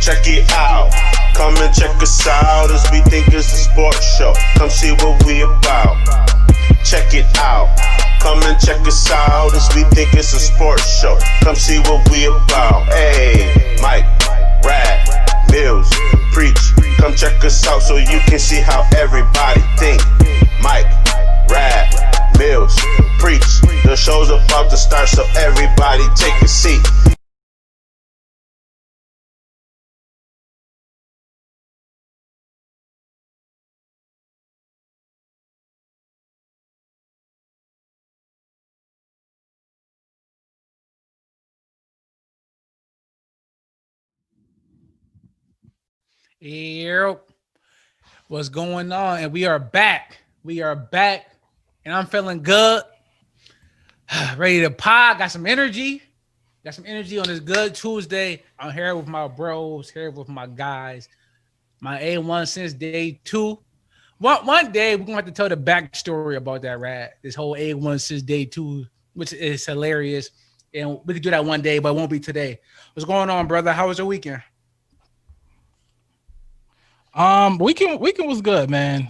Check it out. Come and check us out as we think it's a sports show. Come see what we about. Check it out. Come and check us out as we think it's a sports show. Come see what we about. Hey, Mike, Rad, Mills, Preach. Come check us out so you can see how everybody think. Mike, Rad, Mills, Preach. The show's about to start, so everybody take a seat. Here, what's going on? And we are back. We are back, and I'm feeling good. Ready to pod. Got some energy. Got some energy on this good Tuesday. I'm here with my bros, here with my guys. My A1 since day 2. One day we're gonna have to tell the backstory about that rat. This whole A1 since day 2, which is hilarious. And we could do that one day, but it won't be today. What's going on, brother? How was your weekend? Weekend was good, man.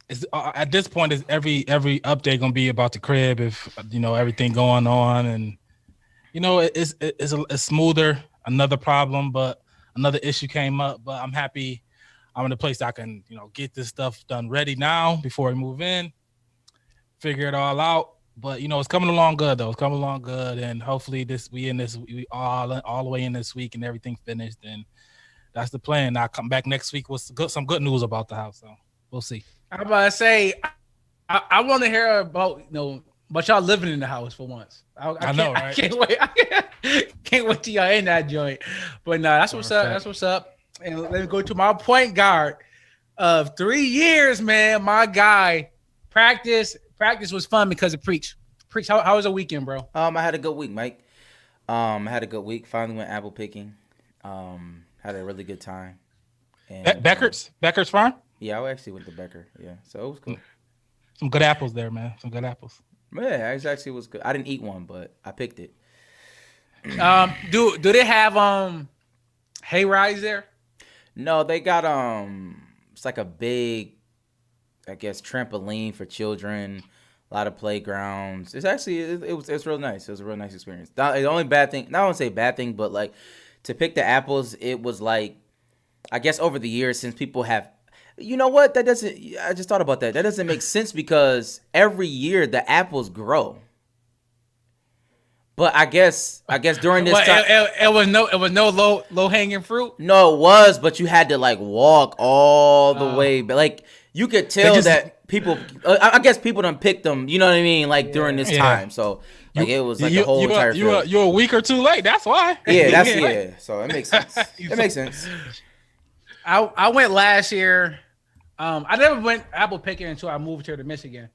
It's at this point, is every update gonna be about the crib if everything going on, and it's smoother. Another problem, but another issue came up. But I'm happy I'm in a place I can get this stuff done ready now before we move in, figure it all out. But it's coming along good though. It's coming along good, and hopefully we all the way in this week and everything finished. And that's the plan. I'll come back next week with some good news about the house. So we'll see. I'm about to say, I want to hear about about y'all living in the house for once. I know, right? I can't wait. Can't wait till y'all in that joint. But no, that's what's up. That's what's up. And let me go to my point guard of 3 years, man. My guy, practice was fun because of Preach. Preach, how was the weekend, bro? I had a good week, Mike. I had a good week. Finally went apple picking. Had a really good time. And Becker's Farm? Yeah, I actually went to Becker. Yeah, so it was cool. Some good apples there, man. Some good apples. Yeah, it actually was good. I didn't eat one, but I picked it. Do they have hay rides there? No, they got it's like a big, I guess, trampoline for children. A lot of playgrounds. It's actually it's real nice. It was a real nice experience. The only bad thing, not I won't say bad thing, but like to pick the apples, it was like, I guess over the years since people have, what? That doesn't, I just thought about that. That doesn't make sense because every year the apples grow. But I guess during this time, it was no low hanging fruit. No, it was, but you had to like walk all the way. But like you could tell that people, I guess people done picked them. You know what I mean? Like during this time, so like it was like the whole entire. You're a week or two late. That's why. Yeah. So it makes sense. It makes sense. I went last year. I never went apple picking until I moved here to Michigan.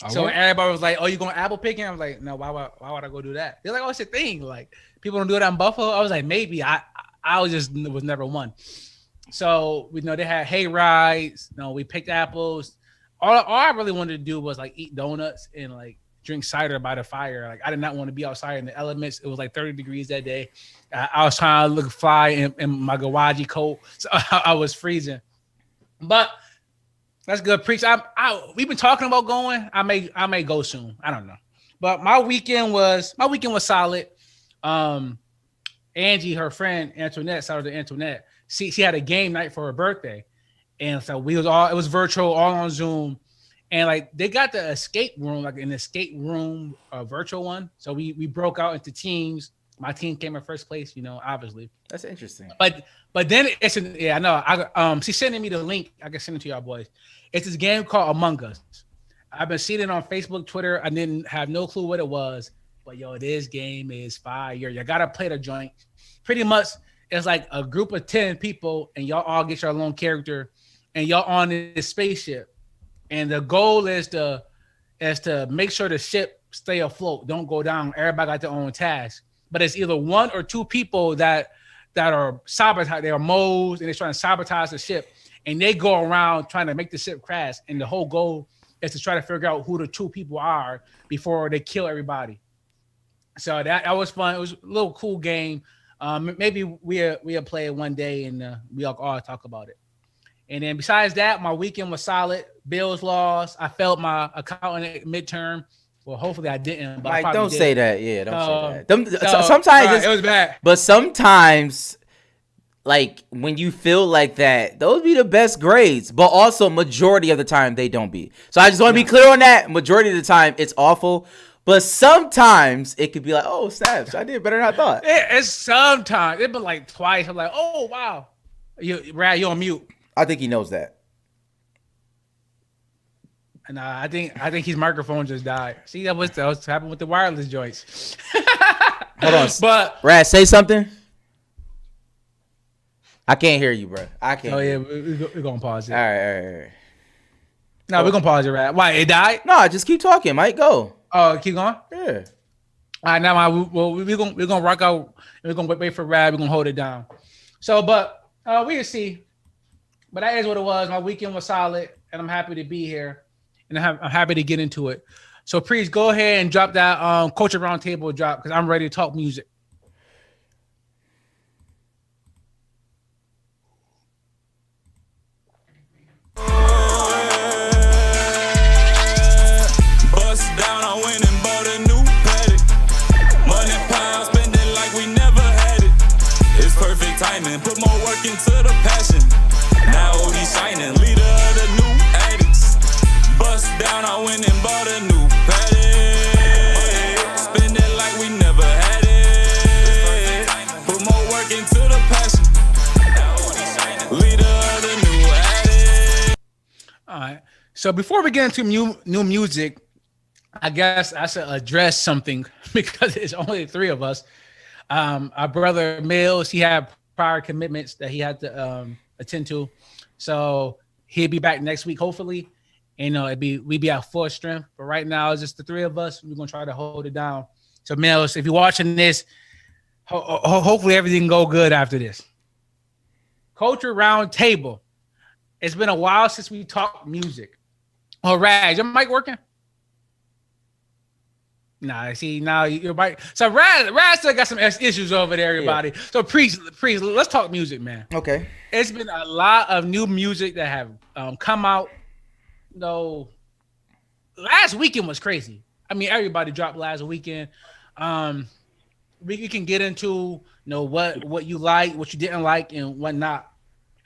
So everybody was like, "Oh, you going apple picking?" I was like, "No, why would I go do that?" They're like, "Oh, it's a thing. Like people don't do it out in Buffalo." I was like, "Maybe." I was never one. So they had hay rides. We picked apples. All I really wanted to do was like eat donuts and like drink cider by the fire. Like I did not want to be outside in the elements. It was like 30 degrees that day. I was trying to look fly in my Gawaji coat, so I was freezing. But that's good. Preach. We've been talking about going. I may go soon. I don't know. But my weekend was solid. Angie, her friend Antoinette, shout out to Antoinette. She had a game night for her birthday, and so it was virtual, all on Zoom, and like they got the escape room, like an escape room, virtual one. So we broke out into teams. My team came in first place, obviously. That's interesting. But then I know. She's sending me the link. I can send it to y'all boys. It's this game called Among Us. I've been seeing it on Facebook, Twitter. I didn't have no clue what it was, but this game is fire. You gotta play the joint. Pretty much, it's like a group of 10 people, and y'all all get your own character, and y'all on this spaceship, and the goal is to make sure the ship stay afloat, don't go down. Everybody got their own task. But it's either one or two people that are sabotage. They are moles and they're trying to sabotage the ship, and they go around trying to make the ship crash. And the whole goal is to try to figure out who the two people are before they kill everybody. So that was fun. It was a little cool game. Maybe we'll play it one day and we all talk about it. And then besides that, my weekend was solid. Bills lost. I failed my accounting midterm. Well, hopefully I didn't. But Mike, don't say that. Yeah, don't say that. Sometimes it was bad. But sometimes, like when you feel like that, those be the best grades. But also, majority of the time, they don't be. So I just want to be clear on that. Majority of the time, it's awful. But sometimes it could be like, oh, snaps, I did better than I thought. It's sometimes. It's been like twice. I'm like, oh wow, Brad, you're on mute. I think he knows that. And I think his microphone just died. See, that was happened with the wireless joints. Hold on, but Rad, say something. I can't hear you, bro. I can't. Oh yeah, we're gonna pause it. All right. No, we're gonna pause it, Rad. Why it died? No, just keep talking, Mike. Go. Oh, keep going. Yeah. All right, now we're gonna rock out. We're gonna wait for Rad. We're gonna hold it down. So, but we can see. But that is what it was. My weekend was solid, and I'm happy to be here, and I'm happy to get into it. So, please go ahead and drop that Culture Roundtable drop because I'm ready to talk music. Bust down, I went and bought a new Paddock. Money pounds, spending like we never had it. It's perfect timing, put more work into the passion. Now he's shining, leader of the new addicts. Bust down, I went and bought a new Paddock. Spending like we never had it. Put more work into the passion. Now he's shining, leader of the new addicts. All right. So before we get into new music, I guess I should address something because it's only the three of us. Our brother Mills, he had prior commitments that he had to attend to, so he'll be back next week hopefully. And we be at full strength. But right now it's just the three of us. We're gonna try to hold it down. So Mills, if you're watching this, hopefully everything go good after this. Culture Roundtable. It's been a while since we talked music. Oh, Raj, your mic working? Nah, see, now your mic. So Raj still got some issues over there, everybody. Yeah. So please, let's talk music, man. Okay. It's been a lot of new music that have come out. Last weekend was crazy. I mean, everybody dropped last weekend. We can get into what you like, what you didn't like, and whatnot.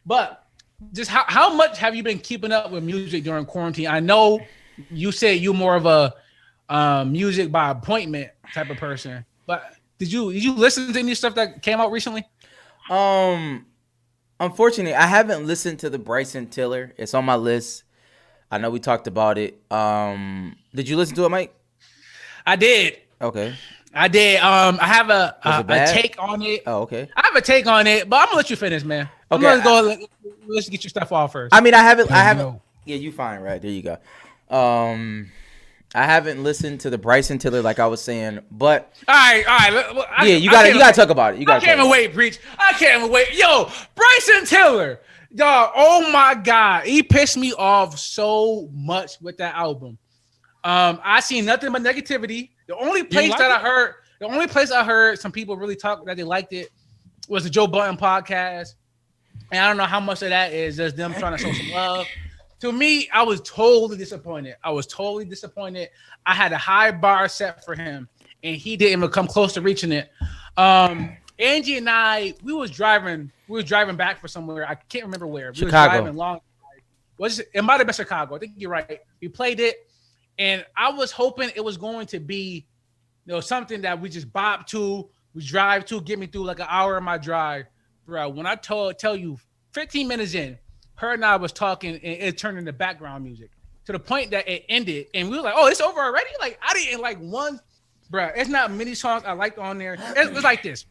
But just how much have you been keeping up with music during quarantine? I know you said you're more of a music by appointment type of person, but did you listen to any stuff that came out recently? Unfortunately, I haven't listened to the Bryson Tiller. It's on my list. I know we talked about it. Did you listen to it, Mike? I did. Okay. I did. I have a take on it. Oh, okay. I have a take on it, but I'm gonna let you finish, man. Okay. I'm gonna go. Let's get your stuff off first. I mean, I haven't. Yeah, you fine, right? There you go. I haven't listened to the Bryson Tiller like I was saying, but all right. You gotta talk about it. I can't even wait, preach. I can't even wait. Yo, Bryson Tiller, dog. Oh my God, he pissed me off so much with that album. I seen nothing but negativity. The only place I heard some people really talk that they liked it was the Joe Budden podcast. And I don't know how much of that is just them trying to show some love. To me, I was totally disappointed. I had a high bar set for him, and he didn't even come close to reaching it. Angie and I, we was driving back for somewhere. I can't remember where. We Chicago. Was driving long. It might have been Chicago. I think you're right. We played it, and I was hoping it was going to be, something that we just bop to, we drive to, get me through like an hour of my drive. Bro, when I tell you 15 minutes in, her and I was talking and it turned into background music to the point that it ended. And we were like, oh, it's over already? Like, I didn't like one. Bro, it's not many songs I liked on there. It was like this.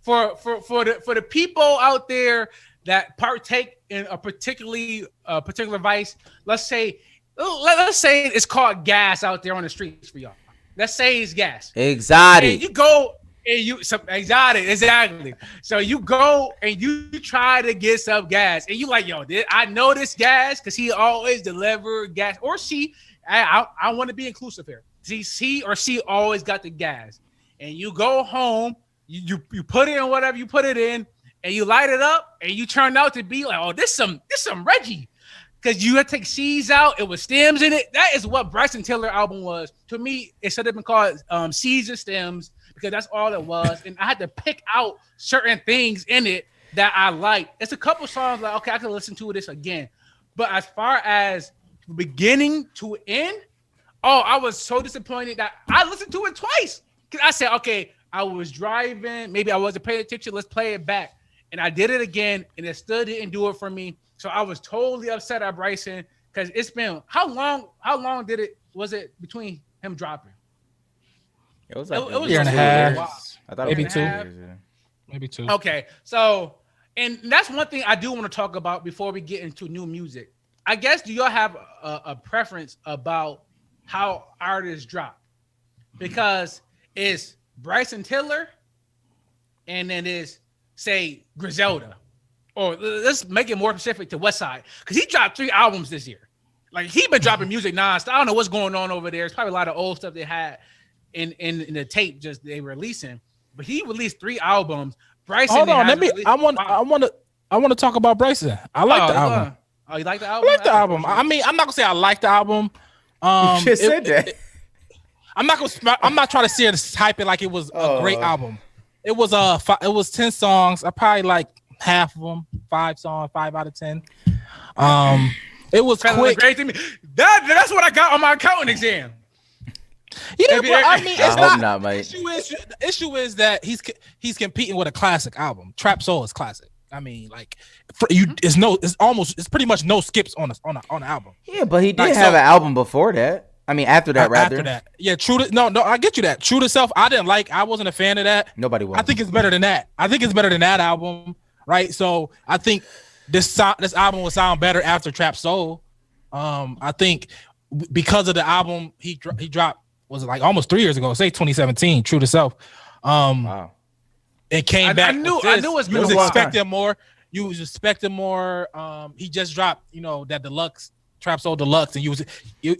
For the people out there that partake in a particular vice, let's say it's called gas out there on the streets for y'all. Let's say it's gas. Exotic. And you go and exotic, exactly. So you go and you try to get some gas, and you like, yo, I know this gas because he always deliver gas, or she. I want to be inclusive here. He or she always got the gas, and you go home you put in whatever you put it in, and you light it up, and you turn out to be like, oh, this some Reggie. Because you had to take seeds out, it was stems in it. That is what Bryson Tiller album was. To me, it should have been called Seeds and Stems, because that's all it was. And I had to pick out certain things in it that I liked. It's a couple songs like, okay, I can listen to this again. But as far as beginning to end, oh, I was so disappointed that I listened to it twice. Because I said, okay, I was driving, maybe I wasn't paying attention, let's play it back. And I did it again, and it still didn't do it for me. So I was totally upset at Bryson, because it's been how long was it between him dropping? It was like It was year and a half. I thought Maybe it was 2. 2 years, yeah. Maybe 2. Okay, so and that's one thing I do want to talk about before we get into new music. I guess, do y'all have a preference about how artists drop? Because it's Bryson Tiller, and then it's, say, Griselda. Or let's make it more specific to Westside, because he dropped 3 albums this year. Like, he been dropping music nonstop. I don't know what's going on over there. It's probably a lot of old stuff they had in the tape just they were releasing. But he released 3 albums. Bryson, hold on, I want to talk about Bryson. I like the album. Oh, you like the album? I like the album. I mean, I'm not gonna say I like the album. You just said that. I'm not trying to see it hype it like it was a great album. It was 10 songs. I probably like half of them. 5 songs, 5 out of 10. It was quick. Great to me. That's what I got on my accounting exam. Yeah, but I mean, it's I hope not, mate. The issue is that he's competing with a classic album. Trap Soul is classic. I mean, like, it's pretty much no skips on the album. Yeah, but he did have an album before that. I mean, after that, rather. After that, yeah, no, I get you that. True to Self, I wasn't a fan of that. Nobody was. I think it's better than that. I think it's better than that album, right? So I think this album will sound better after Trap Soul. I think because of the album he dropped, was it like almost 3 years ago? Say 2017, True to Self. Wow. I It came back. knew it was You was been a expecting more. You was expecting more. He just dropped, that deluxe Trap Soul Deluxe, and you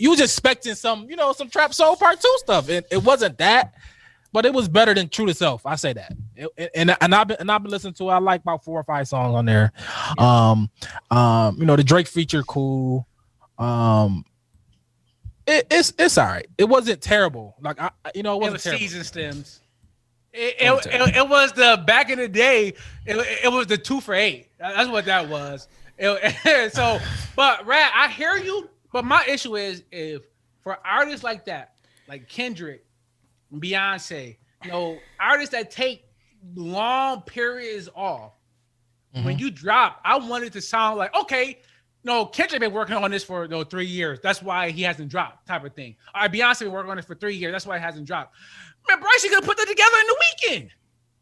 was expecting some Trap Soul Part 2 stuff. It wasn't that, but it was better than True to Self. I say that. And I've been listening to it. I like about 4 or 5 songs on there. The Drake feature cool. It's all right. It wasn't terrible. Like it wasn't terrible. Season Stems. It was the back in the day. It was the 2 for 8. That's what that was. But Rad, I hear you. But my issue is, if for artists like that, like Kendrick, Beyonce, artists that take long periods off, when you drop, I want it to sound like, okay, Kendrick been working on this for 3 years. That's why he hasn't dropped, type of thing. All right, Beyonce been working on it for 3 years. That's why it hasn't dropped. Man, Bryson could put that together in the weekend.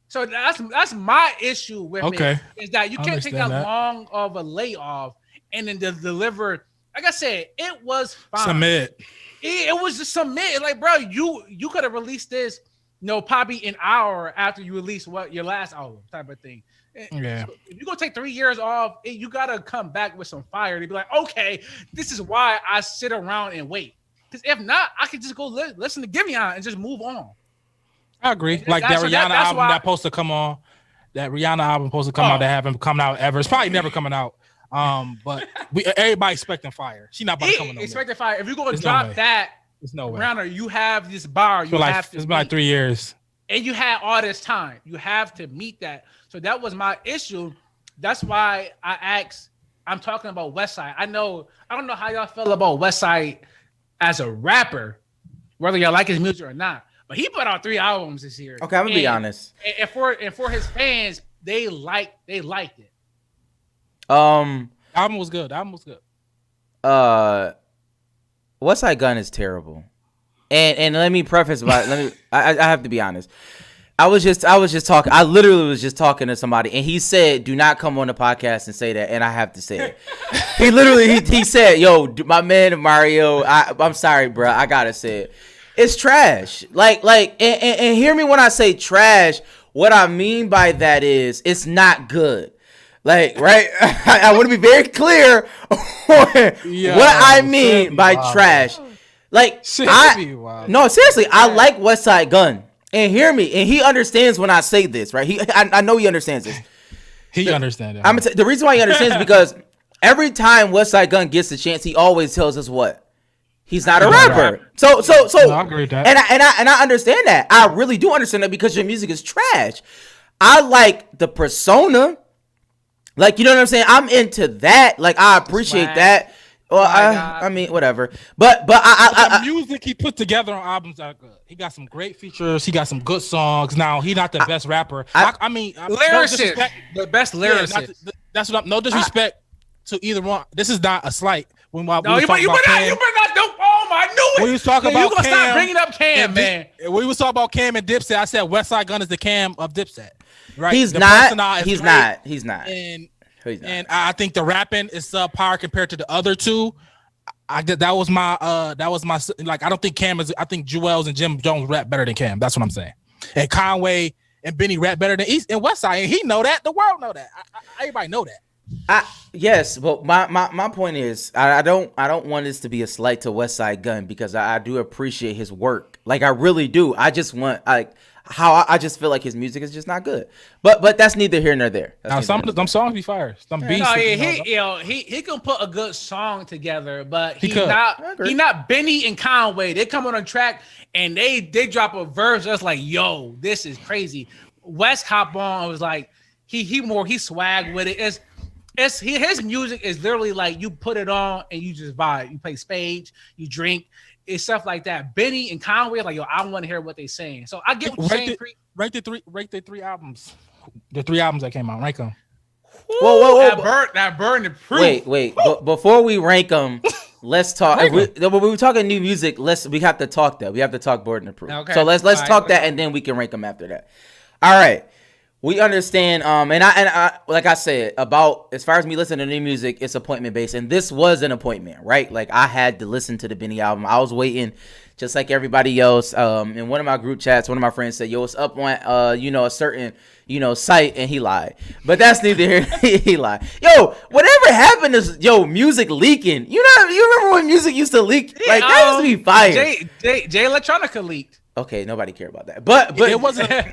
So that's my issue with it, is that you can't take that long of a layoff and then deliver. Like I said, it was fine. Submit. It was just submit. Like, bro, you could have released this, probably an hour after you released your last album, type of thing. Yeah. So if you're gonna take 3 years off, you gotta come back with some fire to be like, okay, this is why I sit around and wait. Because if not, I could just go listen to Giveon and just move on. I agree. Like that Rihanna album that's supposed to come on. That Rihanna album supposed to come out that haven't come out ever. It's probably never coming out. But everybody expecting fire. She not about to come on. Expecting fire. If you're gonna drop that, there's no way. Rihanna, you have this bar. It's been like 3 years. And you had all this time. You have to meet that. So that was my issue. That's why I asked. I'm talking about Westside. I don't know how y'all feel about Westside as a rapper, whether y'all like his music or not. But he put out 3 albums this year. Okay, I'm gonna be honest. And for his fans, they liked it. Album was good. Westside Gunn is terrible. And let me preface I have to be honest. I was just talking. I literally was just talking to somebody, and he said, "Do not come on the podcast and say that." And I have to say it. He literally he said, "Yo, my man Mario, I'm sorry, bro. I gotta say it. It's trash. And hear me when I say trash. What I mean by that is it's not good. Like, right? I want to be very clear on what I mean by trash. Like, no, seriously, I like Westside Gunn. And hear me, and he understands when I say this, right? I know he understands this. He understands it. I'm gonna the reason why he understands is because every time Westside Gunn gets a chance, he always tells us what he's not a rapper. So No, I agree with that. And I understand that. I really do understand that because your music is trash. I like the persona, like, you know what I'm saying. I'm into that. Like, I appreciate Swag. that. Well, God. I mean, whatever. But I the music he put together on albums are good. He got some great features. He got some good songs. Now he's not the best rapper. I mean, no Lyricist, disrespect- the best Yeah, lyricist. that's what I'm. No disrespect to either one. This is not a slight. When we No, was you talking better about not. You Cam, better not. Don't. Oh my, I knew it. when we was talking You about gonna stop Cam bringing up Cam, man. we was talking about Cam and Dipset. I said Westside Gunn is the Cam of Dipset. Right? he's The not. persona is He's great, not. He's not. And He's not. and I think the rapping is subpar compared to the other two. That was my like. I don't think Cam is. I think Jewels and Jim Jones rap better than Cam. That's what I'm saying. And Conway and Benny rap better than East and Westside. And he know that. The world know that. Everybody know that. Yes, but my point is I don't want this to be a slight to Westside Gunn because I do appreciate his work. Like, I really do. I just want I just feel like his music is just not good. But that's neither here nor there. Now some of them songs be fire. Some beats. No, you know, he can put a good song together, but He he's could. not. I agree. He not Benny and Conway. They come on a track and they drop a verse that's like, yo, this is crazy. West hop on and was like, he swag with it. His music is literally like you put it on and you just vibe. You play spades, you drink, it's stuff like that. Benny and Conway, like, yo, I want to hear what they're saying. So I get what you're saying. Rank the three albums. The 3 albums that came out. Rank them. Whoa. That burn the proof. Wait. But before we rank them, let's talk. When we're talking new music, we have to talk that. We have to talk Burden of Proof. Okay. So let's All right. talk that, and then we can rank them after that. All right. We understand. And I like I said, about as far as me listening to new music, it's appointment based, and this was an appointment, right? Like, I had to listen to the Benny album. I was waiting, just like everybody else. In one of my group chats, one of my friends said, "Yo, it's up on a certain site," and he lied. But that's neither here. He lied. Yo, whatever happened to music leaking? You remember when music used to leak? Like, that used to be fire. Jay Electronica leaked. Okay, nobody cared about that. But It wasn't. I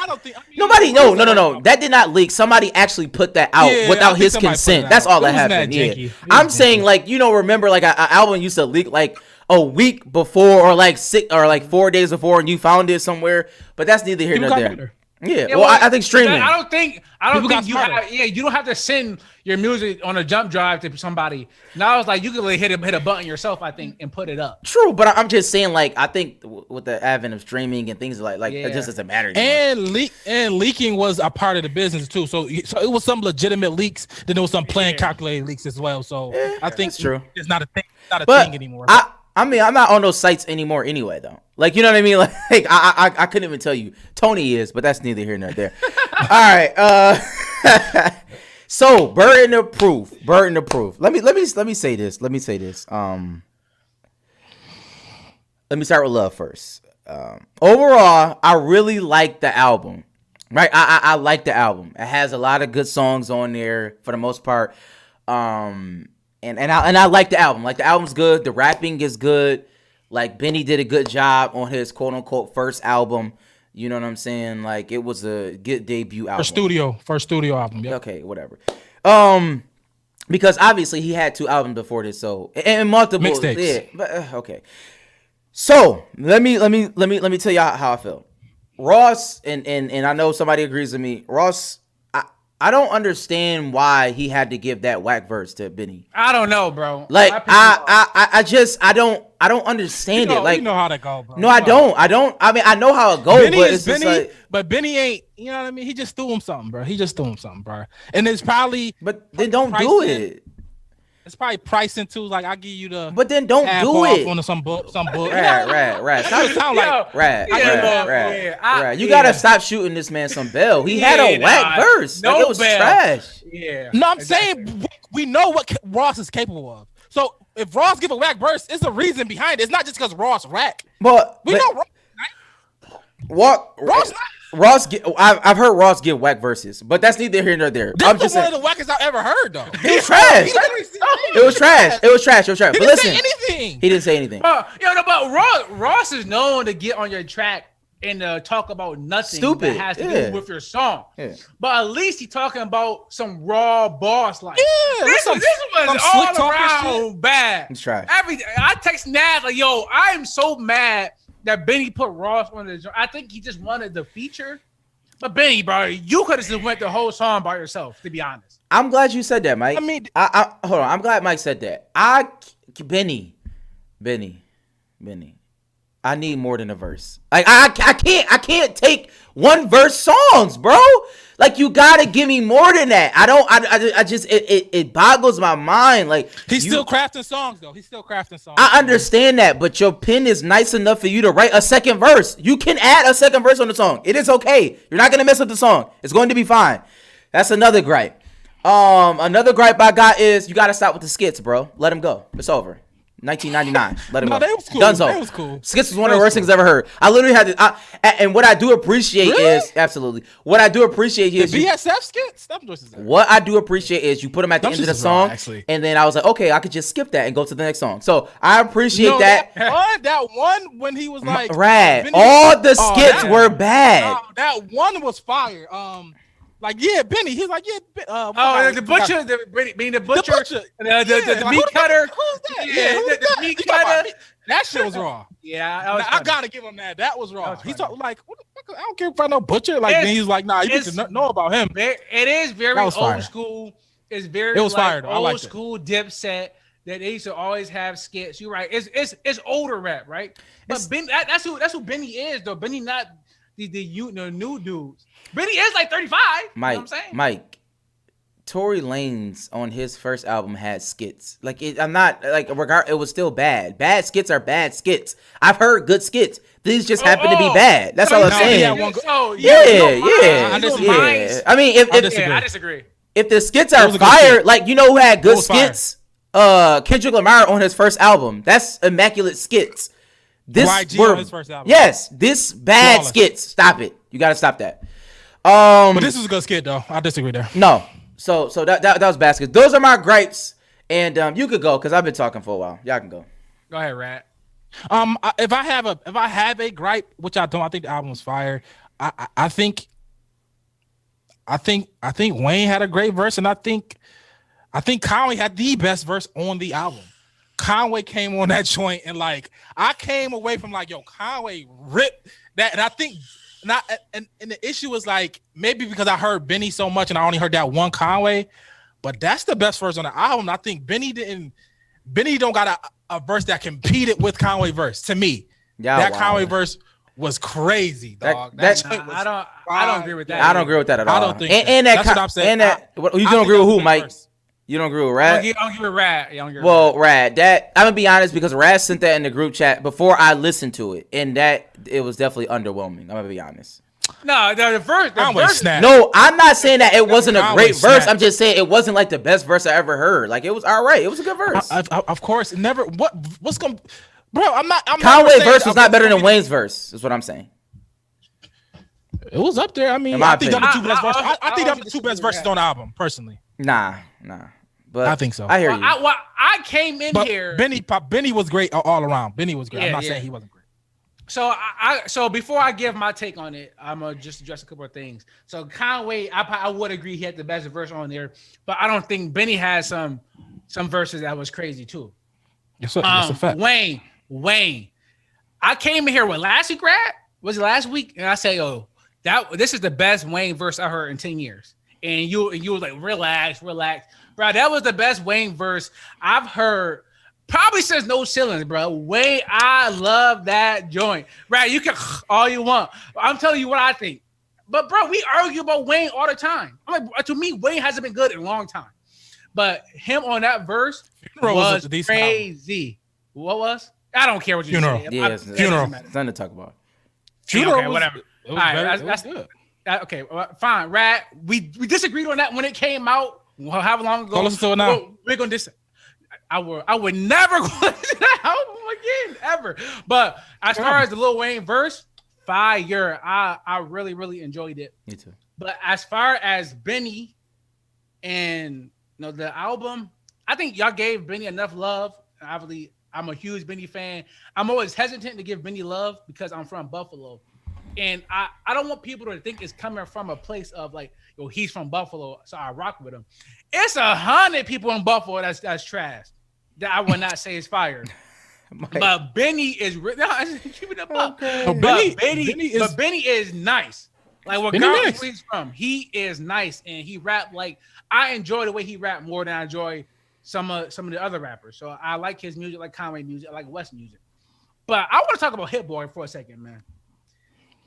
don't think. nobody. No. That did not leak. Somebody actually put that out Yeah, I without think his somebody put consent. it That's out. all that It was mad happened. Yeah. janky. It I'm was saying, janky. like, remember, like, an album used to leak like a week before, or like 4 days before, and you found it somewhere. But that's neither here People nor got there. better. Yeah. Well, I think streaming. I don't think People got you smarter. have. Yeah, you don't have to send your music on a jump drive to somebody. Now it's like you can really hit a button yourself, I think, and put it up. True, but I'm just saying, like, I think with the advent of streaming and things like Yeah. it just doesn't matter anymore. And leaking was a part of the business too. So it was some legitimate leaks. Then there was some planned, calculated leaks as well. So I think that's true. it's not a thing. Not a But thing anymore. I mean, I'm not on those sites anymore anyway, though. Like, you know what I mean? Like, I couldn't even tell you. Tony is, but that's neither here nor there. All right. So burden of proof. Let me say this. Let me start with love first. Overall, I really like the album. Right? I like the album. It has a lot of good songs on there for the most part. And I like the album. Like, the album's good. The rapping is good. Like, Benny did a good job on his quote unquote first album. You know what I'm saying? Like, it was a good debut album. First studio album. Yep. Okay, whatever. Because obviously he had 2 albums before this, so and multiple Mixtapes. Yeah, but okay. So let me tell y'all how I feel. Ross and I know somebody agrees with me. Ross, I don't understand why he had to give that whack verse to Benny. I don't know, bro. Like, I don't understand it. Like, you know how that go, bro. no, I don't. I mean, I know how it goes, Benny but is it's just Benny, like, but Benny ain't. You know what I mean? He just threw him something, bro. And it's probably. but then don't do pricing. it. It's probably pricing too. Like, I'll give you the. But then don't half do off it. on some book. Right. It sound like. Right. You gotta stop shooting this man some bell. He had a whack verse. No Like, it was bell. trash. Yeah. No, I'm saying we know what Ross is capable of. So if Ross give a whack verse, it's a reason behind it. It's not just because Ross whack. But We know Ross. I've heard Ross give whack verses, but that's neither here nor there. This I'm was just one saying, of the wackest I've ever heard, though. it was trash. It was trash. It was trash. He But didn't listen, say anything. he didn't say anything. But Ross is known to get on your track and talk about nothing Stupid, that has to yeah. do with your song. Yeah. But at least he talking about some raw boss like. Yeah, This some was slick all talking shit. around bad. He's trash. I text Naz like, yo, I am so mad that Benny put Ross on the. I think he just wanted the feature. But Benny, bro, you could have just went the whole song by yourself, to be honest. I'm glad you said that, Mike. I mean- I hold on. I'm glad Mike said that. Benny. I need more than a verse. Like I can't take one verse songs, bro. Like you gotta give me more than that. I just it boggles my mind. Like He's you- still crafting songs though. He's still crafting songs. I understand that, but your pen is nice enough for you to write a second verse. You can add a second verse on the song. It is okay. You're not gonna mess up the song. It's going to be fine. That's another gripe. Another gripe I got is you gotta stop with the skits, bro. Let him go. It's over. 1999. Let him No, go. they was cool. Dunzo. They was cool. Skits was one of the worst things I've ever heard. I literally had to. And what I do appreciate Really? is absolutely what I do appreciate The is you- BSF skits. Them joints are- what I do appreciate is you put them at the Them end of the shits is raw, song, actually. and then I was like, okay, I could just skip that and go to the next song. So I appreciate No, that. that one when he was like Rad. Benny- All the Oh, skits that- were bad. No, that one was fire. Like yeah, Benny. He's like yeah. Oh, the butcher, being the butcher, butcher. the Yeah, meat like, who the cutter. fuck- Who's that? Yeah, who's the that? meat You talking about cutter. meat- That shit was raw. Yeah, that Now, was I funny. gotta give him that. That was raw. was He's funny. talking like, what the fuck? I don't care if I know butcher. Like It's- then he's like, nah, you need it's- to know about him. It is very That was fire. old school. It's very It was like, fire, though. I old liked it. school Dipset that they used to always have skits. You're right. It's older rap, right? But Ben, that's who Benny is though. Benny not the new dudes. Benny is like 35. You know what I'm saying? Mike, Tory Lanez on his first album had skits. Like I'm not like it was still bad. Bad skits are bad skits. I've heard good skits. These just happen to be bad. That's all I'm no, saying. yeah, one go- So, Yeah, you don't mind. yeah, I disagree. You don't yeah. mind. I mean, disagree. Yeah, I disagree. if the skits It are was a good fire, skit. like you know who had It good was fire. skits? Kendrick Lamar on his first album. That's immaculate skits. This YG were on his first album. yes, this bad Flawless. skits. Stop it. You got to stop that. But this was a good skit though. I disagree there. No. So that was baskets. Those are my gripes. And you could go because I've been talking for a while. Y'all can go. Go ahead, Rat. If I have a gripe, which I don't, I think the album was fire. I think Wayne had a great verse, and I think Conway had the best verse on the album. Conway came on that joint, and like I came away from like, yo, Conway ripped that, and I think not. And the issue was like maybe because I heard Benny so much, and I only heard that one Conway, but that's the best verse on the album. I think Benny don't got a verse that competed with Conway verse to me. Yeah, That wow. Conway verse was crazy, dog. that- joint was I don't agree with that. I don't agree with that at all. I don't think and so. that That's what I'm saying. And that you I don't think agree with that was who, the Mike? verse. You don't agree with I Rad? don't give it Rat. Yeah, I don't give it Well, Rad, that I'm gonna be honest because Rad sent that in the group chat before I listened to it, and that it was definitely underwhelming. I'm gonna be honest. No, the verse. The Conway verse snapped. No, I'm not saying that it wasn't a Conway great verse. snapped. I'm just saying it wasn't like the best verse I ever heard. Like it was all right. It was a good verse. Of course, never. What's going, bro? I'm never Conway's saying verse was not better than Wayne. Wayne's verse. Is what I'm saying. It was up there. I mean, In my I think they're the two opinion. best verses. I I think they're don't the two best verses on the album, personally. Nah. But I think so. I hear you. I came in But here. Benny was great all around. Benny was great. I'm Yeah, not yeah. saying he wasn't great. So before I give my take on it, I'm gonna just address a couple of things. So Conway, I would agree he had the best verse on there, but I don't think Benny has some verses that was crazy too. It's a fact. Wayne. I came in here with last week, Rat? Was it last week? And I say, oh, this is the best Wayne verse I heard in 10 years. And you was like, relax. Bro, that was the best Wayne verse I've heard probably since No Ceilings, bro. Wayne, I love that joint. Right, you can all you want. I'm telling you what I think. But bro, we argue about Wayne all the time. I'm like, to me, Wayne hasn't been good in a long time. But him on that verse Funeral was was a decent album. crazy. What was? I don't care what you Funeral. say. Yeah, It it's Funeral. matter. nothing to talk about. Funeral okay, was- whatever. It was All right, very- that's- it was that's- good. Okay, fine. Rat, we disagreed on that when it came out. How long ago? Go listen to it now. We're gonna I would never go listen to that album again ever. But as far as the Lil Wayne verse, fire. I really really enjoyed it. Me too. But as far as Benny and the album, I think y'all gave Benny enough love. Obviously, I'm a huge Benny fan. I'm always hesitant to give Benny love because I'm from Buffalo. And I don't want people to think it's coming from a place of like, yo, he's from Buffalo, so I rock with him. It's 100 people in Buffalo that's trash that I would not say is fire. But Benny is keep it up. Okay. No, Benny is nice. Like what Nice. he's from, he is nice and he rap like I enjoy the way he rap more than I enjoy some of the other rappers. So I like his music, like Conway music, I like West music. But I want to talk about Hit Boy for a second, man.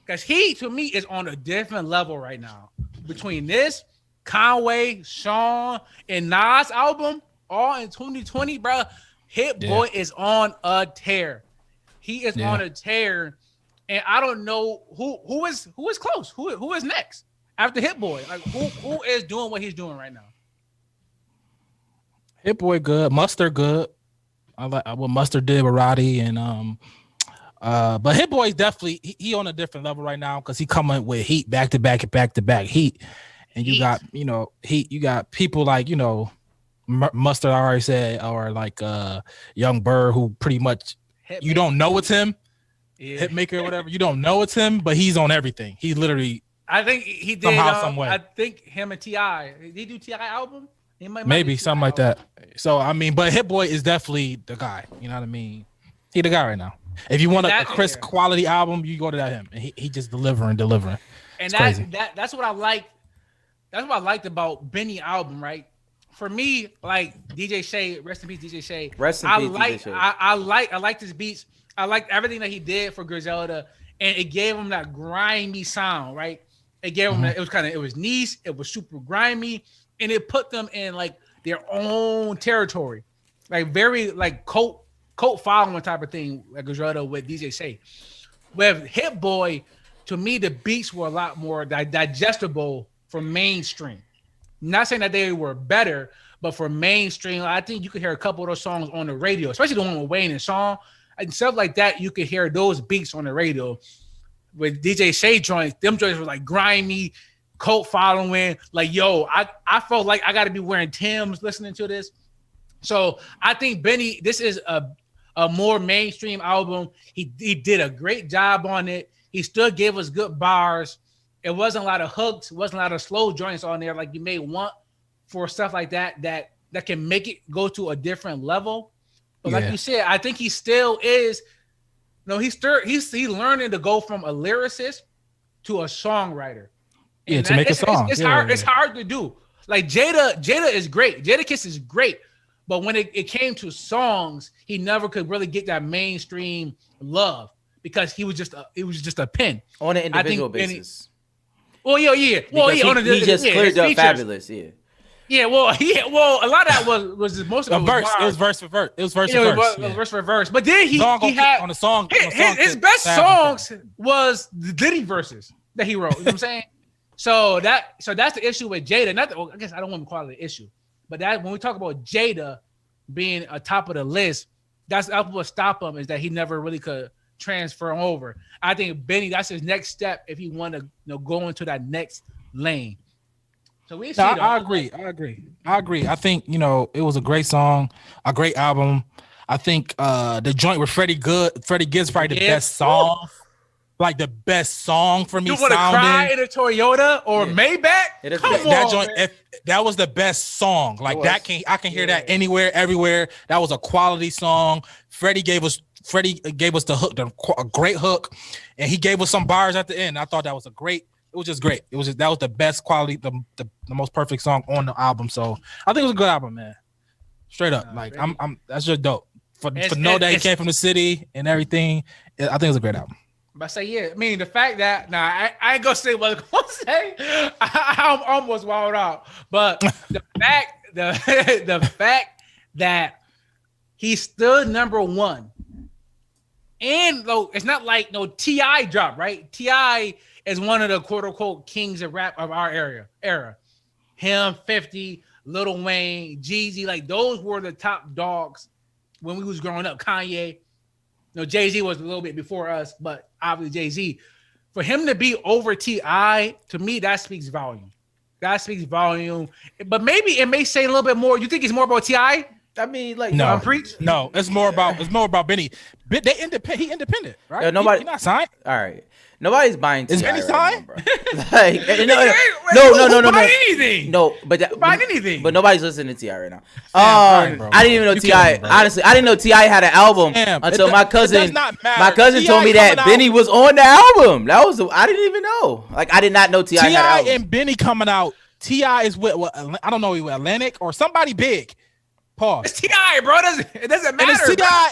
Because he, to me, is on a different level right now. Between this, Conway, Sean, and Nas album, all in 2020, bro, Hit Boy is on a tear. He is on a tear. And I don't know who is close. Who is next after Hit Boy? Like who is doing what he's doing right now? Hit Boy good, Mustard good. I like what Mustard did with Roddy and but Hit Boy's definitely he on a different level right now because he coming with heat back to back heat, and you got heat. You got people like Mustard I already said, or like Young Bird, who pretty much you don't know it's him. Hitmaker or whatever, you don't know it's him, but he's on everything. He literally, I think he did somehow, some way. I think him and T.I. Did he do T.I. album? He Maybe something like that. So I mean, but Hit Boy is definitely the guy. You know what I mean? He the guy right now. If you want a crisp quality album, you go to that him. And he just delivering. And that's what I like. That's what I liked about Benny album, right? For me, like DJ Shay, rest in peace, DJ Shay. Rest in peace, DJ Shay. I like his beats. I liked everything that he did for Griselda, and it gave him that grimy sound, right? It gave him it was niche, it was super grimy, and it put them in like their own territory, like very like cult following type of thing, like Griselda with DJ Shay. With Hit Boy, to me, the beats were a lot more digestible for mainstream. Not saying that they were better, but for mainstream, I think you could hear a couple of those songs on the radio, especially the one with Wayne and Sean. And stuff like that, you could hear those beats on the radio. With DJ Shay joints, them joints were like grimy, cult following. Like, yo, I felt like I got to be wearing Timbs listening to this. So I think Benny, this is a more mainstream album. He did a great job on it. He still gave us good bars. It wasn't a lot of hooks. It wasn't a lot of slow joints on there like you may want for stuff like that can make it go to a different level. But like you said, I think he still is. He's learning to go from a lyricist to a songwriter. And to make a song. It's hard. It's hard to do. Like Jada is great. Jadakiss is great. But when it came to songs, he never could really get that mainstream love because he was just a pen on an individual basis. Well, yeah. Well, he just cleared up Fabulous. Yeah, well, a lot of that was most of it verse. It was verse for verse. It was verse for verse. It was verse for verse. But then he had on the song. His best songs was the Diddy verses that he wrote. You know what I'm saying? So that's the issue with Jada. I guess I don't want to call it an issue, but that when we talk about Jada being a top of the list, that's what stop him is that he never really could transfer over. I think Benny, that's his next step if he want to go into that next lane. So we see. I agree. I think it was a great song, a great album. I think the joint with Freddie Gibbs probably the best song, like the best song for me. You want to cry in a Toyota or Maybach? Come on, that joint. That was the best song. Like I can hear that anywhere, everywhere. That was a quality song. Freddie gave us the hook, a great hook, and he gave us some bars at the end. I thought that was it was just great. That was the best quality, the most perfect song on the album. So I think it was a good album, man. Straight up, that's just dope. For know that he came from the city and everything. I think it was a great album. But I say, I mean, the fact that I ain't gonna say what I was gonna say. I'm almost wild out. But the fact that he's still number one, and though it's not like no T.I. drop, right? T.I. is one of the quote unquote kings of rap of our era. Him, 50, Lil Wayne, Jeezy, like those were the top dogs when we was growing up. Kanye, Jay-Z was a little bit before us, but obviously Jay-Z. For him to be over T.I., to me, that speaks volume. But maybe it may say a little bit more. You think it's more about T.I.? I mean, like No, Preach? no, it's more about Benny. They independent. He independent, right? Yeah, nobody- He not signed. all right. Nobody's buying Is T.I. Benny right signed? now, bro. Like, Who buy anything? no, but Buying anything? But nobody's listening to T.I. right now. fine, bro. I didn't even know You T.I. killing me, bro. Honestly, I didn't know T.I. had an album Damn, until it my does cousin. not matter. My cousin told me T.I. that coming Benny out- was on the album. That was I didn't even know. Like I did not know T.I. had an T.I. album. and Benny coming out. T.I. is with what? I don't know, with Atlantic or somebody big. Pause. It's Ti, bro. It doesn't And matter. it's bro. T.I.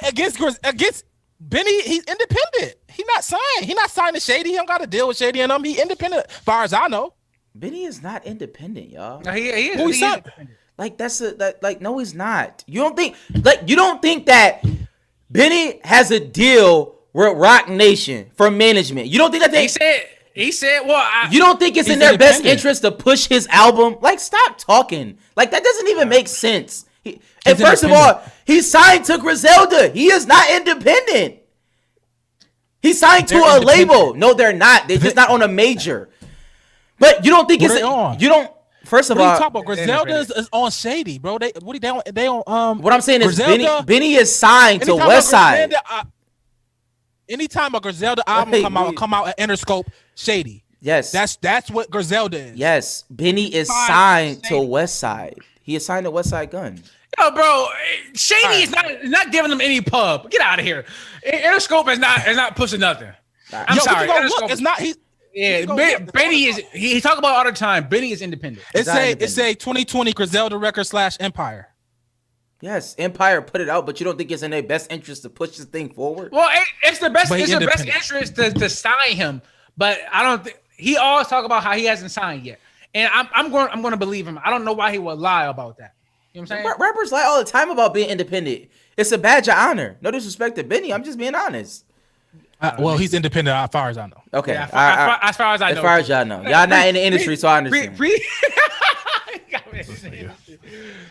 against Benny. He's independent. He not signed. He not signed to Shady. He don't got to deal with Shady and them. He independent, as far as I know. Benny is not independent, y'all. No, he is. Who he He is signed? independent. Like like no, he's not. You don't think that Benny has a deal with Rock Nation for management? You don't think that He said, well, you don't think it's He's in their best independent. interest to push his album? Like, stop talking. Like that doesn't even make sense. And He's first of all, he signed to Griselda. He is not independent. He signed to They're a independent. label. No, they're not. They're just not on a major. But you don't think What it's are they on? you don't. First of What are you all, talking about? Griselda is on Shady, bro. They on what I'm saying is Griselda? Benny is signed to Anytime West a Side. Griselda, anytime a Griselda album Wait, come out at Interscope, Shady. Yes. That's what Griselda is. Yes, Benny is Signed signed to to Shady. West Side. He is signed to West Side Gun. yo, bro, Shady is not giving them any pub. Get out of here. Interscope is not pushing nothing. I'm Yo, sorry. we can go Interscope look. It's not. Yeah, we can go look. Benny is. He talk about it all the time. Benny is independent. It's not a independent. 2020 Griselda record / Empire. Yes, Empire put it out, but you don't think it's in their best interest to push this thing forward? Well, it's the best. But he It's the best independent. interest to sign him. But I don't think he always talk about how he hasn't signed yet, and I'm going to believe him. I don't know why he would lie about that. You know what I'm saying? Rappers lie all the time about being independent. It's a badge of honor. No disrespect to Benny. I'm just being honest. Well, he's independent as far as I know. Okay. Yeah, I- as far as I know. as far as y'all know. Y'all not in the industry, so I understand.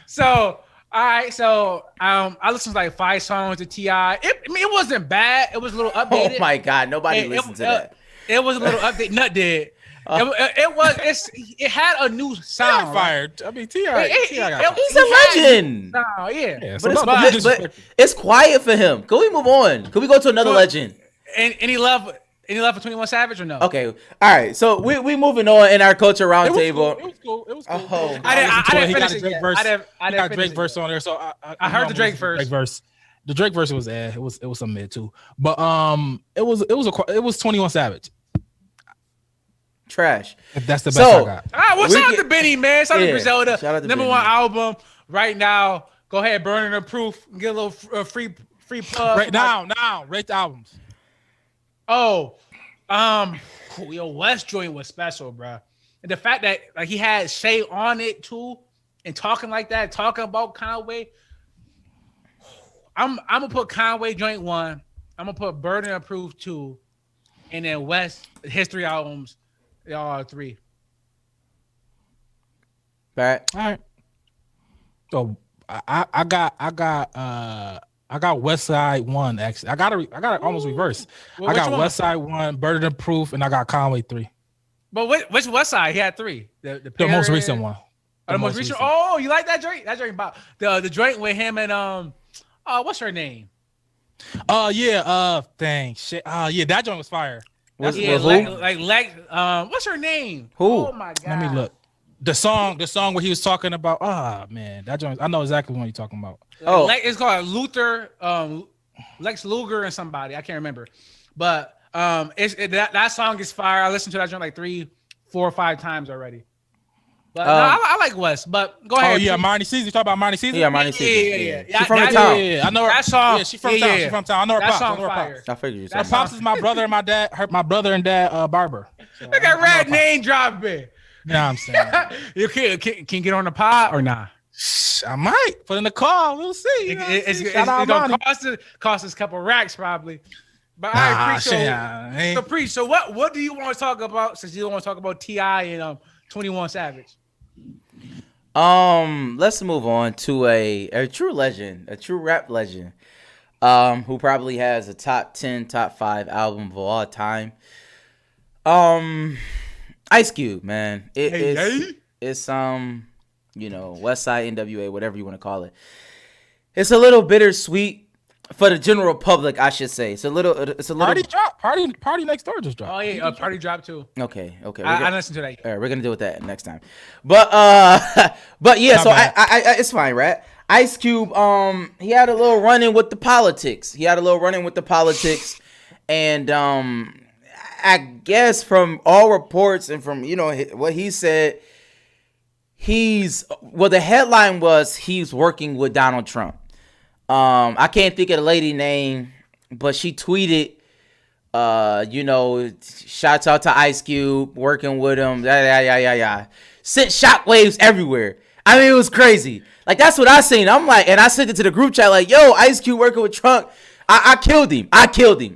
So, all right. So, I listened to like 5 songs of T.I. It wasn't bad. It was a little Oh updated. my God, nobody It- listened to it- that. It was a little update. Nut did. It had a new T.I. sound. fired. I mean, T.I. got He's a legend. No, yeah. Yeah, But, so it's, but it's quiet for him. Can we move on? Can we go to another legend? And any love for 21 Savage or no? Okay. All right. So we moving on in our culture It was roundtable. cool. It was cool. Oh, I didn't He got finish a it Drake yet. verse. I didn't He got a finish Drake it verse yet. on there. So I heard the Drake verse. The Drake verse was it was some mid too, but it was 21 Savage. Trash. If that's the best So- I got. All right, well, We shout out get- to Benny, man. Shout out Yeah, to Griselda. shout out to Number Benny. 1 album right now. Go ahead, Burning the Proof. Get a little free plug. Right now, rate the albums. Oh, yo, West joint was special, bro. And the fact that like he had Shay on it too, and talking like that, talking about Conway. I'm gonna put Conway joint 1. I'm gonna put Burden of Proof 2, and then West history albums, y'all 3. Pat. All right. So I got West Side 1 actually. I got it almost reversed. Well, I which got one? West Side 1, Burden of Proof, and I got Conway 3. But which West Side? He had 3. The The most Pair- recent one. Oh, the most recent. Oh, you like that joint? That joint about the joint with him and what's her name? Dang shit. Yeah, that joint was fire. Was- Yeah, was who? what's her name? Who? Oh my god. Let me look. The song where he was talking about, man, that joint. I know exactly what you're talking about. Oh. It's called Luther, Lex Luger and somebody. I can't remember. But that song is fire. I listened to that joint like 3, 4, or 5 times already. But no, I like West. But go ahead. Oh yeah, please. Marnie Caesar. You talk about Marnie Caesar? Yeah, Marnie Caesar. Yeah. She from the That- town. Yeah, I know her. That song. Yeah, she from Yeah, town. yeah. She from town. I know her That pops. I song know her fire. pops. I figured you Her said That's that. pops is my brother and my dad. My brother and dad barber. So, Look at Red name dropping. Yeah, I'm saying. You can get on the pod or not? I might put in the call. We'll see. You know what I'm It's saying? Shout out gonna Monty. cost us a couple racks probably. But Nah, all right, Preach, shit, so ain't- Preach, so what do you want to talk about since you don't want to talk about T.I. and 21 Savage? Let's move on to a true legend, a true rap legend, who probably has a top 10, top 5 album of all time. Ice Cube, man. It's West Side NWA, whatever you want to call it. It's a little bittersweet for the general public, I should say. It's a little. Party drop. Party next door just dropped. Oh yeah, Party Drop too. Okay. I listened to that. All right, we're gonna deal with that next time. But but yeah, Not so bad. I it's fine, right? Ice Cube, he had a little run-in with the politics. And I guess from all reports and from what he said, the headline was he's working with Donald Trump. I can't think of the lady name, but she tweeted, shouts out to Ice Cube, working with him, sent shockwaves everywhere. I mean, it was crazy. Like, that's what I seen. I'm like, and I sent it to the group chat, like, yo, Ice Cube working with Trump. I killed him.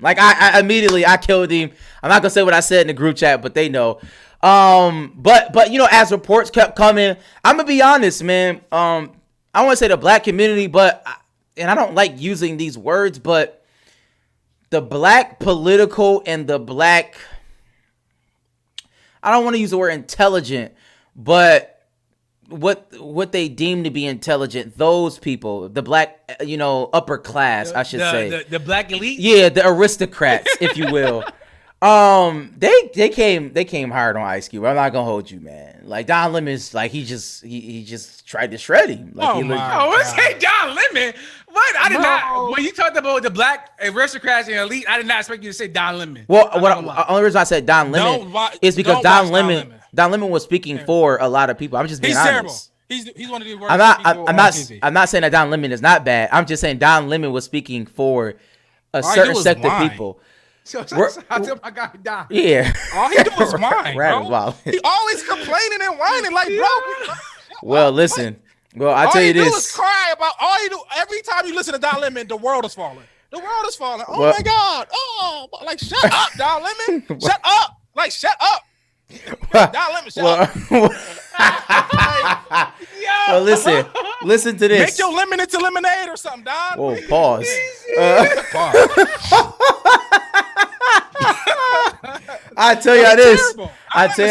Like, I immediately killed him. I'm not gonna say what I said in the group chat, but they know. But as reports kept coming, I'm gonna be honest, man. I want to say the black community, and I don't like using these words, but the black political and the black, I don't want to use the word intelligent, but what they deem to be intelligent, those people, the black, upper class, I should say. The black elite? Yeah, the aristocrats, if you will. They came hard on Ice Cube. I'm not gonna hold you, man. Like, Don Lemon's like, he just tried to shred him. Like, What's Don Lemon? What? I did not. When you talked about the black aristocrats and elite, I did not expect you to say Don Lemon. Well, only reason I said Don Lemon is because Don Lemon was speaking for a lot of people. I'm just being honest. Terrible. He's one of the worst. I'm not saying that Don Lemon is not bad. I'm just saying Don Lemon was speaking for a certain sect of people. So I tell my guy Don. Yeah. All he do is whine, bro. Wow. He always complaining and whining, like, bro. Well, listen. Well, I tell you this. All he do is cry about. All he do every time you listen to Don Lemon, the world is falling. The world is falling. Oh my God. Oh, like, shut up, Don Lemon. Shut up. Like, shut up. Don Lemon, shut up. Well, listen to this. Make your lemon into lemonade or something, Don. Whoa, pause. I tell you this. I tell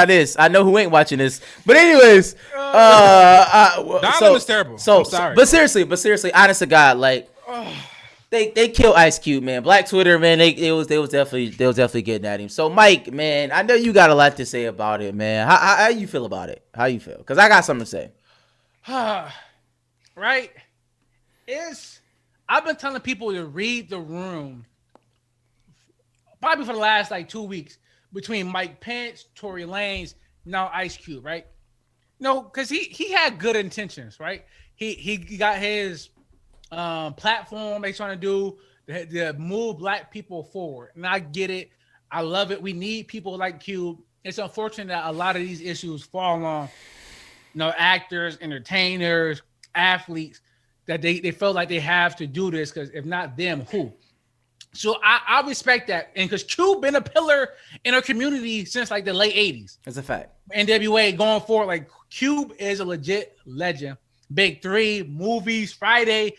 you this. I know who ain't watching this, but anyways, Don is terrible. So, I'm sorry. But seriously, honest to God, like, they kill Ice Cube, man. Black Twitter, man. They was definitely getting at him. So, Mike, man, I know you got a lot to say about it, man. How you feel about it? How you feel? Because I got something to say. Right? I've been telling people to read the room probably for the last 2 weeks between Mike Pence, Tory Lanez, now Ice Cube, right? No, because he had good intentions, right? He got his platform he's trying to do to move black people forward, and I get it. I love it. We need people like Cube. It's unfortunate that a lot of these issues fall on actors, entertainers, athletes, that they feel like they have to do this, because if not them, who? So I respect that. And because Cube been a pillar in our community since the late 80s. That's a fact. NWA going forward, Cube is a legit legend. Big 3, movies, Friday,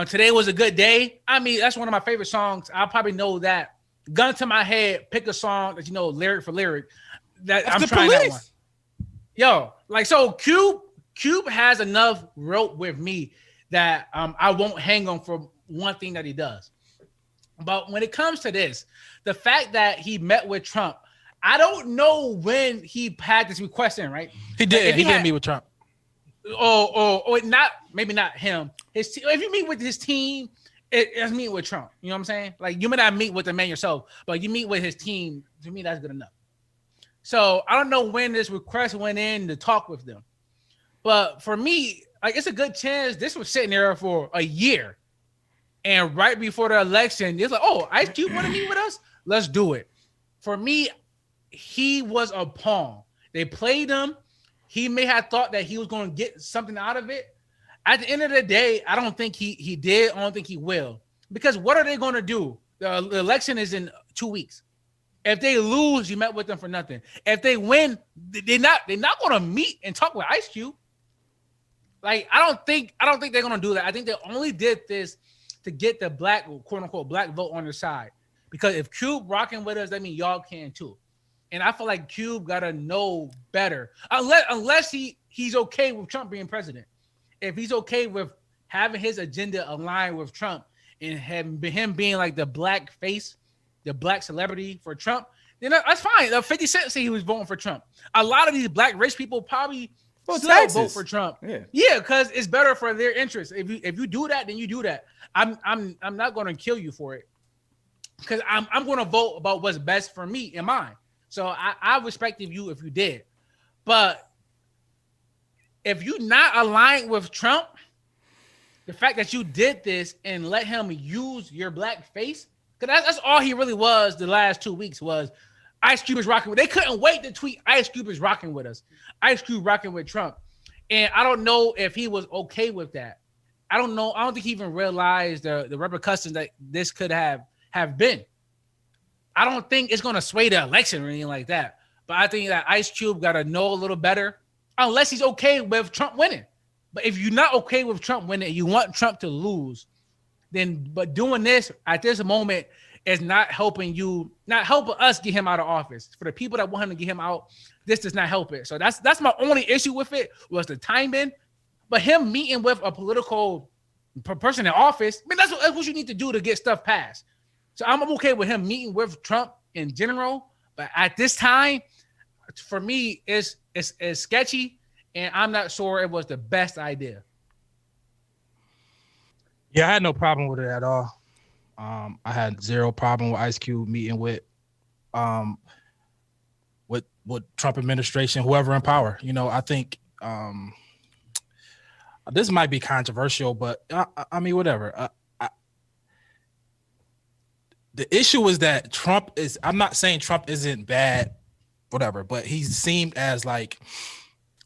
Today Was a Good Day. I mean, that's one of my favorite songs. I'll probably know that. Gun to my head, pick a song that lyric for lyric. That's I'm trying Police. That one. Yo, so Cube has enough rope with me that I won't hang on for one thing that he does. But when it comes to this, the fact that he met with Trump, I don't know when he had this request in, right? He did. He did meet with Trump. Or not, maybe not him. His team. If you meet with his team, it's meet with Trump. You know what I'm saying? You may not meet with the man yourself, but you meet with his team. To me, that's good enough. So I don't know when this request went in to talk with them. But for me, it's a good chance this was sitting there for a year. And right before the election, it's Ice Cube want to meet with us? Let's do it. For me, he was a pawn. They played him. He may have thought that he was going to get something out of it. At the end of the day, I don't think he did. I don't think he will. Because what are they going to do? The election is in 2 weeks. If they lose, you met with them for nothing. If they win, they're not going to meet and talk with Ice Cube. I don't think they're going to do that. I think they only did this to get the black, quote unquote, black vote on their side. Because if Cube rocking with us, that means y'all can too. And I feel like Cube gotta know better. Unless he's okay with Trump being president. if he's okay with having his agenda aligned with Trump and him being like the black face, the black celebrity for Trump, then that's fine. 50 Cent said he was voting for Trump. A lot of these black rich people probably still vote for Trump. Yeah, because it's better for their interests. If you do that, then you do that. I'm not going to kill you for it, because I'm going to vote about what's best for me and mine. So I respect you if you did, but if you not aligned with Trump, the fact that you did this and let him use your black face, because that's all he really was the last 2 weeks was Ice Cube is rocking with. They couldn't wait to tweet Ice Cube is rocking with us. Ice Cube rocking with Trump. And I don't know if he was okay with that. I don't know. I don't think he even realized the repercussions that this could have been. I don't think it's going to sway the election or anything like that. But I think that Ice Cube got to know a little better, unless he's okay with Trump winning. But if you're not okay with Trump winning and you want Trump to lose, but doing this at this moment is not helping us get him out of office. For the people that want him to get him out, this does not help it. So that's my only issue with it, was the timing. But him meeting with a political person in office, I mean, that's what you need to do to get stuff passed. So I'm okay with him meeting with Trump in general, but at this time, for me, it's sketchy, and I'm not sure it was the best idea. Yeah, I had no problem with it at all. I had zero problem with Ice Cube meeting with Trump administration, whoever in power. You know, I think this might be controversial, but I mean, whatever. The issue is that Trump is, I'm not saying Trump isn't bad, whatever, but he seemed as like,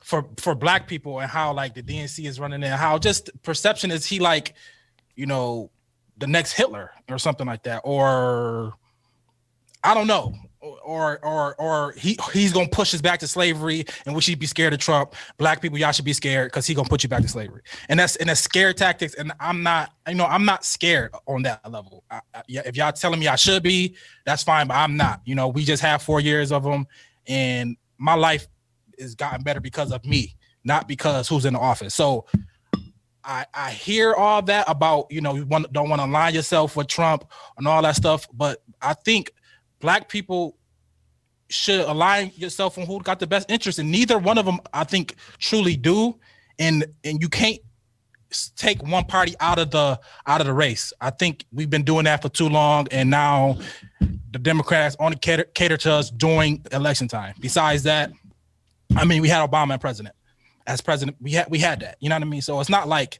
for black people and how like the DNC is running and how just perception is he like, you know, the next Hitler or something like that, or I don't know, or he's gonna push us back to slavery and we should be scared of Trump. Black people, y'all should be scared because he's gonna put you back to slavery, and that's scare tactics. And I'm not scared on that level. If y'all telling me I should be, that's fine, but I'm not. You know, we just have 4 years of them, and my life has gotten better because of me, not because who's in the office. So I hear all that about, you know, you don't want to align yourself with Trump and all that stuff, but I think black people should align yourself on who got the best interest, and neither one of them, I think, truly do. And you can't take one party out of the race. I think we've been doing that for too long, and now the Democrats only cater to us during election time. Besides that, I mean, we had Obama as president. We had that. You know what I mean? So it's not like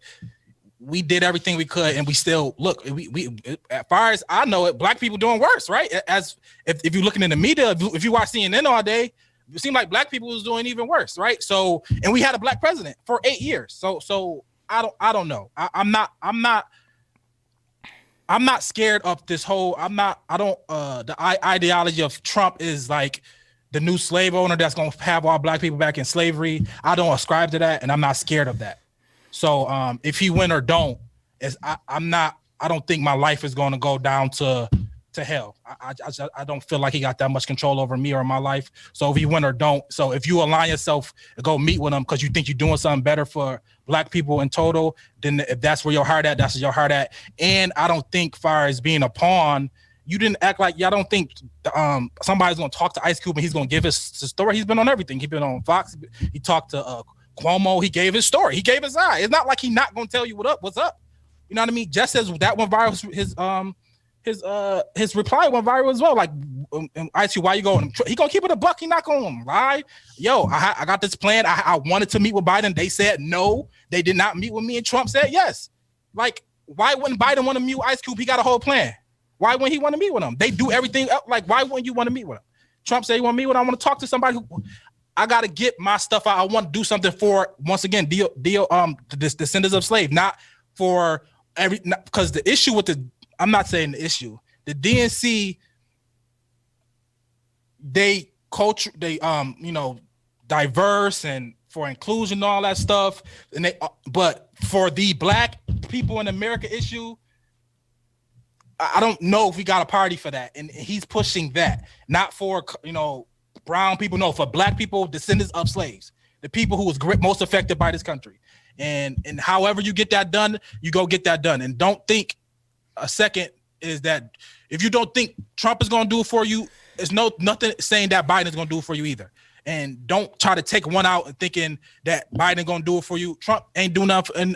we did everything we could, and we still look. We as far as I know it, black people doing worse, right? As if you're looking in the media, if you watch CNN all day, it seemed like black people was doing even worse, right? So, and we had a black president for 8 years. So I don't know. I'm not scared of this whole. The ideology of Trump is like the new slave owner that's gonna have all black people back in slavery. I don't ascribe to that, and I'm not scared of that. So if he win or don't, I don't think my life is going to go down to hell. I don't feel like he got that much control over me or my life. So if he win or don't, so if you align yourself and go meet with him because you think you're doing something better for black people in total, then if that's where your heart at, that's where your heart at. And I don't think far as being a pawn, you didn't act like, y'all don't think somebody's going to talk to Ice Cube and he's going to give his story. He's been on everything. He's been on Fox. He talked to Cuomo. He gave his story. He gave his eye. It's not like he's not going to tell you what's up. You know what I mean? Just as that went viral, his reply went viral as well. Like, Ice Cube, why you going? He gonna keep it a buck. He not gonna lie. Yo, I got this plan. I wanted to meet with Biden. They said no. They did not meet with me, and Trump said yes. Like, why wouldn't Biden want to meet with Ice Cube? He got a whole plan. Why wouldn't he want to meet with him? They do everything up. Like, why wouldn't you want to meet with him? Trump said, you want to meet with him? I want to talk to somebody who I got to get my stuff out. I want to do something for, once again, the descendants of slaves, not for because the issue with I'm not saying the issue. The DNC, they diverse and for inclusion and all that stuff. And but for the black people in America issue, I don't know if we got a party for that. And he's pushing that, not for, brown people, no, for black people, descendants of slaves, the people who was most affected by this country. And however you get that done, you go get that done. And don't think a second is that if you don't think Trump is going to do it for you, there's nothing saying that Biden is going to do it for you either. And don't try to take one out and thinking that Biden going to do it for you. Trump ain't doing enough in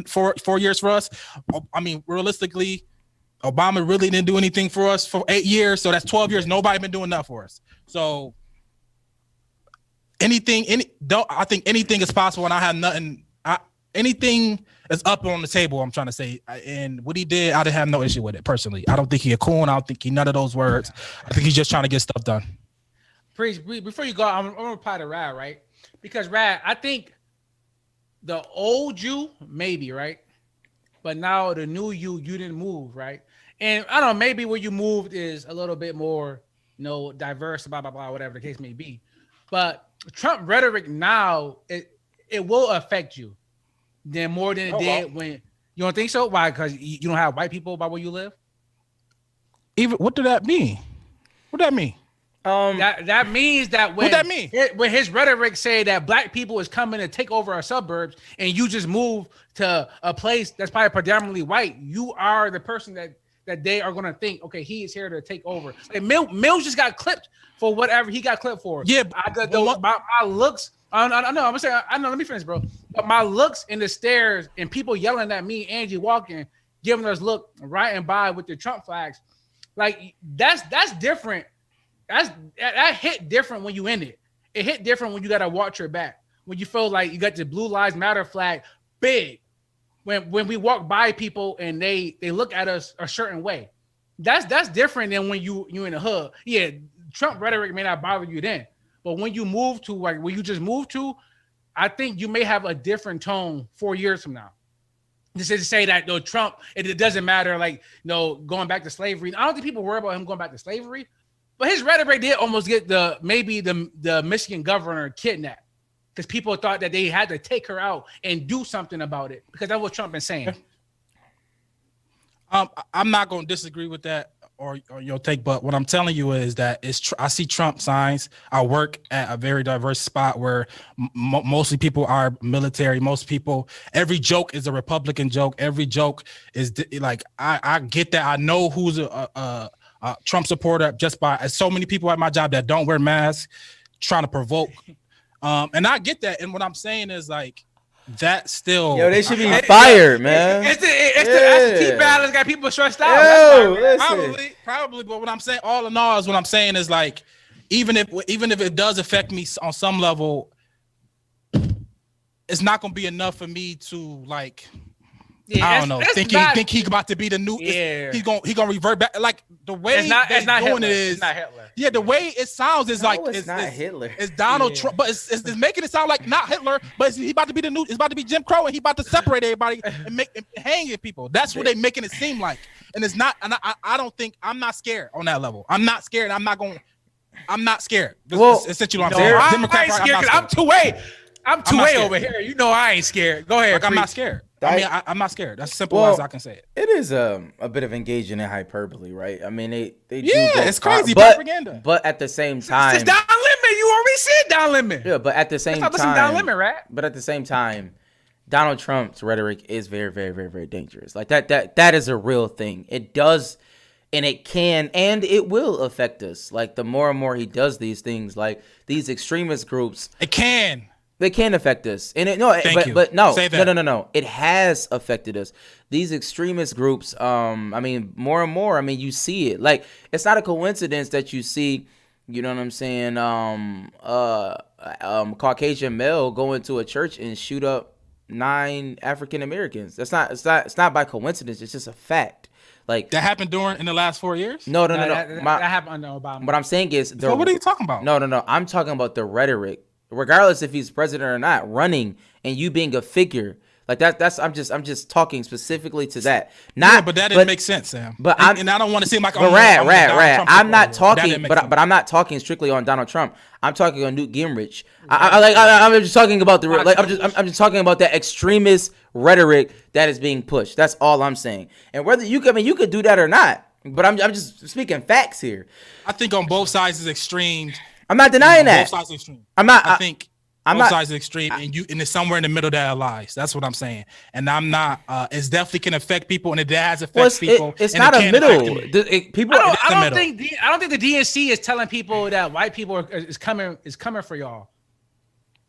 4 years for us. I mean, realistically, Obama really didn't do anything for us for 8 years. So that's 12 years. Nobody been doing enough for us. So I think anything is possible, and I have nothing. Anything is up on the table. I'm trying to say, and what he did, I didn't have no issue with it personally. I don't think he a coon. I don't think he none of those words. I think he's just trying to get stuff done. Before you go, I'm gonna reply to Rad, right? Because Rad, I think the old you maybe, right, but now the new you didn't move, right? And I don't know, maybe where you moved is a little bit more, diverse, blah blah blah, whatever the case may be. But Trump rhetoric now, it will affect you then more than it did when you don't think so. Why? Because you don't have white people by where you live. Even what did that mean? What that mean? That means that when what that mean? When his rhetoric say that black people is coming to take over our suburbs and you just move to a place that's probably predominantly white, you are the person that they are gonna think, okay, he is here to take over. Like Mills just got clipped for whatever he got clipped for. Yeah, my looks. I know. I'm gonna say. I know. Let me finish, bro. But my looks in the stairs and people yelling at me, Angie walking, giving us look, riding by with the Trump flags, like that's different. That hit different when you in it. It hit different when you gotta watch your back. When you feel like you got the Blue Lives Matter flag big. When we walk by people and they look at us a certain way. That's different than when you in the hood. Yeah, Trump rhetoric may not bother you then. But when you move to like where you just moved to, I think you may have a different tone 4 years from now. This is to say that Trump, it doesn't matter, like going back to slavery. I don't think people worry about him going back to slavery, but his rhetoric did almost get the Michigan governor kidnapped because people thought that they had to take her out and do something about it because that's what Trump been saying. I'm not going to disagree with that or your take, but what I'm telling you is that I see Trump signs. I work at a very diverse spot where mostly people are military. Most people, every joke is a Republican joke. Every joke is like, I get that. I know who's a Trump supporter just by so many people at my job that don't wear masks, trying to provoke. And I get that. And what I'm saying is like, that still, they should be fired, man. It's the absentee balance got people stressed out. Probably. But what I'm saying, all in all, is what I'm saying is like, even if it does affect me on some level, it's not gonna be enough for me to like. Yeah, I don't know. Think he about to be the new. Yeah. He gonna revert back. Like the way it's not doing it is not Hitler. Yeah, the way it sounds is like it's not Hitler. It's Donald Trump, but it's making it sound like not Hitler, but he about to be the new. It's about to be Jim Crow, and he about to separate everybody and hang people. That's what they making it seem like, and it's not. And I don't think I'm not scared on that level. I'm not scared. I'm not scared. Well, essentially, I'm scared. I'm scared because I'm two-way. I'm two-way over here. I ain't scared. Go ahead. I'm not scared. I'm not scared. That's simple as I can say it. It is a bit of engaging in hyperbole, right? I mean, they do. Yeah, it's crazy propaganda. But at the same time, it's Don Lemon. You already said Don Lemon. Yeah, but at the same time, Don Lemon, right? But at the same time, Donald Trump's rhetoric is very, very, very, very dangerous. Like that is a real thing. It does, and it can, and it will affect us. Like the more and more he does these things, like these extremist groups, They can affect us, and no. It has affected us. These extremist groups, more and more. You see it. Like it's not a coincidence that you see, you know what I'm saying? Caucasian male go into a church and shoot up 9 African Americans. It's not by coincidence. It's just a fact. Like that happened in the last 4 years. No. That happened under Obama. What I'm saying is, so what are you talking about? No. I'm talking about the rhetoric. Regardless if he's president or not, running and you being a figure like that. I'm just talking specifically to that. But that didn't make sense, Sam. But I don't want to seem like I'm not talking, but I'm not talking strictly on Donald Trump. I'm talking on Newt Gingrich. I'm just talking about I'm just talking about that extremist rhetoric that is being pushed. That's all I'm saying. And whether you could do that or not, but I'm just speaking facts here. I think on both sides is extreme. I'm not denying that. Both sides are extreme. I'm not I'm both not. sides of the extreme, and it's somewhere in the middle that lies. That's what I'm saying. And I'm not. It's definitely can affect people, and it has affect people. It's and not it a can middle. affect them. People. I the don't middle. think the DNC is telling people that white people is coming for y'all.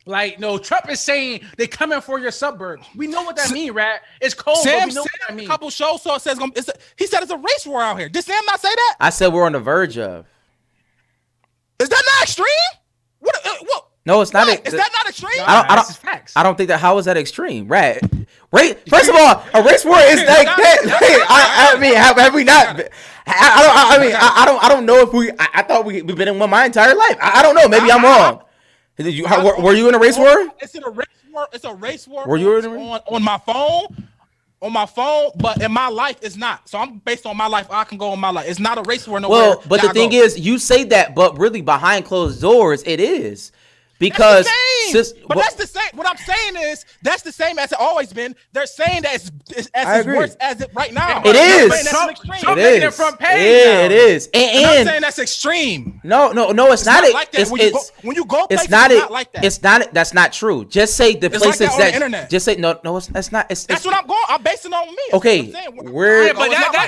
Like, no, Trump is saying they're coming for your suburbs. We know what that means, Rat. It's cold, but Sam we know said what that a means. couple shows, so it says he said it's a race war out here. Did Sam not say that? I said we're on the verge of. Is that not extreme? What? No, it's not. Is that not extreme? This is facts. I don't think that. How is that extreme, right? First of all, a race war is like that. I mean, have we not? I don't know if we. I thought we've been in one my entire life. I don't know. Maybe I'm wrong. Did you? Were you in a race war? It's in a race war. It's a race war. Were you in a race? On my phone? On my phone, but in my life, it's not. So I'm based on my life. I can go on my life. It's not a race war nowhere. Well, but the thing is, you say that, but really behind closed doors, it is. Because that's the same. What I'm saying is that's the same as it always been. They're saying that it's worse as it right now. It is. Trump making it front page. Yeah, it is. And I'm saying that's extreme. No, it's not like that. When you go places, it's not like that. It's not. That's not true. Just say the places like that on the internet. Just say no. That's not. That's what I'm going. I'm basing it on me. Okay,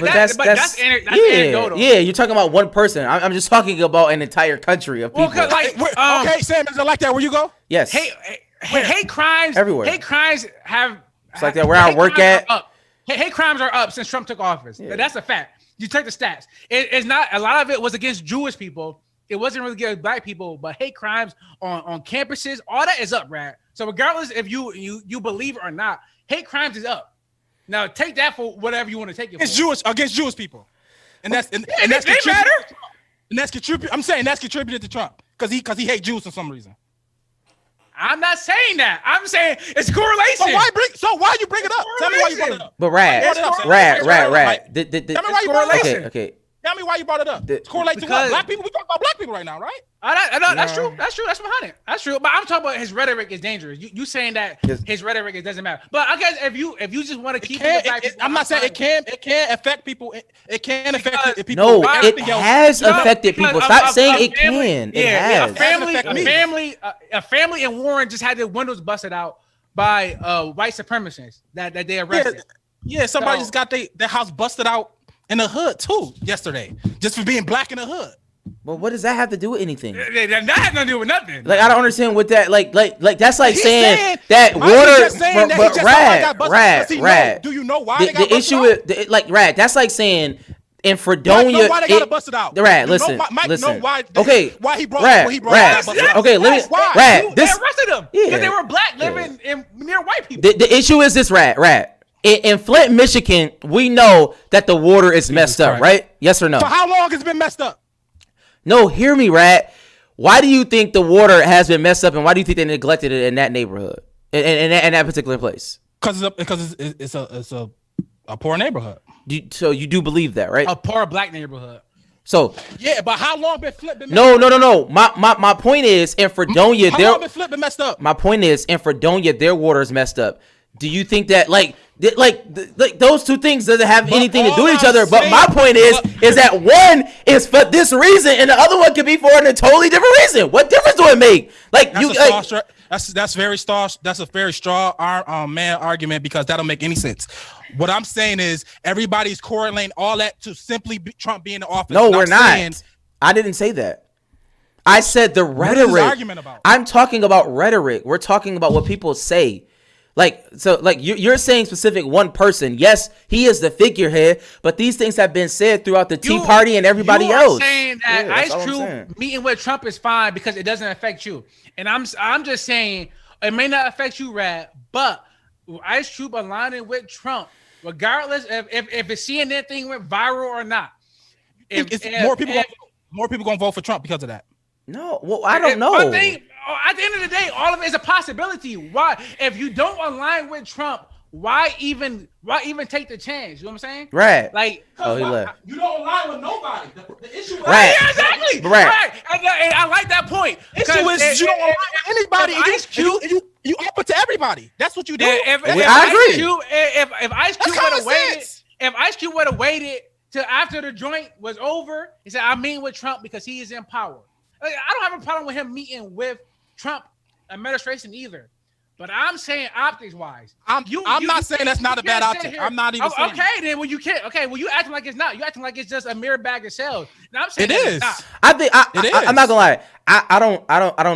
that's anecdotal. Yeah, you're talking about one person. I'm just talking about an entire country of people. Okay, Sam, is it like that where you go? Yes. Hate crimes everywhere. Hate crimes have. It's like that where I work at. Hate crimes are up since Trump took office. Yeah. That's a fact. You take the stats. It's not a lot of it was against Jewish people. It wasn't really against black people, but hate crimes on campuses, all that is up, Brad. So regardless if you believe it or not, hate crimes is up. Now take that for whatever you want to take it. It's against Jewish people, and that's they matter. And that's contributed. I'm saying that's contributed to Trump because he hates Jews for some reason. I'm not saying that. I'm saying it's correlation. So why you bring it up? Tell me why you brought it up. But Rad. Tell me why you brought it up. Okay. Tell me why you brought it up. It's correlate to what? Black people. We talk about black people right now, right? That's true. That's 100. That's true. But I'm talking about his rhetoric is dangerous. You saying that his rhetoric doesn't matter. But I guess if you just want to keep it, I'm not saying it can affect people. It can affect people. No, it has affected people. Stop saying it can. It has. A family in Warren just had their windows busted out by white supremacists that they arrested. Yeah, somebody just got their house busted out in the hood too yesterday, just for being black in the hood. Well, what does that have to do with anything? That has nothing to do with nothing. Like I don't understand what that like that's like saying that water. Rad. Do you know why the issue is like Rad? That's like saying in Fredonia. Why they got busted out? Rad, listen. Why he brought Rad. Okay, let me. Rad. They arrested them because they were black living near white people. The issue is this, Rad. In Flint, Michigan, we know that the water is messed up, right? Yes or no? So how long has it been messed up? No, hear me, Rad. Why do you think the water has been messed up, and why do you think they neglected it in that neighborhood, in that particular place? Because it's a poor neighborhood. So you do believe that, right? A poor black neighborhood. So yeah, but how long been Flint been messed up? No. My point is in Fredonia, how long been Flint been messed up? My point is in Fredonia, their water is messed up. Do you think that like those two things doesn't have anything to do with each other? But my point is that one is for this reason and the other one could be for a totally different reason. What difference do it make? Like that's a very straw man argument because that don't make any sense. What I'm saying is everybody's correlating all that to simply Trump being in office. No, we're not. I didn't say that. I said the rhetoric. What is this argument about? I'm talking about rhetoric. We're talking about what people say. You're saying specific one person. Yes, he is the figurehead, but these things have been said throughout the Tea Party and everybody else. You're saying that Ice Cube meeting with Trump is fine because it doesn't affect you, and I'm just saying it may not affect you, Rad, but Ice Cube aligning with Trump, regardless if the CNN thing went viral or not, more people gonna vote for Trump because of that. No, well, I don't know. At the end of the day, all of it is a possibility. Why, if you don't align with Trump, why even take the chance? You know what I'm saying? Right. Like, he left. You don't align with nobody. The issue is right. Yeah, exactly. Right. And I like that point. Issue is you don't align with anybody. You open to everybody. That's what you do. I agree. If Ice Cube would have waited till after the joint was over, he said, "I mean with Trump because he is in power." I don't have a problem with him meeting with Trump administration either. But I'm saying optics wise. I'm not saying that's not a bad optic. I'm not even saying. Okay, then when you can't. Okay, well you acting like it's not. You acting like it's just a mere bag of shells. Now I'm saying it is. I think I'm not gonna lie. I don't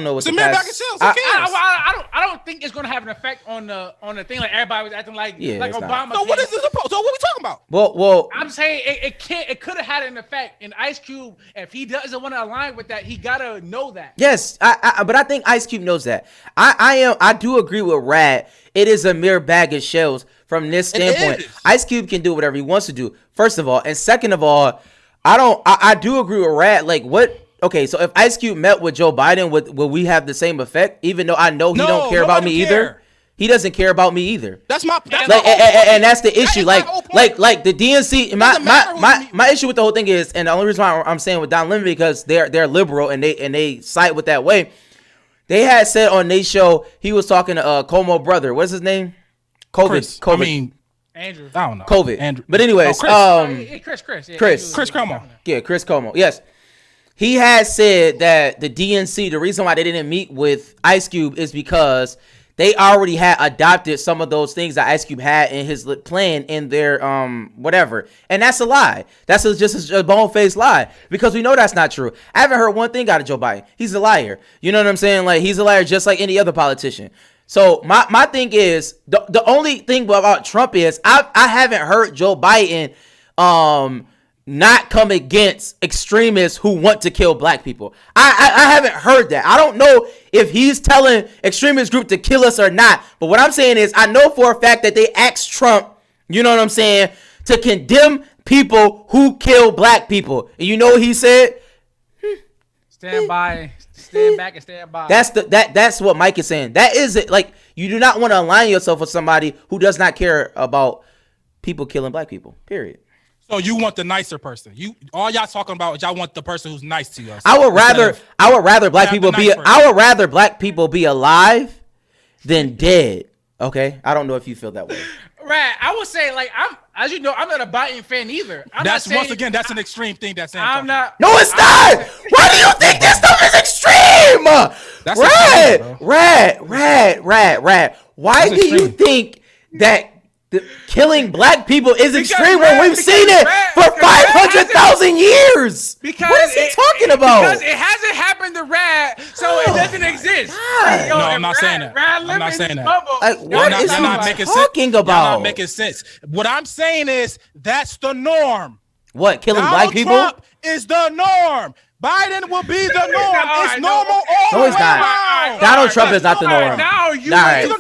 know what It's a mere bag of shells. Who cares? I don't think it's gonna have an effect on the thing. Like everybody was acting like Obama. So what is this? So what are we talking about? Well, I'm saying it can't. It could have had an effect. And Ice Cube, if he doesn't want to align with that, he gotta know that. yes, but I think Ice Cube knows that. I do agree with Rad. It is a mere bag of shells from this standpoint. Ice Cube can do whatever he wants to do. First of all, and second of all, I do agree with Rad. Like what? Okay, so if Ice Cube met with Joe Biden, will we have the same effect? Even though I know he don't care about me either. He doesn't care about me either. That's my and that's the issue. Like the DNC. My issue with the whole thing is, and the only reason why I'm saying with Don Lemon because they're liberal and they side with that way. They had said on their show he was talking to Cuomo brother. What's his name? COVID. I mean, Andrew. I don't know. COVID. Andrew. But anyways, Chris. Yeah, Chris Cuomo. Yeah, Chris Cuomo. Yes. He has said that the DNC, the reason why they didn't meet with Ice Cube is because they already had adopted some of those things that Ice Cube had in his plan in their whatever. And that's a lie. That's just a bone-faced lie because we know that's not true. I haven't heard one thing out of Joe Biden. He's a liar. You know what I'm saying? Like he's a liar just like any other politician. So my thing is the only thing about Trump is I haven't heard Joe Biden not come against extremists who want to kill black people. I haven't heard that. I don't know if he's telling extremist group to kill us or not. But what I'm saying is I know for a fact that they asked Trump, you know what I'm saying, to condemn people who kill black people. And you know what he said? Stand back and stand by. That's what Mike is saying. That is it. Like you do not want to align yourself with somebody who does not care about people killing black people. Period. So you want the nicer person. All y'all talking about is y'all want the person who's nice to us. I would rather black people be black people be alive than dead. Okay? I don't know if you feel that way. Right. I would say like as you know, I'm not a Biden fan either. That's an extreme thing that's I'm not. No, it's not. Why do you think this stuff is extreme? That's Rad. Why do you think that killing black people is extreme when we've seen it for 500,000 years? Because what is he talking about? Because it hasn't happened to Rad, so it doesn't exist. No, I'm not saying that. I'm not saying that. What is he talking about? Y'all not making sense. What I'm saying is that's the norm. What, killing black people? Trump is the norm. Biden will be the norm. It's normal all no, it's not. around. Donald Trump is not the norm. Now you Rad. None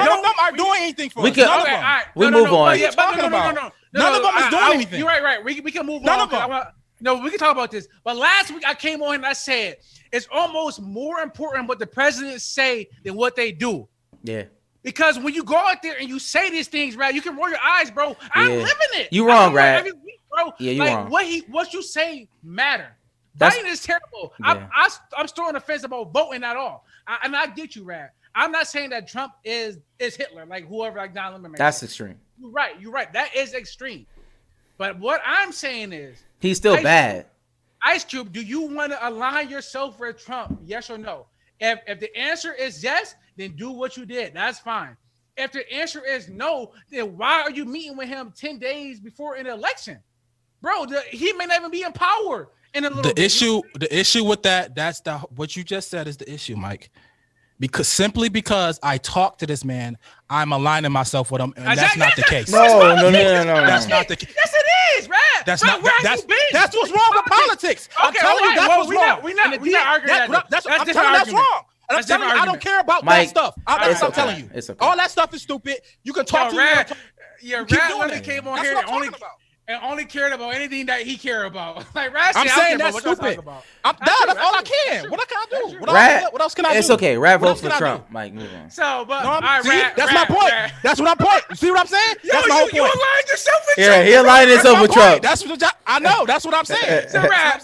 of them are doing anything for us. None of them. We move on. None of them is doing anything. You're right. We can move on. None of them. No, we can talk about this. But last week I came on and I said it's almost more important what the presidents say than what they do. Yeah. Because when you go out there and you say these things, Rad, you can roll your eyes, bro. I'm living it. You wrong, Rad. Every week, bro. Yeah, you like, wrong. What you say matter. That's, Biden is terrible. Yeah. I'm still on the fence about voting at all. And I get you, Rad. I'm not saying that Trump is Hitler, like whoever, like Don Lemon. That's extreme. You're right. That is extreme. But what I'm saying is he's still bad. Ice Cube, do you want to align yourself with Trump? Yes or no? If the answer is yes, then do what you did. That's fine. If the answer is no, then why are you meeting with him 10 days before an election? Bro, he may not even be in power in a little bit. The issue with that's what you just said is the issue, Mike. Because I talked to this man, I'm aligning myself with him, and that's not the case. No. That's not the case. Yes, it is, Rad. That's what's wrong with politics. Okay, I'm telling you, that's what's wrong. We're not arguing that. I'm telling you, that's wrong. And I'm telling you, I don't care about that stuff. That's what I'm telling you. It's okay. All that stuff is stupid. You can talk to Rad. me. Rad only came on here and only cared about anything that he cared about. Like Rad said, I'm saying that's stupid. That's all I can. What can I do? What else can I do? It's okay. Rad votes for Trump. Mike, move on. So, but that's my point. That's what I'm point. You see what I'm saying? That's my whole point. You aligned yourself with Trump. Yeah, he aligned himself with Trump. I know. That's what I'm saying. So Rad.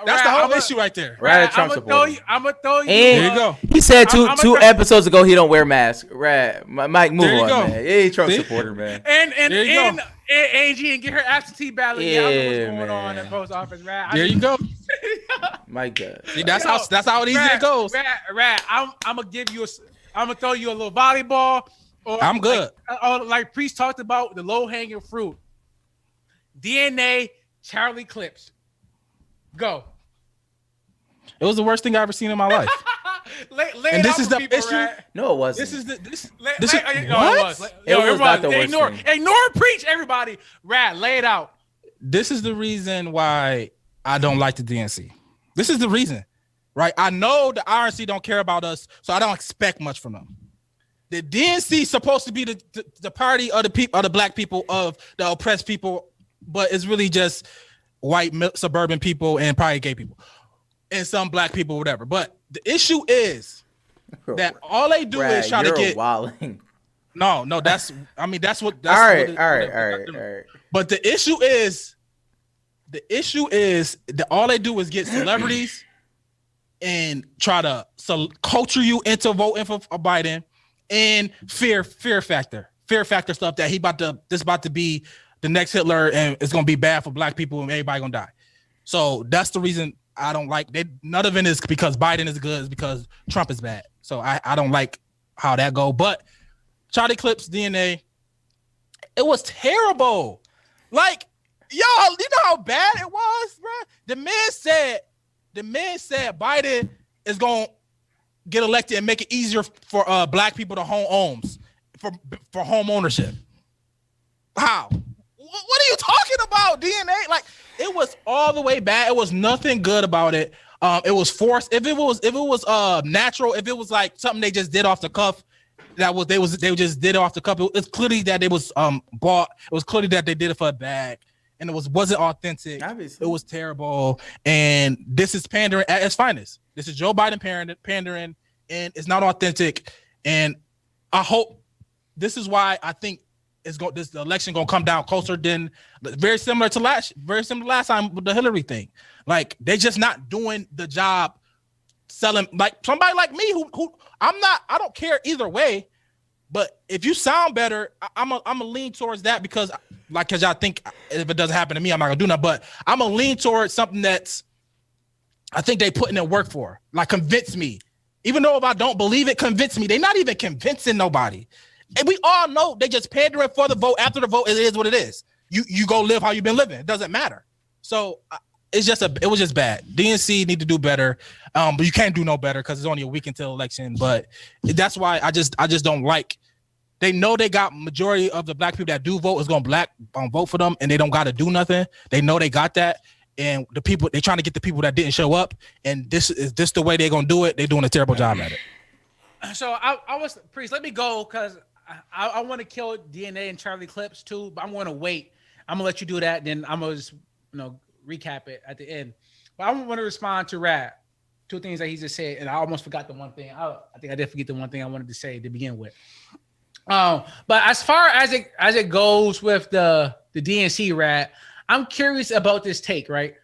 That's the whole issue right there. Rad Trump supporter. I'm gonna throw you. There you go. He said two episodes ago he don't wear masks. Rad, Mike, move on, man. He Trump supporter, man. And Angie and get her absentee ballot. Yeah, I know what's going on at post office, Rad. There you go. My God. See, that's how easy it goes. Rat, I'm gonna give you I'm gonna throw you a little volleyball. Or I'm good. Like Priest talked about the low hanging fruit. DNA, Charlie Clips. Go. It was the worst thing I ever seen in my life. And this is the issue. Rat. No, it wasn't. It was. It was not the worst thing. Ignore Preach, everybody. Rat, lay it out. This is the reason why I don't like the DNC. This is the reason, right? I know the RNC don't care about us, so I don't expect much from them. The DNC is supposed to be the party of the people, of the black people, of the oppressed people, but it's really just white suburban people and probably gay people and some black people, whatever. But the issue is that all they do is try to get. Wilding. No, that's what. All right. But the issue is that all they do is get celebrities and try to culture you into voting for Biden and fear factor stuff that this about to be the next Hitler and it's gonna be bad for black people and everybody gonna die. So that's the reason I don't like it. None of it is because Biden is good, it's because Trump is bad. So I don't like how that go. But Charlie Clips DNA, it was terrible. Like, y'all, you know how bad it was, bro? The man said Biden is gonna get elected and make it easier for black people to own homes, for home ownership. How? What are you talking about, DNA? Like, it was all the way bad. It was nothing good about it. It was forced. If it was natural, if it was like something they just did off the cuff, they just did it off the cuff. It's clearly that it was bought. It was clearly that they did it for a bag, and it wasn't authentic. Obviously. It was terrible. And this is pandering at its finest. This is Joe Biden pandering, and it's not authentic. And I hope this is why I think the election gonna come down closer than very similar to last time with the Hillary thing. Like, they just not doing the job selling, like somebody like me who I don't care either way, but if you sound better, I'm a lean towards that because I think if it doesn't happen to me, I'm not gonna do nothing. But I'm a lean towards something that's I think they putting in work for. Like, convince me. Even though if I don't believe it, convince me. They're not even convincing nobody. And we all know they just pandering for the vote. After the vote, it is what it is. You go live how you've been living. It doesn't matter. So it was just bad. DNC need to do better. But you can't do no better because it's only a week until election. But that's why I just don't like. They know they got majority of the black people that do vote is going to vote for them, and they don't got to do nothing. They know they got that. And the people, they're trying to get the people that didn't show up. And this is the way they're going to do it. They're doing a terrible job at it. So I was, Priest, let me go because I want to kill DNA and Charlie Clips too, but I'm going to wait. I'm going to let you do that. Then I'm going to just, recap it at the end. But I want to respond to Rat. Two things that he just said. And I almost forgot the one thing. I think I did forget the one thing I wanted to say to begin with. But as far as it goes with the DNC, Rat, I'm curious about this take, right?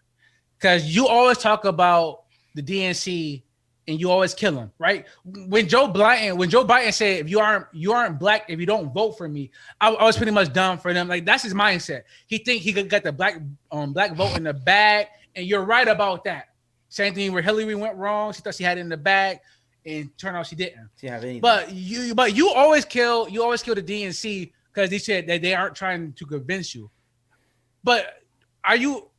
Because you always talk about the DNC and you always kill them, right? When Joe Biden said, if you aren't black, if you don't vote for me, I was pretty much done for them. Like, that's his mindset. He think he could get the black vote in the bag, and you're right about that. Same thing where Hillary went wrong. She thought she had it in the bag, and turned out she didn't. She have anything. But you always kill the DNC because they said that they aren't trying to convince you. But I don't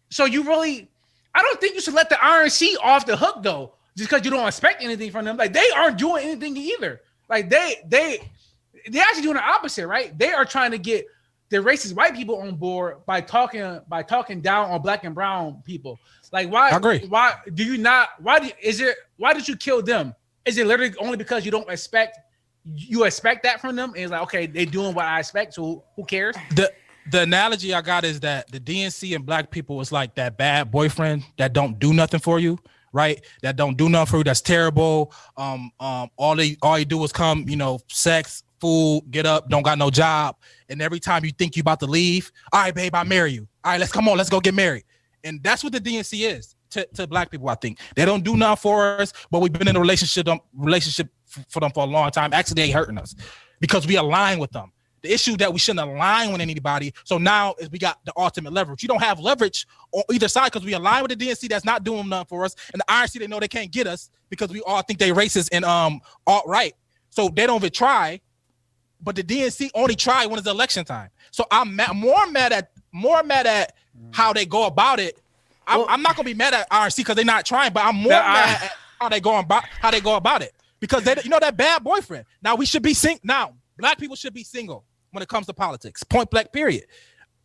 think you should let the RNC off the hook though, just because you don't expect anything from them. Like, they aren't doing anything either. Like, they're actually doing the opposite, right? They are trying to get the racist white people on board by talking down on black and brown people. Like, why? I agree. Why did you kill them? Is it literally only because you expect that from them? And it's like, okay, they're doing what I expect, so who cares? The analogy I got is that the DNC and black people is like that bad boyfriend that don't do nothing for you, right? That don't do nothing for you. That's terrible. All you do is come, sex, food, get up, don't got no job. And every time you think you about to leave, all right, babe, I'll marry you. All right, let's go get married. And that's what the DNC is to black people, I think. They don't do nothing for us, but we've been in a relationship for them for a long time. Actually, they hurting us because we align with them. the issue that we shouldn't align with anybody. So now is we got the ultimate leverage. You don't have leverage on either side because we align with the DNC that's not doing nothing for us, and the IRC they know they can't get us because we all think they racist and alt-right. So they don't even try. But the DNC only try when it's election time. So I'm more mad at how they go about it. I'm not gonna be mad at IRC because they're not trying, but I'm more mad at how they go about it because they, that bad boyfriend. Now we should be now black people should be single when it comes to politics. Point blank, period.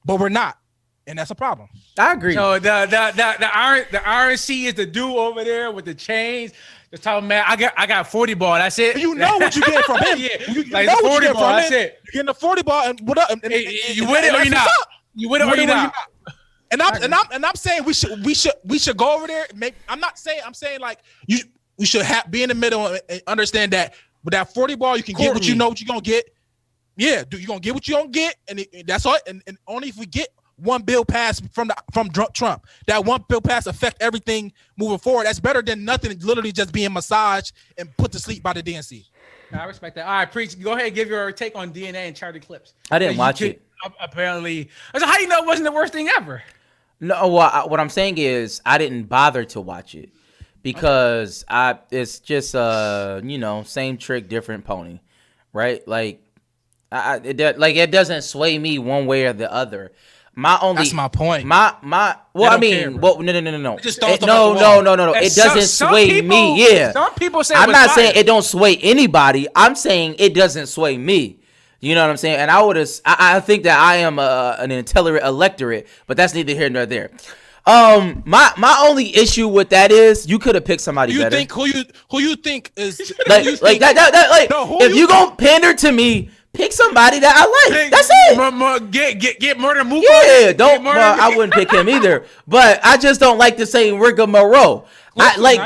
But we're not, and that's a problem. I agree. So the RNC is the dude over there with the chains. Just talking, man. I got 40 ball. That's it. You know what you get from him. Yeah, you like know the 40 what you get ball. from That's him. it. You're getting the 40 ball, and what up? And you with it or you not? You with it or you not? And I'm saying we should go over there. I'm saying like we should be in the middle and understand that with that 40 ball you can get what you know what you're gonna get. Yeah, you're gonna get what you don't get, and that's all. And only if we get one bill passed from Trump, that one bill passed affect everything moving forward. That's better than nothing literally just being massaged and put to sleep by the DNC. I respect that. All right, Preach. Go ahead and give your take on DNA and Charlie Clips. I didn't watch it. Apparently, so how do you know it wasn't the worst thing ever? No, what I'm saying is I didn't bother to watch it because it's just same trick, different pony, right? Like it doesn't sway me one way or the other. That's my point. No. It just throws No. It doesn't sway me. Yeah. Some people say I'm not saying it don't sway anybody. I'm saying it doesn't sway me. You know what I'm saying? And I think that I am an intelligent electorate, but that's neither here nor there. My only issue with that is you could have picked somebody better. Who you think is if you gonna pander to me, pick somebody that I like. That's it. Get Murder Mook. Yeah, I wouldn't pick him either. But I just don't like the same rigmarole.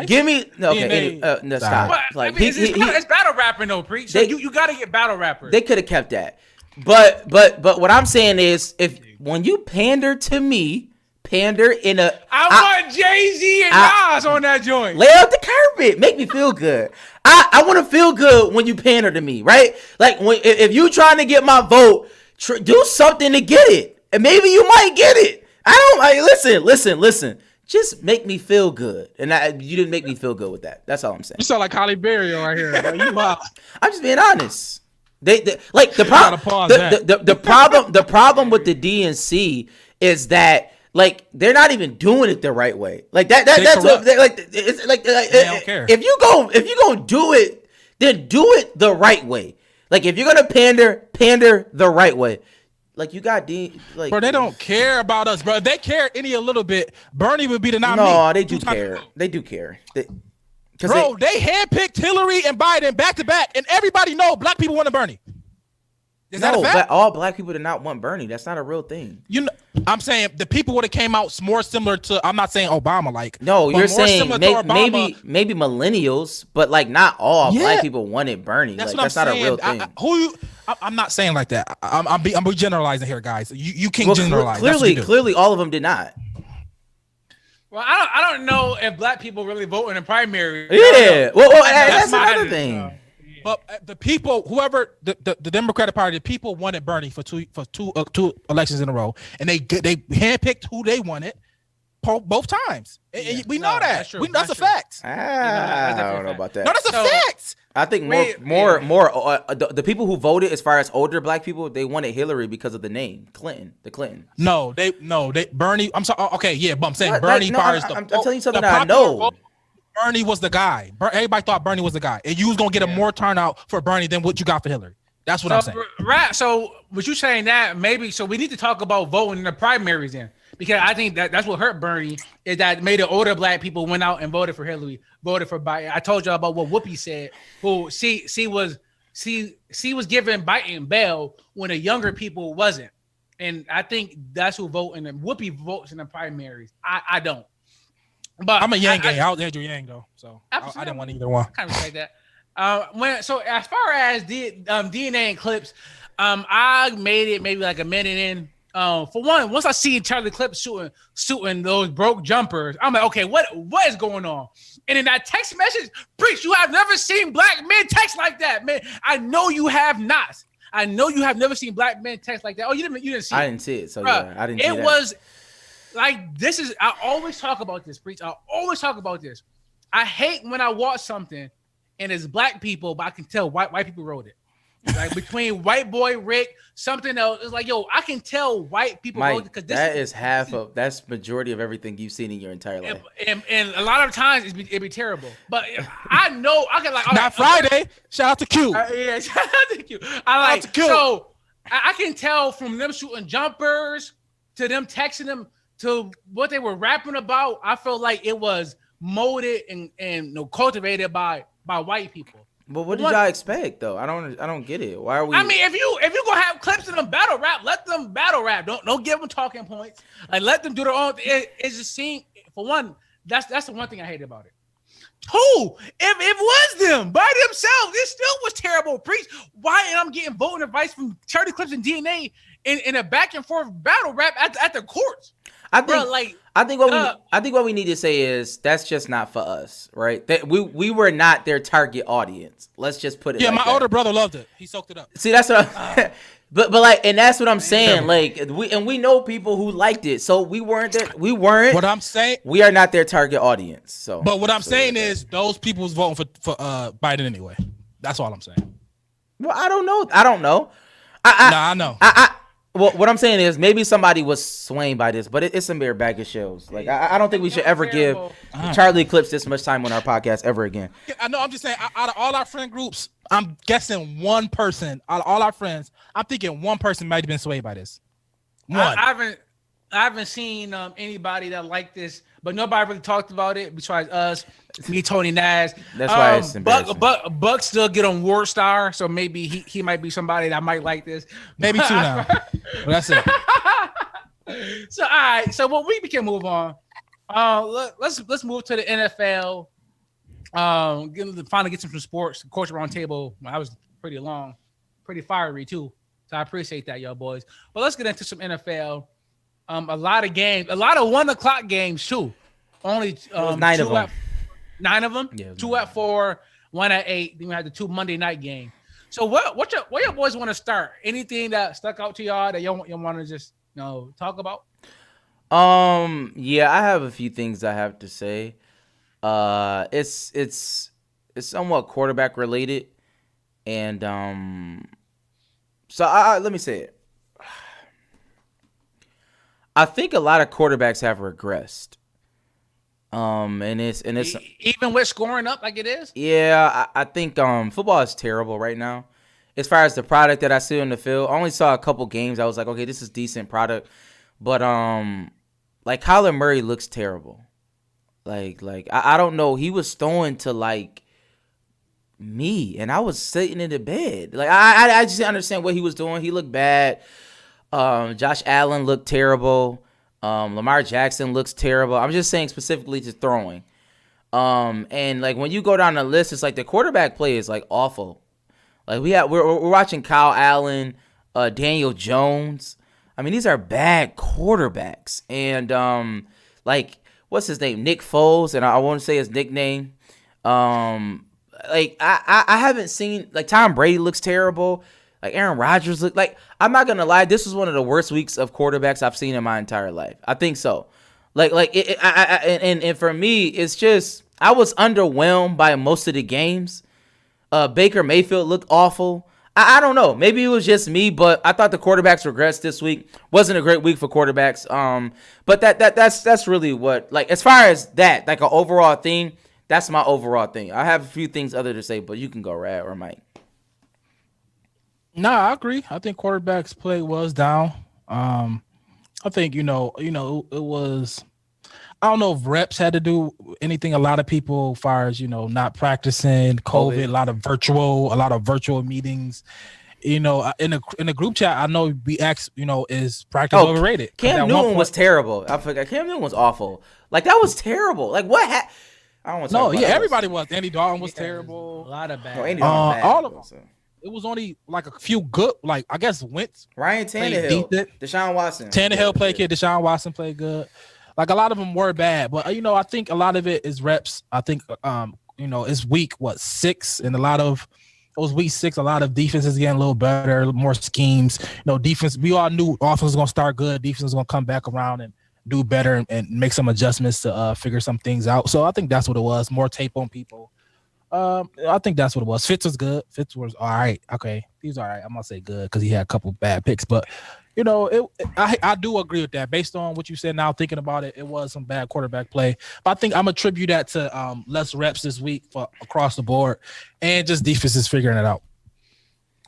Give me stop. But, like it's battle rapping though, Preach. So you gotta get battle rappers. They could have kept that. But what I'm saying is when you pander to me, I want Jay-Z and Nas on that joint. Lay out the carpet, make me feel good. I want to feel good when you pander to me, right? Like if you trying to get my vote, do something to get it, and maybe you might get it. Listen. Just make me feel good, and you didn't make me feel good with that. That's all I'm saying. You sound like Halle Berry right here. I'm just being honest. The problem with the DNC is that like they're not even doing it the right way. Like that's what it's like. They don't care. If you gonna do it, then do it the right way. Like if you're gonna pander the right way. Like you got bro, they don't care about us, bro. If they cared any a little bit, Bernie would be the nominee. No, they do care. They do care. They handpicked Hillary and Biden back to back, and everybody know black people want Bernie. Is that a fact? But all black people did not want Bernie. That's not a real thing. I'm saying the people would have came out more similar to. I'm not saying Obama like. No, you're saying maybe millennials, but like not all black people wanted Bernie. That's not a real thing. I'm not saying like that. I'm generalizing here, guys. You can't generalize. Clearly, all of them did not. Well, I don't know if black people really vote in the primary. Yeah. Well, that's another thing. But the people, whoever the Democratic Party, the people wanted Bernie for two elections in a row, and they handpicked who they wanted both times. Yeah. We know that. That's a fact. I don't know about that. No, that's a fact. I think more the people who voted as far as older black people, they wanted Hillary because of the name Clinton, the Clintons. No, Bernie. I'm sorry. Okay, yeah, but I'm saying Bernie. I'm telling you something that I know. Bernie was the guy. Everybody thought Bernie was the guy, and you was gonna get a more turnout for Bernie than what you got for Hillary. That's what I'm saying. Right. So, was you saying that maybe? So we need to talk about voting in the primaries then, because I think that's what hurt Bernie is that made the older black people went out and voted for Hillary, voted for Biden. I told y'all about what Whoopi said. Who she was giving Biden bail when the younger people wasn't, and I think that's who vote in the Whoopi votes in the primaries. I don't. But I'm a Yang gang. I was Andrew Yang though, so I didn't want either one. I kind of say that. So as far as DNA and clips, I made it maybe like a minute in. For one, once I see Charlie Clips shooting those broke jumpers, I'm like, okay, what is going on? And in that text message, Preach, you have never seen black men text like that, man. I know you have not. I know you have never seen black men text like that. Oh, you didn't see it. I didn't see it, so Bruh, yeah, I didn't see it that. was like, this is, I always talk about this, Preach. I always talk about this. I hate when I watch something and it's black people, but I can tell white people wrote it. Like between White Boy Rick, something else. It's like, yo, I can tell white people wrote it Mike, because that's majority of everything you've seen in your entire life. and a lot of times it'd be terrible. But I know I can like Not Friday. Shout out to Q. yeah, shout out to Q. I like to Q. so I can tell from them shooting jumpers to them texting them to what they were rapping about. I felt like it was molded and cultivated by white people. But what did y'all expect though? I don't get it. Why are we? I mean, if you gonna have clips of them battle rap, let them battle rap. Don't give them talking points. Like let them do their own. It's just seeing, for one. That's the one thing I hate about it. Two, if it was them by themselves, it still was terrible. Preach. Why? And I'm getting voting advice from Charlie Clips and DNA in a back and forth battle rap at the courts. I think, Bro, like, I think what we need to say is that's just not for us, right? That we were not their target audience. Let's just put it. Yeah, like my that. older brother loved it. He soaked it up. See, that's what I'm, but like, and that's what I'm saying. Like, we know people who liked it, so we weren't. What I'm saying, we are not their target audience. So, but what I'm saying is those people was voting for Biden anyway. That's all I'm saying. well, I don't know. I know. Well, what I'm saying is maybe somebody was swayed by this, but it's a mere bag of shows. Like, I don't think we should ever give Charlie Eclipse this much time on our podcast ever again. I know. I'm just saying, out of all our friend groups, I'm guessing one person, out of all our friends, I'm thinking one person might have been swayed by this. One. I haven't seen anybody that liked this, but nobody really talked about it besides us, me, Tony Nash. That's why it's embarrassing. Buck still get on War Star, so maybe he might be somebody that might like this. Maybe two now. But that's it. So all right, so what we can move on. Let's move to the NFL. Finally get some sports. Coach Round Table. I was pretty long, pretty fiery too. So I appreciate that, y'all boys. But let's get into some NFL. A lot of games, a lot of 1 o'clock games too. Only 9 of them. 9 of them. Yeah, 2 at 4, 1 at 8. Then we had the 2 Monday night games. So what your boys want to start? Anything that stuck out to y'all that y'all want to just talk about? Yeah, I have a few things I have to say. It's somewhat quarterback related, and so let me say it. I think a lot of quarterbacks have regressed. And it's even with scoring up like it is. Yeah, I think football is terrible right now. As far as the product that I see on the field, I only saw a couple games. I was like, okay, this is decent product, but like Kyler Murray looks terrible. Like I don't know. He was throwing to like me, and I was sitting in the bed. Like I just didn't understand what he was doing. He looked bad. Josh Allen looked terrible. Lamar Jackson looks terrible. I'm just saying specifically to throwing. And like when you go down the list, it's like the quarterback play is like awful. Like we're watching Kyle Allen, Daniel Jones. I mean, these are bad quarterbacks. And like what's his name? Nick Foles, and I won't say his nickname. Like I haven't seen, like, Tom Brady looks terrible. Like Aaron Rodgers look like, I'm not gonna lie, this was one of the worst weeks of quarterbacks I've seen in my entire life. I think so. And for me, it's just I was underwhelmed by most of the games. Baker Mayfield looked awful. I don't know. Maybe it was just me, but I thought the quarterbacks regressed this week. Wasn't a great week for quarterbacks. But that's really what, like, as far as that, like an overall thing, that's my overall thing. I have a few things other to say, but you can go, Rad or Mike. No, I agree. I think quarterbacks play was down. I think, it was, I don't know if reps had to do anything. A lot of people, as far as, not practicing, COVID, a lot of virtual meetings. In a group chat, I know we asked, is practice overrated? Cam Newton was terrible. I forgot. Cam Newton was awful. Like, that was terrible. Like, what I don't want to talk about everybody was. Andy Dalton was terrible. A lot of bad. No, Andy Dalton bad. All of them. So. It was only like a few good, like, I guess Wentz. Ryan Tannehill. Deshaun Watson. Tannehill played good. Deshaun Watson played good. Like, a lot of them were bad. But, I think a lot of it is reps. I think, it's week, 6? And a lot of It was week 6. A lot of defenses getting a little better, more schemes. Defense. We all knew offense was gonna start good. Defense was gonna come back around and do better and make some adjustments to figure some things out. So I think that's what it was. More tape on people. I think that's what it was. Fitz was good. Fitz was all right. Okay, he's all right. I'm gonna say good because he had a couple bad picks, but I do agree with that. Based on what you said, now thinking about it, it was some bad quarterback play. But I think I'm gonna attribute that to less reps this week for across the board, and just defenses figuring it out.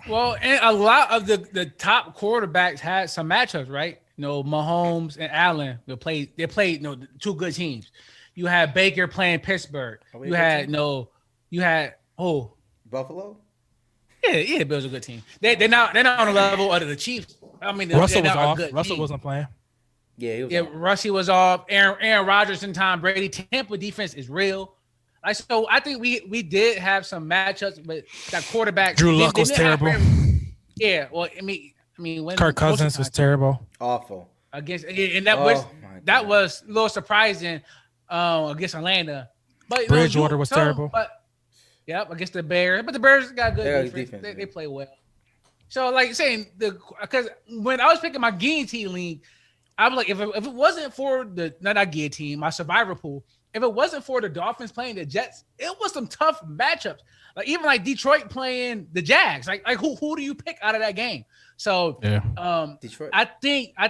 Well, and a lot of the top quarterbacks had some matchups, right? Mahomes and Allen, they played two good teams. You had Baker playing Pittsburgh. You had Buffalo. Yeah, Bills are a good team. They're not on the level of the Chiefs. I mean, Russell was off. Russell Russell wasn't playing. Yeah, he was off. Russie was off. Aaron Rodgers and Tom Brady. Tampa defense is real. So I think we did have some matchups, but that quarterback. Drew Luck was terrible. Yeah, well, I mean, when Kirk Cousins was terrible. Awful. Against, and that was a little surprising against Atlanta. But Bridgewater was terrible. But against the Bears. But the Bears got good defense. They play well. So, like saying because when I was picking my guillotine league, I was like, if it wasn't for not guillotine, my survivor pool, if it wasn't for the Dolphins playing the Jets, it was some tough matchups. Like even like Detroit playing the Jags. Like who do you pick out of that game? So Detroit. I think I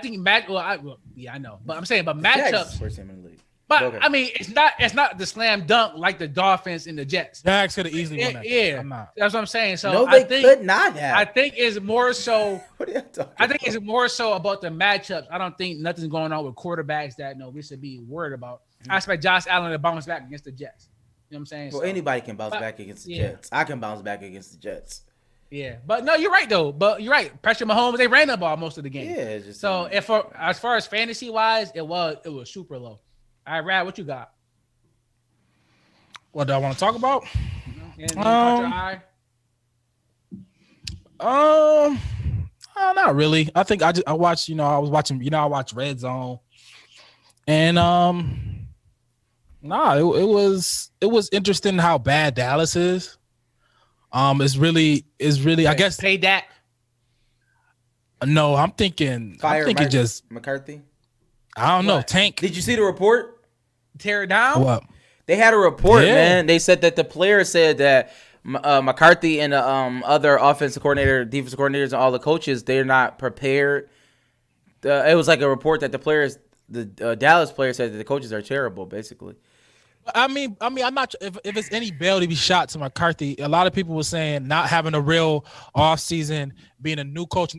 know, but I'm saying, but matchups. First team in the league. But okay. I mean, it's not the slam dunk like the Dolphins and the Jets. Jags could have easily won that. Yeah, I'm not. That's what I'm saying. So no, they could not have. I think it's more so. What are you talking I think it's more so about the matchups. I don't think nothing's going on with quarterbacks that we should be worried about. I expect Josh Allen to bounce back against the Jets. You know what I'm saying? Well, anybody can bounce back against the Jets. I can bounce back against the Jets. Yeah, but no, you're right though. But you're right. Pressure Mahomes, they ran the ball most of the game. Yeah, it's just so as far as fantasy wise, it was super low. All right, Rad, what you got? What do I want to talk about? Not really. I think I watched. I was watching. I watched Red Zone, and it was interesting how bad Dallas is. It's really. I guess pay Dak. No, I'm thinking just McCarthy. I don't know. Tank. Did you see the report? Tear it down. What? They had a report, man. They said that the player said that McCarthy and the other offensive coordinator, defensive coordinators, and all the coaches, they're not prepared. It was like a report that the Dallas player said that the coaches are terrible, basically. I mean, I'm not. If it's any bail to be shot to McCarthy, a lot of people were saying not having a real offseason, being a new coach.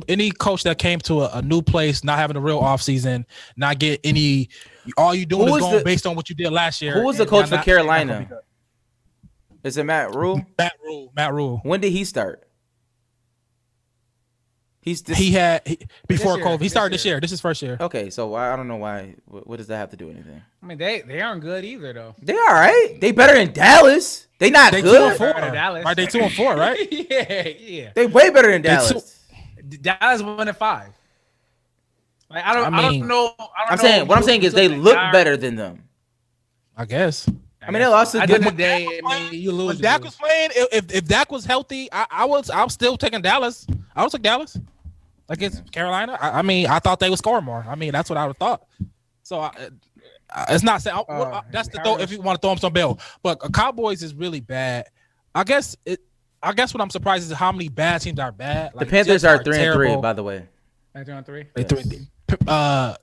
Any coach that came to a new place, not having a real offseason, not get any. All you doing is going based on what you did last year. Who was the coach for Carolina? Is it Matt Rule? Matt Rule. When did he start? Before COVID. He started this year. This is his first year. Okay, so I don't know why. What does that have to do with anything? I mean, they aren't good either, though. They all right. They better than Dallas. They not good. 2-4. Dallas. Right, they 2-4, right? yeah. They way better than Dallas. Dallas 1-5. Like I don't know. I'm saying is they look better than them. I guess. I mean, they lost a good day. You lose. When Dak was playing, if Dak was healthy, I was still taking Dallas. I would take Dallas against Carolina. I thought they would score more. I mean, that's what I would have thought. So it's not saying that's the throw if you want to throw them some bill. But Cowboys is really bad. I guess what I'm surprised is how many bad teams are bad. Like, the Panthers are 3-3, by the way. 3-3.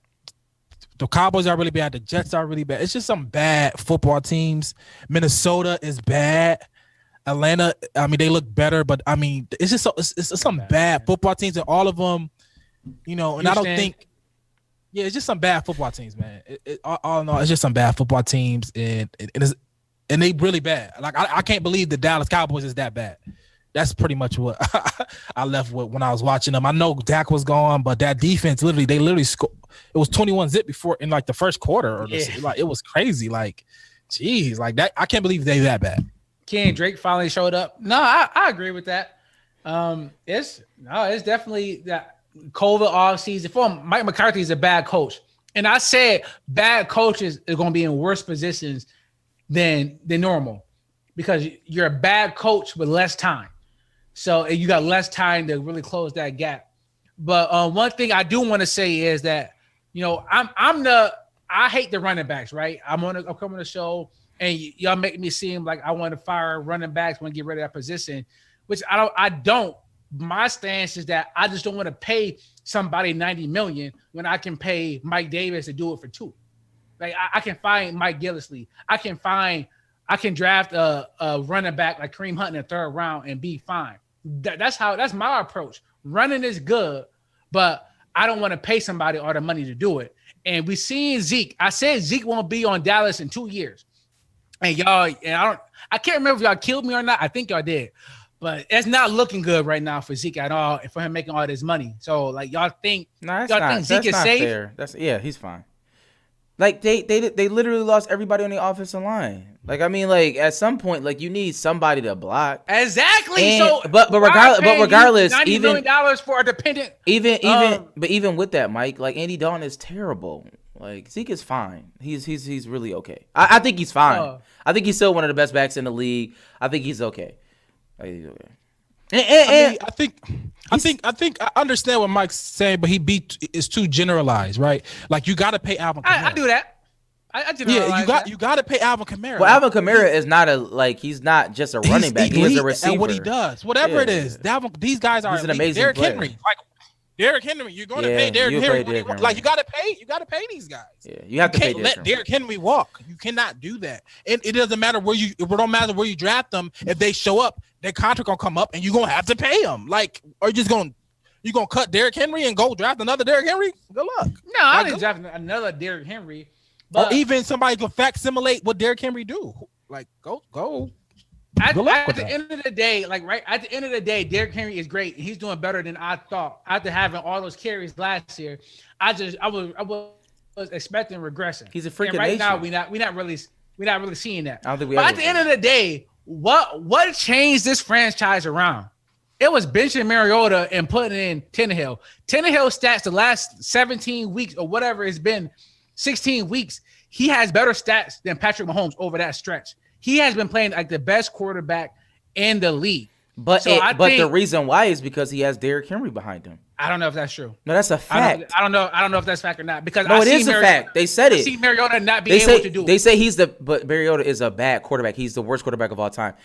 The Cowboys are really bad. The Jets are really bad. It's just some bad football teams. Minnesota is bad. Atlanta, I mean, they look better, but I mean, it's just it's some bad football teams, and all of them, and I don't think, it's just some bad football teams, man. All in all, it's just some bad football teams, and they really bad. Like I can't believe the Dallas Cowboys is that bad. That's pretty much what I left with when I was watching them. I know Dak was gone, but that defense literally scored. It was 21-0 before in like the first quarter, like it was crazy. Like, geez, like that. I can't believe they that bad. Ken Drake finally showed up. No, I agree with that. It's definitely that COVID off season. For Mike McCarthy is a bad coach, and I said bad coaches are going to be in worse positions than normal. because you're a bad coach with less time. So you got less time to really close that gap. But one thing I do want to say is that, I hate the running backs, right? I'm coming on the show and y'all make me seem like I want to fire running backs, want to get rid of that position, which I don't. My stance is that I just don't want to pay somebody $90 million when I can pay Mike Davis to do it for $2 million. Like I can find Mike Gillislee. I can draft a running back like Kareem Hunt in the 3rd round and be fine. That's my approach. Running is good, but I don't want to pay somebody all the money to do it. And we seen Zeke. I said Zeke won't be on Dallas in 2 years. And I can't remember if y'all killed me or not. I think y'all did. But it's not looking good right now for Zeke at all, and for him making all this money. So like y'all think Zeke is safe? Fair. He's fine. Like they literally lost everybody on the offensive line. Like I mean, like at some point, like you need somebody to block. Exactly. And, but regardless, $90 million for a dependent. Even with that, Mike, like Andy Dalton is terrible. Like Zeke is fine. He's really okay. I think he's fine. I think he's still one of the best backs in the league. I think he's okay. I think I understand what Mike's saying, but is too generalized, right? Like you got to pay Alvin Kamara. I do that. I generalize you got to pay Alvin Kamara. Well, Alvin Kamara is not he's not just a running back. He is a receiver. At what he does, whatever it is. These guys are. He's an amazing Derrick player. Henry, Derrick Henry, you're going to pay Derrick Henry. Like you got to pay these guys. Yeah, you have to pay. Let Derrick Henry walk. You cannot do that. And it doesn't matter it don't matter where you draft them. If they show up, their contract gonna come up, and you're gonna have to pay them. Like, are you gonna cut Derrick Henry and go draft another Derrick Henry? Good luck. No, I didn't draft another Derrick Henry. But or even somebody can facsimilate what Derrick Henry do. Like, go. At the end of the day, Derrick Henry is great. He's doing better than I thought. After having all those carries last year, I was expecting regression. He's a freaking and right nation. now we're not really seeing that. I don't think we but ever at the end of the day, what changed this franchise around? It was benching Mariota and putting in Tannehill. Tannehill's stats the last 17 weeks or whatever it's been, 16 weeks, he has better stats than Patrick Mahomes over that stretch. He has been playing like the best quarterback in the league. But the reason why is because he has Derrick Henry behind him. I don't know if that's true. No, that's a fact. I don't know if that's fact or not. Because it is a fact. They said it. I see Mariota not be able to do it. They say but Mariota is a bad quarterback. He's the worst quarterback of all time.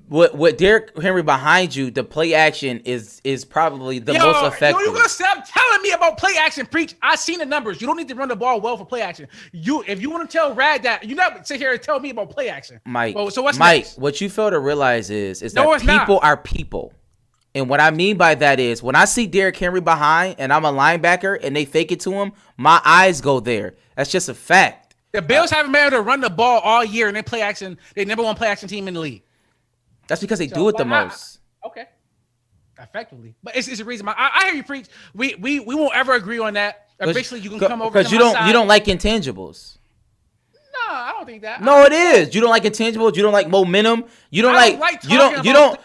With Derrick Henry behind you, the play action is probably the most effective. You're gonna stop telling me about play action, preach. I seen the numbers. You don't need to run the ball well for play action. If you want to tell Rad that, you not sit here and tell me about play action, Mike. So what's Mike? next? What you fail to realize is that people are people. And what I mean by that is when I see Derrick Henry behind and I'm a linebacker and they fake it to him, my eyes go there. That's just a fact. The Bills haven't been able to run the ball all year and they play action. They number one play action team in the league. That's because they do it the most. Okay. Effectively. But it's a reason. I hear you preach. We won't ever agree on that. Eventually you can come over because you don't like intangibles. No, I don't think that. No, it is. You don't like intangibles. You don't like momentum. You don't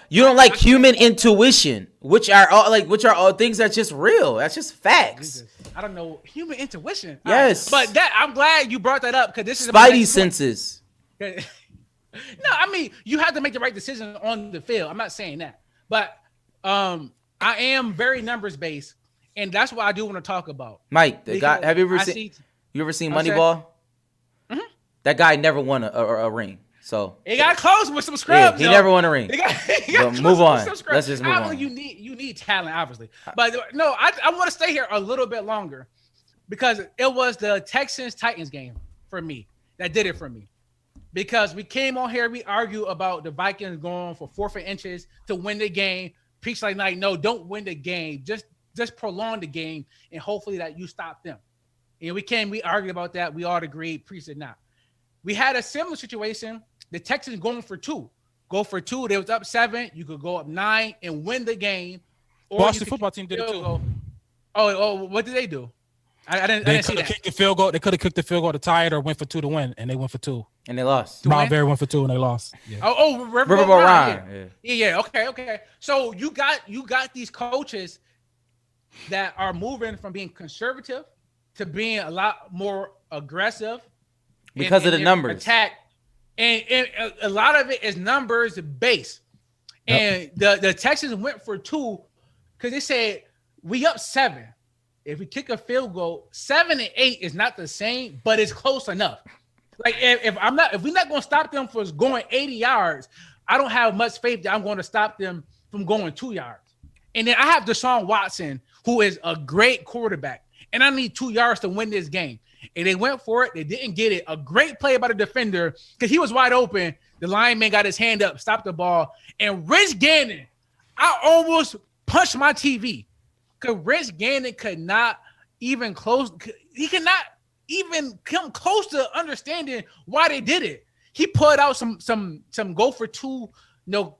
you don't like human intuition, which are all things that's just real. That's just facts. Jesus. I don't know human intuition. Yes, but I'm glad you brought that up because this is Spidey senses. No, I mean you have to make the right decision on the field. I'm not saying that, but I am very numbers based, and that's what I do want to talk about. Mike, have you ever seen Moneyball? Mm-hmm. That guy never won a ring. So he got close with some scrubs. Yeah, he never won a ring. He got move on. Let's just move on. You need talent, obviously. But no, I want to stay here a little bit longer because it was the Texans-Titans game for me that did it for me. Because we came on here, we argue about the Vikings going for 4th and inches to win the game. Preach like night, no, don't win the game. Just prolong the game, and hopefully that you stop them. And we argued about that. We all agreed. Preach did not. We had a similar situation. The Texans going for 2. Go for 2. They was up 7. You could go up 9 and win the game. Or Boston football team did it too. Oh, what did they do? I didn't see that. Kicked the field goal. They could have kicked the field goal to tie it or went for 2 to win, and they went for 2. And they lost. Mount Berry went for 2 and they lost. Yeah. Riverboat Ron. Yeah. Okay. So you got these coaches that are moving from being conservative to being a lot more aggressive because of the numbers. Attack and a lot of it is numbers based. And the Texans went for 2 because they said we up 7. If we kick a field goal, 7 and 8 is not the same, but it's close enough. Like if we're not going to stop them from going 80 yards, I don't have much faith that I'm going to stop them from going 2 yards. And then I have Deshaun Watson, who is a great quarterback, and I need 2 yards to win this game. And they went for it. They didn't get it. A great play by the defender because he was wide open. The lineman got his hand up, stopped the ball. And Rich Gannon, I almost punched my TV because Rich Gannon could not even close. He could not even come close to understanding why they did it. He put out some go for 2,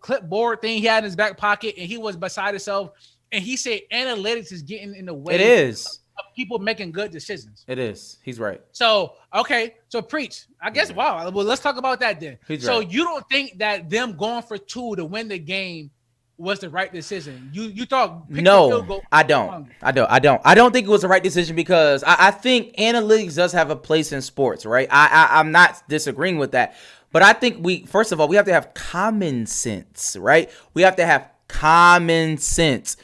clipboard thing he had in his back pocket, and he was beside himself. And he said analytics is getting in the way. It is. Of people making good decisions. It is. He's right. So, okay. So preach. I guess, wow. Well, let's talk about that then. So you don't think that them going for 2 to win the game was the right decision? You thought no, I don't think it was the right decision because I think analytics does have a place in sports, right? I'm not disagreeing with that. But I think first of all, we have to have common sense, right? We have to have common sense.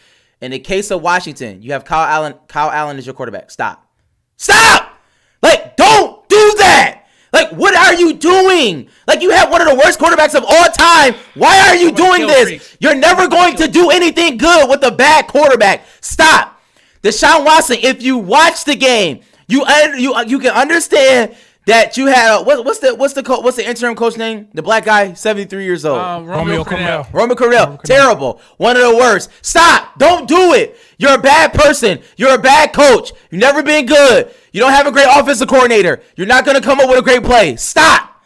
In the case of Washington, you have Kyle Allen. Kyle Allen is your quarterback. Stop. Like, don't do that. Like, what are you doing? Like, you have one of the worst quarterbacks of all time. Why are you doing this? You're never going to do anything good with a bad quarterback. Stop. Deshaun Watson, if you watch the game, you can understand that you had what's the interim coach name? The black guy, 73 years old. Romeo Crennel. Terrible. One of the worst. Stop. Don't do it. You're a bad person. You're a bad coach. You've never been good. You don't have a great offensive coordinator. You're not going to come up with a great play. Stop.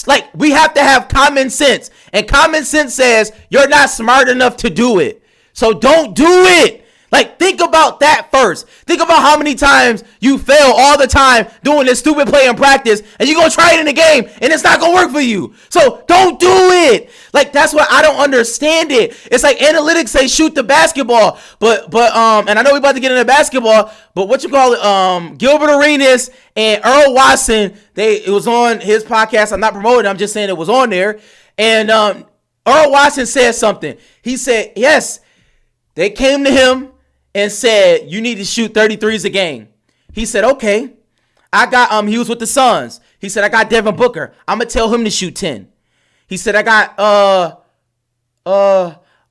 Like, we have to have common sense. And common sense says you're not smart enough to do it. So don't do it. Like, think about that first. Think about how many times you fail all the time doing this stupid play in practice, and you're going to try it in the game, and it's not going to work for you. So don't do it. Like, that's what I don't understand it. It's like analytics say shoot the basketball, but and I know we're about to get into basketball, but Gilbert Arenas and Earl Watson, it was on his podcast. I'm not promoting it. I'm just saying it was on there. And Earl Watson said something. He said, yes, they came to him and said, you need to shoot 33s a game. He said, okay. He was with the Suns. He said, I got Devin Booker. I'm going to tell him to shoot 10. He said, I got,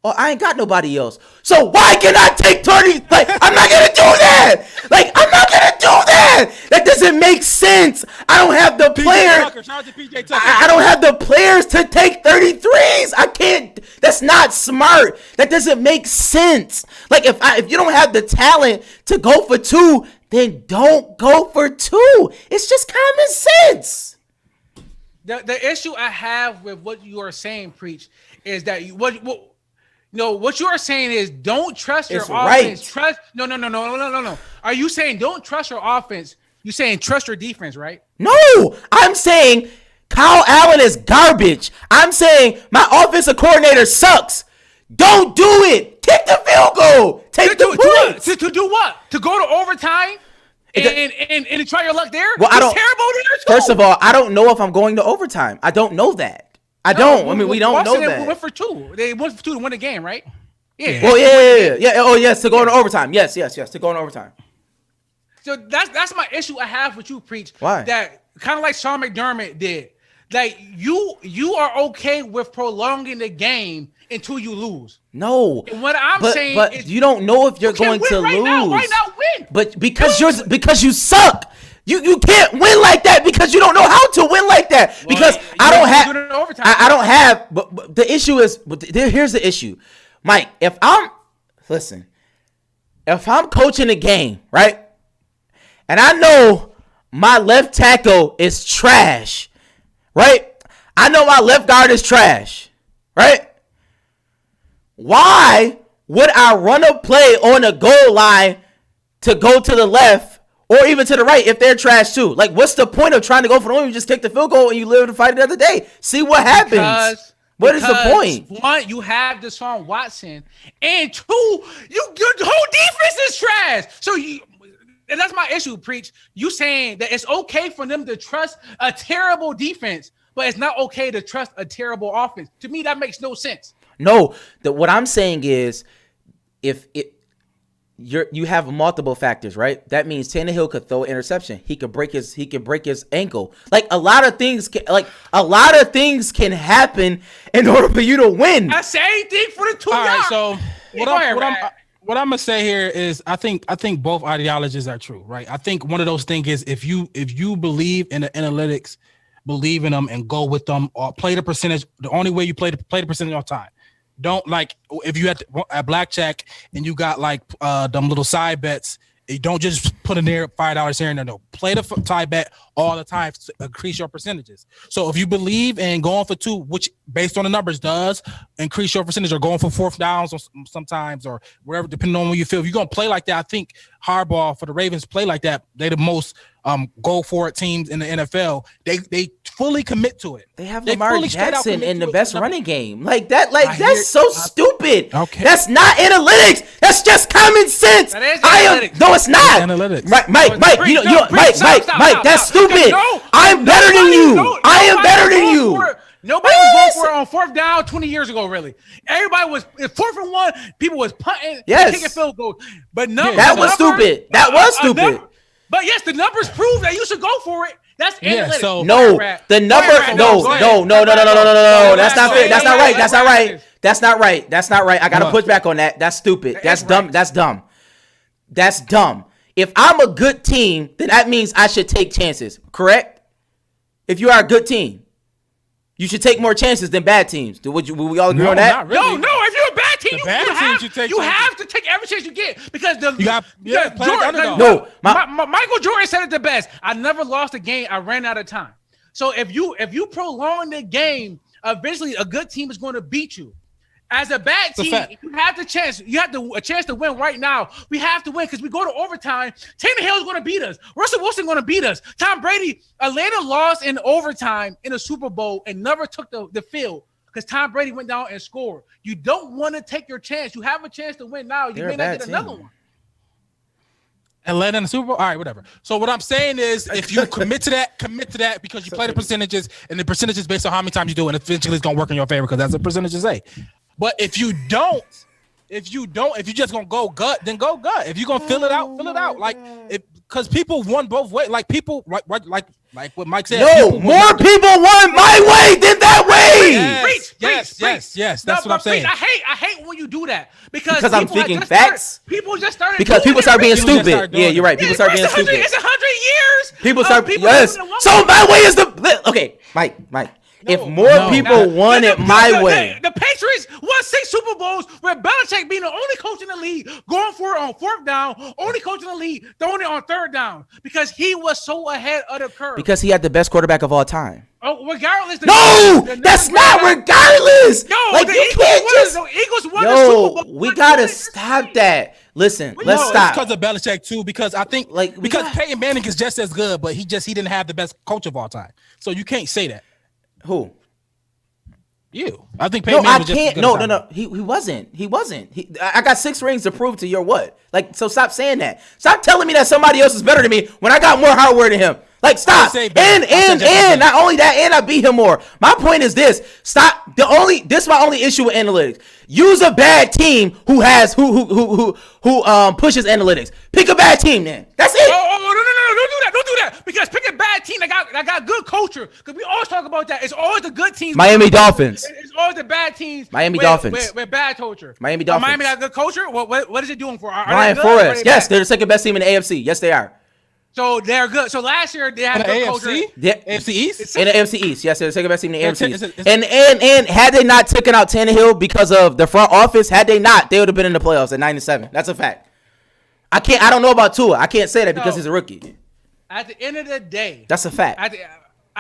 I ain't got nobody else. So why can I take 30? Like, I'm not going to do that. Like, I'm not going to do that. That doesn't make sense. I don't have the players. Shout out to PJ Tucker. I don't have the players to take 33s. I can't. That's not smart. That doesn't make sense. Like, if you don't have the talent to go for 2, then don't go for 2. It's just common sense. The issue I have with what you are saying, Preach, is that what you are saying is don't trust your offense. Right. No. Are you saying don't trust your offense? You saying trust your defense, right? No, I'm saying Kyle Allen is garbage. I'm saying my offensive coordinator sucks. Don't do it. Kick the field goal. Take the points. To do what? To go to overtime and try your luck there? Well, It's terrible there too. First of all, I don't know if I'm going to overtime. I don't know that. We don't know that. They went for 2. They went for 2 to win the game, right? Yeah. Well, yeah. Oh, yes, to go into overtime. Yes, to go into overtime. So that's my issue I have with you, Preach. Why? That kind of like Sean McDermott did. Like you are okay with prolonging the game until you lose. No. And what I'm saying is you don't know if you're going to lose. Now. Why not win? But because you suck. You can't win like that because you don't know how to win like that. Well, because I don't have. But the issue is. Here's the issue, Mike. If I'm coaching a game, right, and I know my left tackle is trash, right? I know my left guard is trash, right? Why would I run a play on a goal line to go to the left? Or even to the right if they're trash too. Like, what's the point of trying to go for the one? You just take the field goal and you live to fight another day. See what happens. What is the point? 1, you have Deshaun Watson, and 2, your whole defense is trash. So and that's my issue, Preach. You saying that it's okay for them to trust a terrible defense, but it's not okay to trust a terrible offense. To me, that makes no sense. No, what I'm saying is, if you have multiple factors, right? That means Tannehill could throw an interception. He could break his ankle. Like a lot of things can happen in order for you to win. I same thing for the 2 All right, yards. so Yeah, go ahead, Rad. what I'm gonna say here is I think both ideologies are true, right? I think one of those things is if you believe in the analytics, believe in them and go with them, or play the percentage. The only way you play the percentage on time. Don't, like, if you at blackjack and you got like them little side bets, you don't just put in there $5 here and there. No, play the tie bet all the time to increase your percentages. So if you believe in going for 2, which based on the numbers does increase your percentage, or going for 4th downs or sometimes, or wherever, depending on when you feel, if you're gonna play like that, I think Harbaugh for the Ravens play like that. They the most go for it teams in the NFL. They fully commit to it. They have They Lamar fully straight out Jackson commit in the to it. best running game. Like that, I hear- that's so stupid. Okay. That's not analytics. That's just common sense. That is analytics. No, it's not. Analytics. Mike, No, Mike, Bree, you know, no, Bree, stop, that's stop. stupid. No, I'm better than you. no, I am nobody better was than going you. for it. Nobody was going for it on 4th down 20 years ago, really. Everybody was 4th and 1. People was punting, Yes. kicking field goals. But no, That was stupid. That was stupid. But yes, the numbers prove that you should go for it. That's Yeah, analytics. so- No, the number. No. That's not fair. That's not right. That's not right. That's not right. That's not right. I gotta What? push back on that. That's stupid. That's That's dumb. right. That's dumb. That's dumb. If I'm a good team, then that means I should take chances. Correct? If you are a good team, you should take more chances than bad teams. Would we all agree on that? Not really. No, if you're a bad team, The bad teams you take you chances. have to take every chance you get because You got- yeah, play the underdog. No, Michael Jordan said it the best. I never lost a game. I ran out of time. So if you prolong the game, eventually a good team is going to beat you. As a bad a team, fact. you have a chance to win right now. We have to win because we go to overtime. Tannehill is going to beat us. Russell Wilson going to beat us. Tom Brady, Atlanta lost in overtime in a Super Bowl and never took the field because Tom Brady went down and scored. You don't want to take your chance. You have a chance to win now. You They're may a not bad get another team. one. Atlanta in the Super Bowl. All right, whatever. So what I'm saying is, if you commit to that because you play the percentages, and the percentages based on how many times you do, and eventually it's gonna work in your favor because that's what percentages say. But if you just gonna go gut, then go gut. If you're gonna fill it out. Like, because people won both ways. Like people, like what Mike said. No, people more won- people want my way than that way. Yes. That's what I'm saying. I hate when you do that because I'm people have speaking just facts? started- People just started Because doing people it start being People just stupid. start doing Yeah, it. you're right. People start being it's 100 stupid. It's 100 years. People of start. people Yes. doing it one So way. my way is the okay, Mike. If more no. people won it my way, The Patriots won 6 Super Bowls with Belichick being the only coach in the league going for it on 4th down, only coach in the league throwing it on 3rd down because he was so ahead of the curve. because he had the best quarterback of all time. Regardless, No, the that's numbers not right now- regardless. Yo, Like the you Eagles can't won, just. the Eagles won the Super Yo, Bowl. we gotta stop that. Listen, let's No, stop. It's because of Belichick too. Because I think Like, we because got- Peyton Manning is just as good, but he didn't have the best coach of all time. So you can't say that. Who? You, I think No, Peyton Manning I was just as can't. good No, as no, time. no. He wasn't. He wasn't. I got 6 rings to prove to your what? Like, so stop saying that. Stop telling me that somebody else is better than me when I got more hardware than him. Like, stop. say better. And I said just not only that, and I beat him more. My point is this. Stop. This is my only issue with analytics. Use a bad team who pushes analytics. Pick a bad team then. That's it. Oh, no, don't do that. Because pick a bad team that got good culture. Because we always talk about that. It's always the good teams. Miami Dolphins. It's always the bad teams. Miami Dolphins. With bad culture. Miami Dolphins. Miami got good culture. What is it doing for? Are Brian they good or are Flores. they Yes, bad? they're the second best team in the AFC. Yes, they are. So they're good. So last year they had The good culture. AFC, Yeah. AFC East. In the AFC East, yes, they're the second best team in the AFC It's- East. it's- And had they not taken out Tannehill because of the front office, had they not, they would have been in the playoffs at 9-7. That's a fact. I don't know about Tua. I can't say that because No. he's a rookie. At the end of the day, That's a fact. at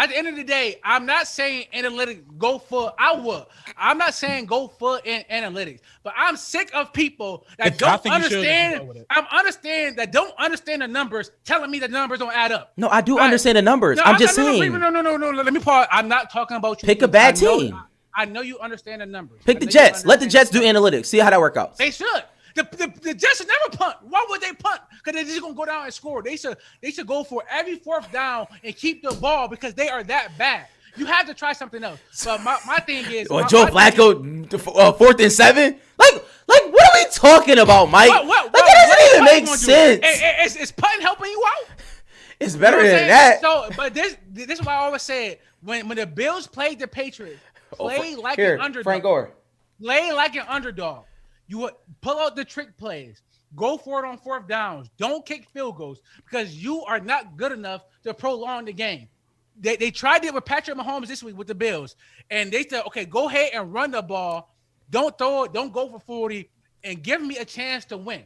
the end of the day, I'm not saying analytics go for. I would. I'm not saying go for in analytics, but I'm sick of people that I don't think you should go understand. with it. That don't understand the numbers, telling me the numbers don't add up. No, I do Right. understand the numbers. No, I'm just no, saying. No. Let me pause. I'm not talking about you. Pick a because bad I know- team. I know you understand the numbers. Pick I the know you Jets. Let the understand Jets do analytics. See how that works out. They should. The Jets should never punt. Why would they punt? Because they're just gonna go down and score. They should go for every 4th down and keep the ball because they are that bad. You have to try something else. But my thing is, Or Joe Flacco, 4th and 7. Like what are we talking about, Mike? Like that doesn't even make sense. Is putting helping you out? It's better You know what than I'm that. saying? So, but this is why I always said when the Bills played the Patriots, play like an underdog. Frank Gore. Play like an underdog. You would pull out the trick plays. Go for it on 4th downs. Don't kick field goals because you are not good enough to prolong the game. They tried it with Patrick Mahomes this week with the Bills, and they said, okay, go ahead and run the ball. Don't throw it. Don't go for 40, and give me a chance to win.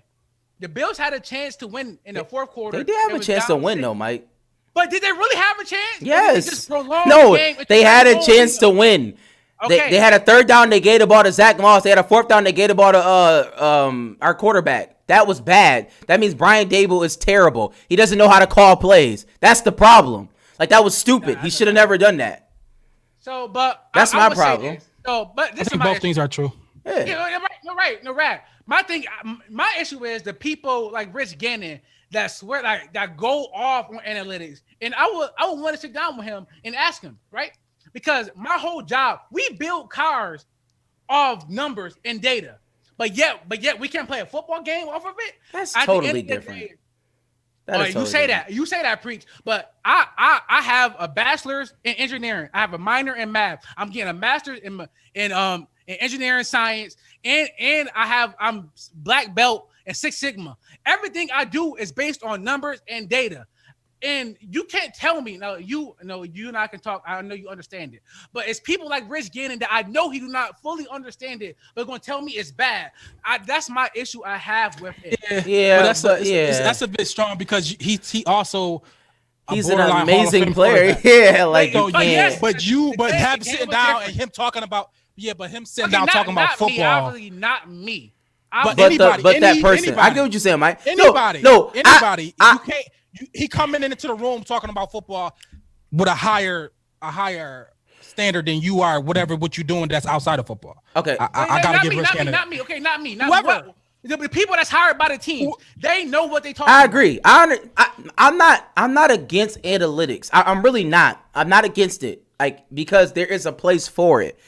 The Bills had a chance to win in the 4th quarter. They did have a chance to win, though, Mike. But did they really have a chance? Yes. No, they had a chance to win. Okay. They had a 3rd down. They gave the ball to Zach Moss. They had a 4th down. They gave the ball to our quarterback. That was bad. That means Brian Dable is terrible. He doesn't know how to call plays. That's the problem. Like, that was stupid. He should have never done that. So, but that's my my problem. So, but this I is think my both things are true. Yeah. You're right. My issue is the people like Rich Gannon that swear that go off on analytics, and I would want to sit down with him and ask him, right? Because my whole job, we build cars of numbers and data, but yet we can't play a football game off of it. That's At the totally end of the different. day, That is you say that, preach. But I have a bachelor's in engineering. I have a minor in math. I'm getting a master's in engineering science, and I'm black belt in Six Sigma. Everything I do is based on numbers and data. And you can't tell me, you and I can talk. I know you understand it, but it's people like Rich Gannon that I know he do not fully understand it, but going to tell me it's bad. That's my issue I have with it. Yeah, but that's a bit strong because he's also he's an amazing player. Yeah, like so, yes, but have sitting down and him talking about him sitting down talking about football. Me, obviously not me. But that person, anybody, I get what you're saying, Mike. Anybody, no, you can't. He coming into the room talking about football with a higher standard than you are. What you're doing that's outside of football. Okay, I gotta give Rich Gannon. Not me. Okay, not me. Whoever. The people that's hired by the team, they know what they talking. I agree. I'm not against analytics. I'm really not. I'm not against it. Like, because there is a place for it.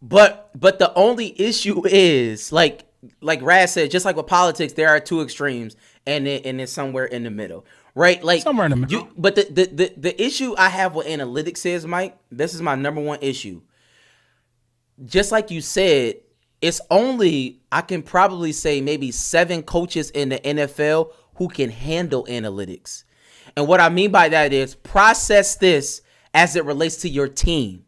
But the only issue is like Raz said, just like with politics, there are two extremes, and it's somewhere in the middle, right? Like somewhere in the middle. But the issue I have with analytics is, Mike, this is my number one issue. Just like you said, it's only, I can probably say maybe 7 coaches in the NFL who can handle analytics. And what I mean by that is process this as it relates to your team,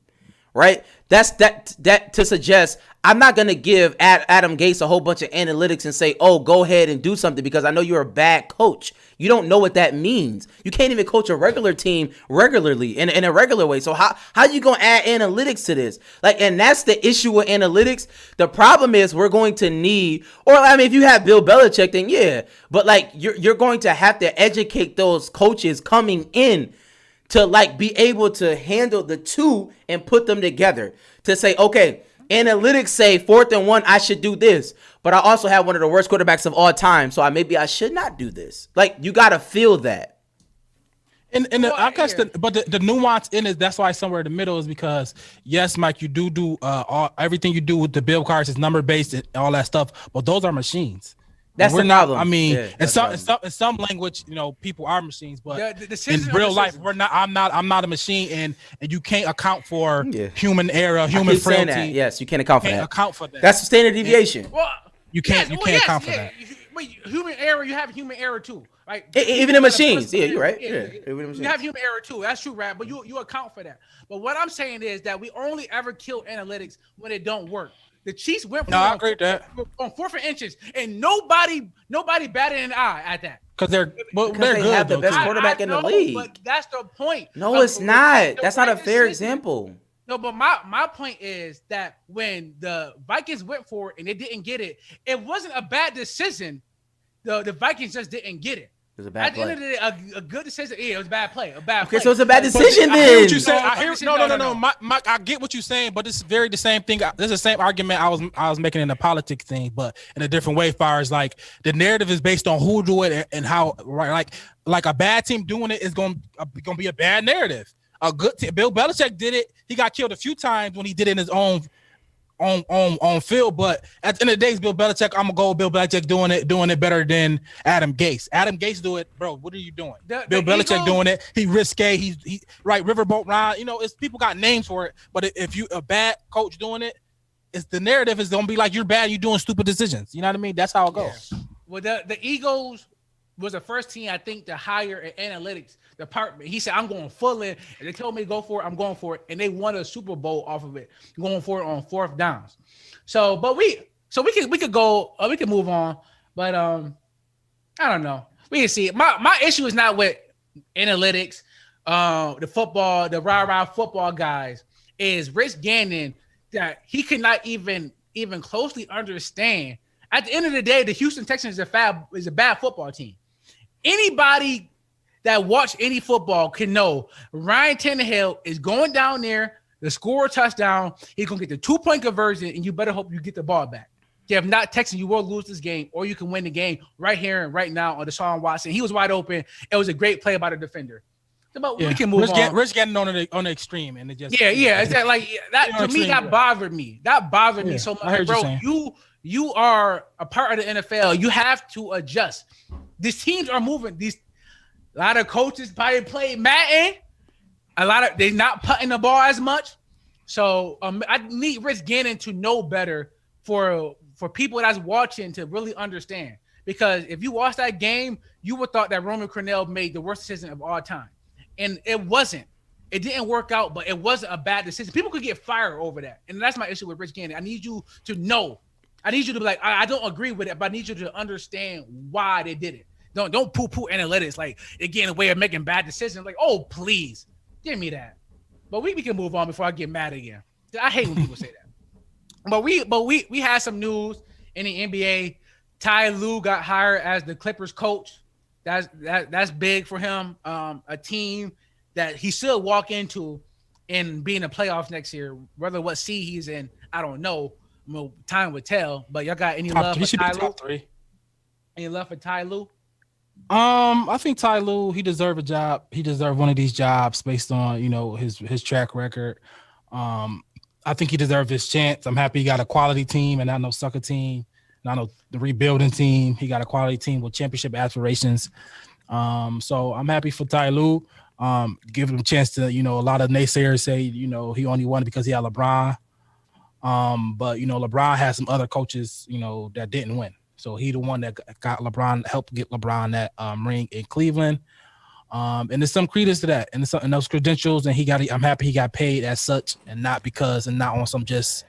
right? That's that to suggest I'm not going to give Adam Gase a whole bunch of analytics and say, oh, go ahead and do something because I know you're a bad coach. You don't know what that means. You can't even coach a regular team regularly in a regular way. So how you going to add analytics to this? Like, and that's the issue with analytics. The problem is we're going to need, or I mean, if you have Bill Belichick, then yeah, but like you're going to have to educate those coaches coming in to like be able to handle the two and put them together to say, okay, analytics say 4th and 1, I should do this, but I also have one of the worst quarterbacks of all time, so maybe I should not do this. Like, you got to feel that. I guess the nuance in it, that's why somewhere in the middle is because, yes, Mike, you do everything you do with the bill cards is number based and all that stuff, but those are machines. That's the problem. I mean, yeah, in some language, people are machines, but in the real life, we're not. I'm not a machine, and you can't account for human error, human frailty. That. Yes, you can't account for that. Account for that. That's the standard deviation. Well, you can't account for that. Wait, human error. You have human error too, right? Even in machines. Yeah, you're right. Yeah, you have human error too. That's true, right? But you account for that. But what I'm saying is that we only ever kill analytics when it don't work. The Chiefs went I agree with that. on 4th and inches, and nobody batted an eye at that. Because they're they good. Have the best quarterback in the league. But that's the point. No, it's not. That's not a fair example. No, but my point is that when the Vikings went for it and they didn't get it, it wasn't a bad decision. The Vikings just didn't get it. It was a bad play. At the end of the day, a good decision. Yeah, it was a bad play. Okay, so it's a bad decision then. I hear what you saying. No. Mike, I get what you're saying, but it's very the same thing. This is the same argument I was making in the politics thing, but in a different way. As far as like the narrative is based on who do it and how. Right, like a bad team doing it is going to be a bad narrative. a good team. Bill Belichick did it. He got killed a few times when he did it in his own on field, but at the end of the day, it's Bill Belichick. I'm gonna go with Bill Belichick doing it better than Adam Gase. Adam Gase do it, bro. What are you doing? Bill Belichick doing it. He risque. He right. Riverboat Ron. You know, it's people got names for it, but if you a bad coach doing it, it's the narrative is gonna be like you're bad. You're doing stupid decisions. You know what I mean? That's how it goes. Yeah. Well, the Eagles was the first team I think to hire an analytics department. He said, "I'm going full in." And they told me to go for it. I'm going for it, and they won a Super Bowl off of it, going for it on 4th downs. So, but we could go. We can move on. But I don't know. We can see. My issue is not with analytics. The football, the rah football guys is Rich Gannon that he could not even closely understand. At the end of the day, the Houston Texans is a bad football team. Anybody that watch any football can know Ryan Tannehill is going down there to score a touchdown. He's going to get the 2-point conversion, and you better hope you get the ball back. If not, Texans, you will lose this game, or you can win the game right here and right now on Deshaun Watson. He was wide open. It was a great play by the defender. But we can move on. Rich getting on the extreme, and it just It's that like that to me that bothered me. That bothered me so much, bro. You are a part of the NFL. You have to adjust. These teams are moving. A lot of coaches probably play Madden. They're not putting the ball as much. So I need Rich Gannon to know better for people that's watching to really understand. Because if you watch that game, you would thought that Roman Cornell made the worst decision of all time. And it wasn't. It didn't work out, but it wasn't a bad decision. People could get fired over that. And that's my issue with Rich Gannon. I need you to know. I need you to be like, I don't agree with it, but I need you to understand why they did it. Don't poo-poo analytics like they're getting away of making bad decisions. Like, oh, please, give me that. But we can move on before I get mad again. I hate when people say that. But we had some news in the NBA. Ty Lue got hired as the Clippers coach. That's big for him. A team that he should walk into and be in the playoffs next year. Whether what seed he's in, I don't know. Well, time would tell. But y'all got any love for Ty Lue? Any love for Ty Lue? I think Ty Lue, he deserved a job. He deserved one of these jobs based on, his track record. I think he deserved his chance. I'm happy he got a quality team and not no sucker team, not no the rebuilding team. He got a quality team with championship aspirations. So I'm happy for Ty Lue. Give him a chance to, a lot of naysayers say, he only won because he had LeBron. But LeBron had some other coaches, that didn't win. So he the one that got LeBron, helped get LeBron that ring in Cleveland. And there's some credence to that and those credentials. And I'm happy he got paid as such and not on some just,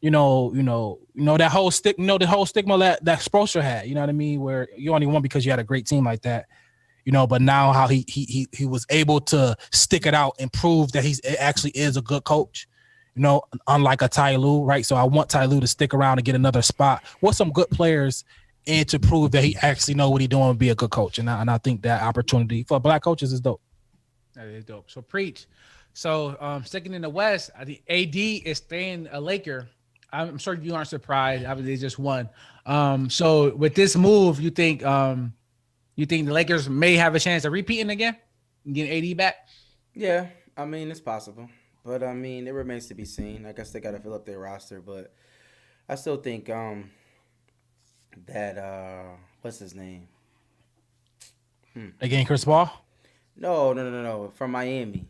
that whole the whole stigma that Spoelstra had, you know what I mean? Where you only won because you had a great team like that, but now how he was able to stick it out and prove that he actually is a good coach. Unlike a Ty Lue, right? So I want Ty Lue to stick around and get another spot with some good players and to prove that he actually know what he's doing and be a good coach. And I think that opportunity for black coaches is dope. That is dope. So preach. So sticking in the West, I think AD is staying a Laker. I'm sure you aren't surprised. Obviously, they just won. So with this move, you think the Lakers may have a chance of repeating again and getting AD back? Yeah, I mean, it's possible. But, I mean, it remains to be seen. I guess they got to fill up their roster. But I still think that what's his name? Again, Chris Paul? No. From Miami.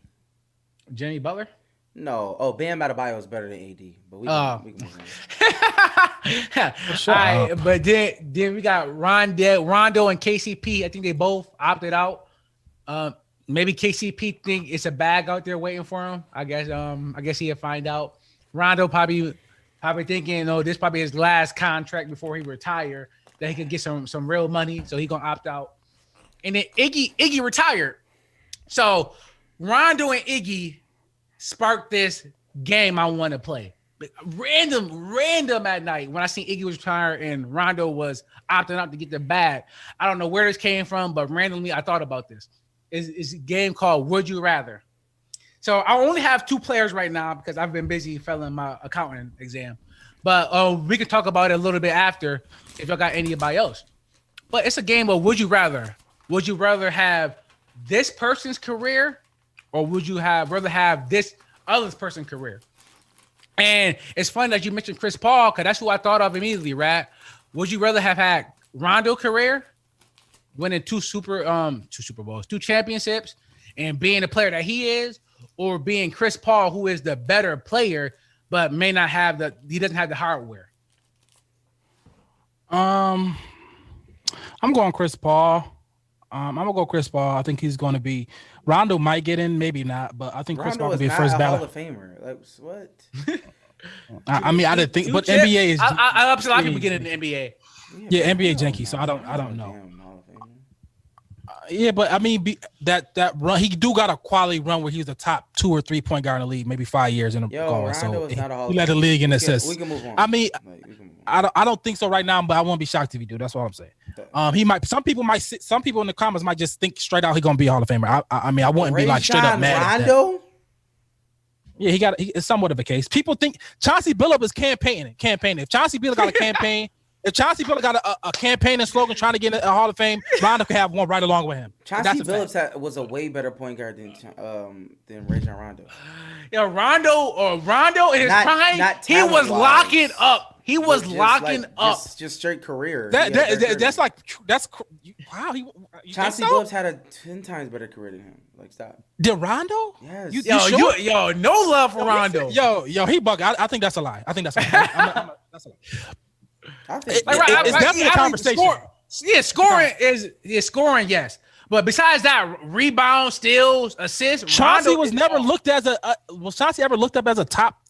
Jimmy Butler? No. Oh, Bam Adebayo is better than AD. But we can move on. Sure. All right, but then we got Rondo and KCP. I think they both opted out. Maybe KCP think it's a bag out there waiting for him. I guess he'll find out. Rondo probably thinking, this probably his last contract before he retire, that he can get some real money, so he gonna opt out. And then Iggy retired. So Rondo and Iggy sparked this game I want to play. Random at night when I seen Iggy was retired and Rondo was opting out to get the bag. I don't know where this came from, but randomly I thought about this. Is a game called Would You Rather. So I only have 2 players right now because I've been busy failing my accounting exam. But we can talk about it a little bit after if y'all got anybody else. But it's a game of Would You Rather. Would you rather have this person's career or would you rather have this other person's career? And it's funny that you mentioned Chris Paul, because that's who I thought of immediately, right? Would you rather have had Rondo career, winning two Super Bowls, 2 championships, and being the player that he is, or being Chris Paul, who is the better player, but may not have he doesn't have the hardware? I'm going Chris Paul. I'm gonna go Chris Paul. I think he's going to be. Rondo might get in, maybe not, but I think Chris Paul Rondo will is be a not first a ballot. Hall of Famer. Like what? I mean, I didn't think, but Future? NBA is. I a lot of people get in the NBA. Yeah, NBA janky. So I don't know. Damn, Hall of Famer. Yeah, but I mean, that run, he do got a quality run where he's a top 2 or 3 point guard in the league, maybe 5 years in a Yo, going. Rondo So is not a Hall he of led the Famer. league in We assists. can move on. I mean, Like, we can move on. I don't think so right now, but I won't be shocked if he do. That's what I'm saying. He might. Some people in the comments might just think straight out he's gonna be a Hall of Famer. I mean, I wouldn't be like straight up mad at that. Rondo? Yeah, it's somewhat of a case. People think Chauncey Billups is campaigning. If Chauncey Billups got a campaign, if Chauncey Billups got a campaign and slogan trying to get a Hall of Fame, Rondo could have one right along with him. Chauncey Billups was a way better point guard than Rajon Rondo. Yo, Rondo in his prime, he was talent-wise. locking up. He was locking up. Just straight career. That's wow. Chauncey Billups had a 10 times better career than him. Like, stop. Did Rondo? Yes. You sure? Yo, no love for Rondo. Yo, he bug. I think that's a lie. I think that's a lie. That's a lie. I think It's definitely a conversation. Scoring, yes. But besides that, rebound, steals, assists, Chauncey Rondo was never looked as was Chauncey ever looked up as a top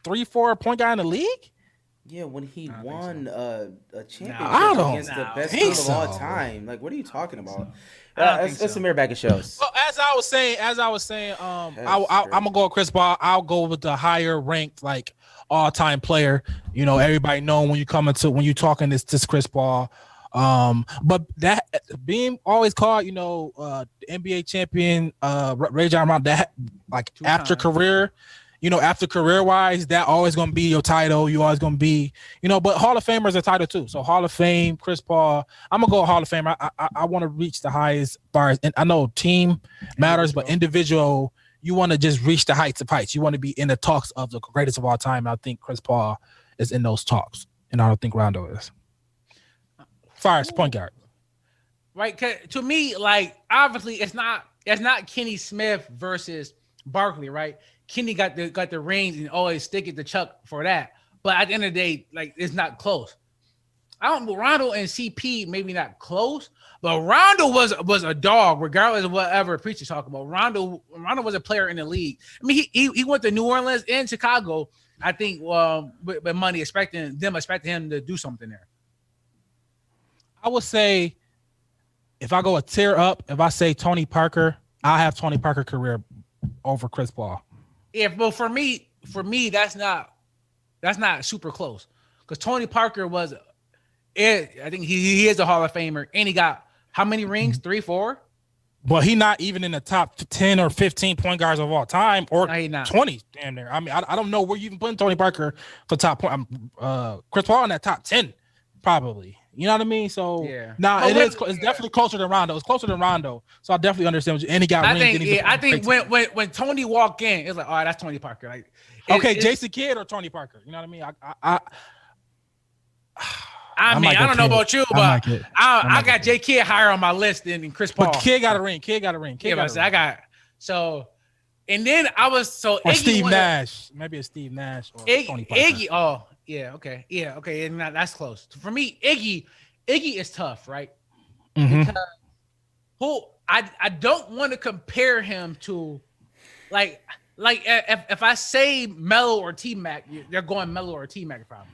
3-4 point guy in the league? Yeah, when he won a championship I don't against the best think team of all so. time. Like, what are you talking about? think Let's so. Samir back at shows. Well, as I was saying, I'm gonna go with Chris Paul. I'll go with the higher ranked, like all-time player. You know, everybody know when you talking this Chris Paul. But that being always called, the NBA champion, Rajon Rondo, that like after career wise, that always gonna be your title. You always gonna be, but Hall of Famer is a title too. So Hall of Fame, Chris Paul. I'm gonna go Hall of Fame. I want to reach the highest bars, and I know team matters, but individual, you want to just reach the heights of heights. You want to be in the talks of the greatest of all time. And I think Chris Paul is in those talks, and I don't think Rondo is. Far as point guard, right? 'Cause to me, like obviously, it's not Kenny Smith versus Barkley, right? Kenny got the rings and always stick it to Chuck for that. But at the end of the day, like it's not close. Rondo and CP maybe not close, but Rondo was a dog, regardless of whatever preachers talk about. Rondo was a player in the league. I mean, he went to New Orleans and Chicago. I think with money, expecting him to do something there. I would say if I go a tier up, if I say Tony Parker, I'll have Tony Parker career over Chris Paul. Yeah, but for me, that's not super close because Tony Parker I think he is a Hall of Famer, and he got how many rings? 3, 4. But he not even in the top 10 or 15 point guards of all time, or No, he not. 20. Damn near. I mean, I don't know where you even putting Tony Parker for top point. Chris Paul in that top 10, probably. You know what I mean? So yeah. It's definitely closer than Rondo. It's closer than Rondo. So I definitely understand what you. And he got rings. I think when Tony walked in, it's like, all right, that's Tony Parker. Like, Jason Kidd or Tony Parker. You know what I mean? I don't know about you, but I got J. Kidd higher on my list than Chris Paul. But Kidd got a ring. And then I was or Steve Nash. Maybe it's Steve Nash or Tony Parker. Iggy. Oh, yeah, okay. And that's close. For me, Iggy is tough, right? Mm-hmm. Because I don't want to compare him to like if I say Melo or T-Mac, they're going Melo or T-Mac probably.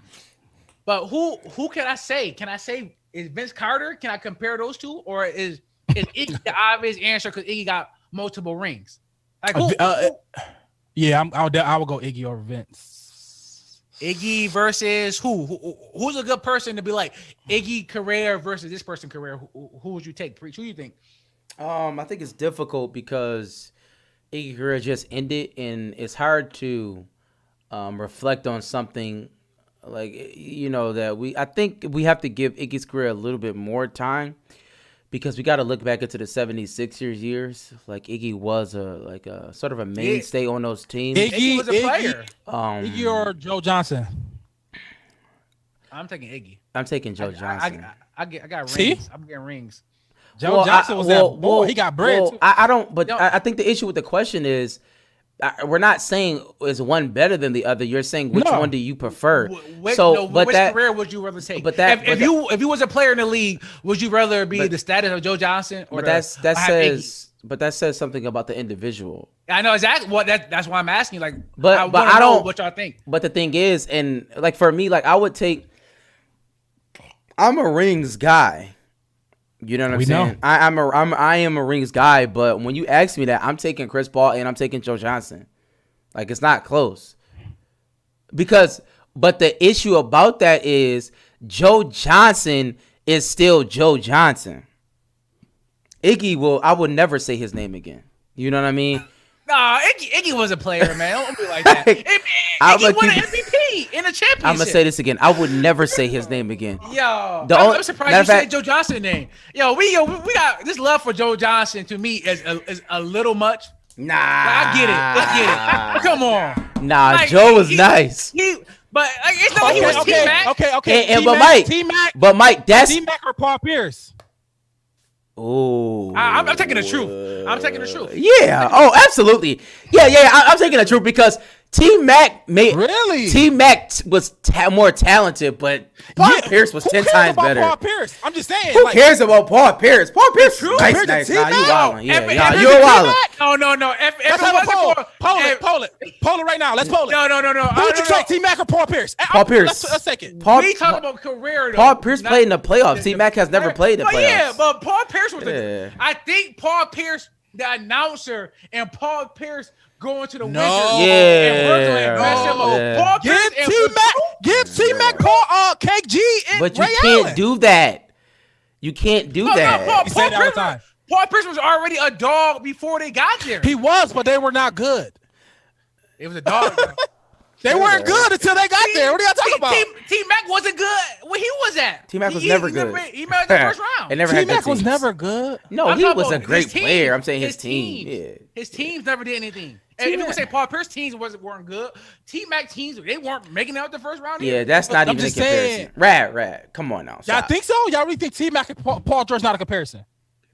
But who can I say? Can I say is Vince Carter? Can I compare those two, or is Iggy the obvious answer because Iggy got multiple rings? Like yeah, I would go Iggy over Vince. Iggy versus who's a good person to be like Iggy career versus this person career? Who would you take? Preach. Who do you think? I think it's difficult because Iggy career just ended, and it's hard to reflect on something like I think we have to give Iggy's career a little bit more time because we got to look back into the 76ers years. Like Iggy was a sort of a mainstay on those teams. Iggy was a player. Iggy or Joe Johnson. I'm taking Iggy. I'm taking Joe Johnson. I got See? rings. I'm getting rings. Joe Johnson was that boy. He got bread too. I don't. But No. I think the issue with the question is, we're not saying is one better than the other. You're saying which No. one do you prefer? Which but career would you rather take? but that- if you was a player in the league, would you rather be But- the status of Joe Johnson or But or have Iggy? that says something about the individual. I know exactly what that's why I'm asking. Like, But- I but wanna I know don't- what y'all think. But the thing is, and like for me, like I would take. I'm a rings guy. You know what I'm We saying? know. I am a rings guy, but when you ask me that, I'm taking Chris Paul and I'm taking Joe Johnson. Like it's not close. But the issue about that is Joe Johnson is still Joe Johnson. I would never say his name again. You know what I mean? Nah, Iggy was a player, man. Don't be like that. I'm Iggy gonna won an keep- MVP in a championship. I'm gonna say this again. I would never say his name again. Yo, I'm surprised matter you of said fact- Joe Johnson name. We got this love for Joe Johnson. To me, is a little much. Nah, I get it. Come on. Nah, Like, Joe was he- nice. But like, it's not like he was T-Mac. Okay. And- but Mike- T-Mac, But Mike, that's T-Mac or Paul Pierce. oh, I'm taking the truth. I'm taking the truth. Yeah. Oh, absolutely. Yeah. I'm taking the truth because T-Mac Really? T-Mac was more talented, but Paul Yeah, Pierce was who 10 cares times about better. Paul Pierce? I'm just saying. Who like, cares about Paul Pierce? Paul Pierce, True. nice. Compared to Nah, you T-Mac? wildin'. Yeah, If you're it's wildin'. T-Mac- No. If Let's it have a wasn't poll. for Poll it right now. Let's poll it. No. Who would you take, T-Mac or Paul Pierce? Paul Pierce. Let's take it. We talk about career. Though, Paul Pierce not- played in the playoffs. T-Mac has never played in the Oh yeah, playoffs. but Paul Pierce was. Yeah. I think Paul Pierce, the announcer, and Paul Pierce going to the No. Wizards. Yeah. And Virgil and mess him up. Yeah. Paul Give Pierce and T-Mac, Paul, Cake G, and But you Ray can't Allen. do that. You can't do that. You say that all the time. Paul Pierce was already a dog before they got there. He was, but they were not good. It was a dog. though. They weren't good until they got there. What are y'all talking about? T-Mac wasn't good where he was at. T-Mac was never good. He made the first round. They never had T-Mac good was teams. never good. No, I'm he talking was a about great his team. player. I'm saying his teams. team. Yeah. His teams never did anything. And if you would say Paul Pierce teams weren't good, T-Mac teams, they weren't making it out the first round. Yeah, either. that's not I'm even a just saying. comparison. Rad. Come on now. Y'all Stop. think so? Y'all really think T-Mac and Paul George not a comparison?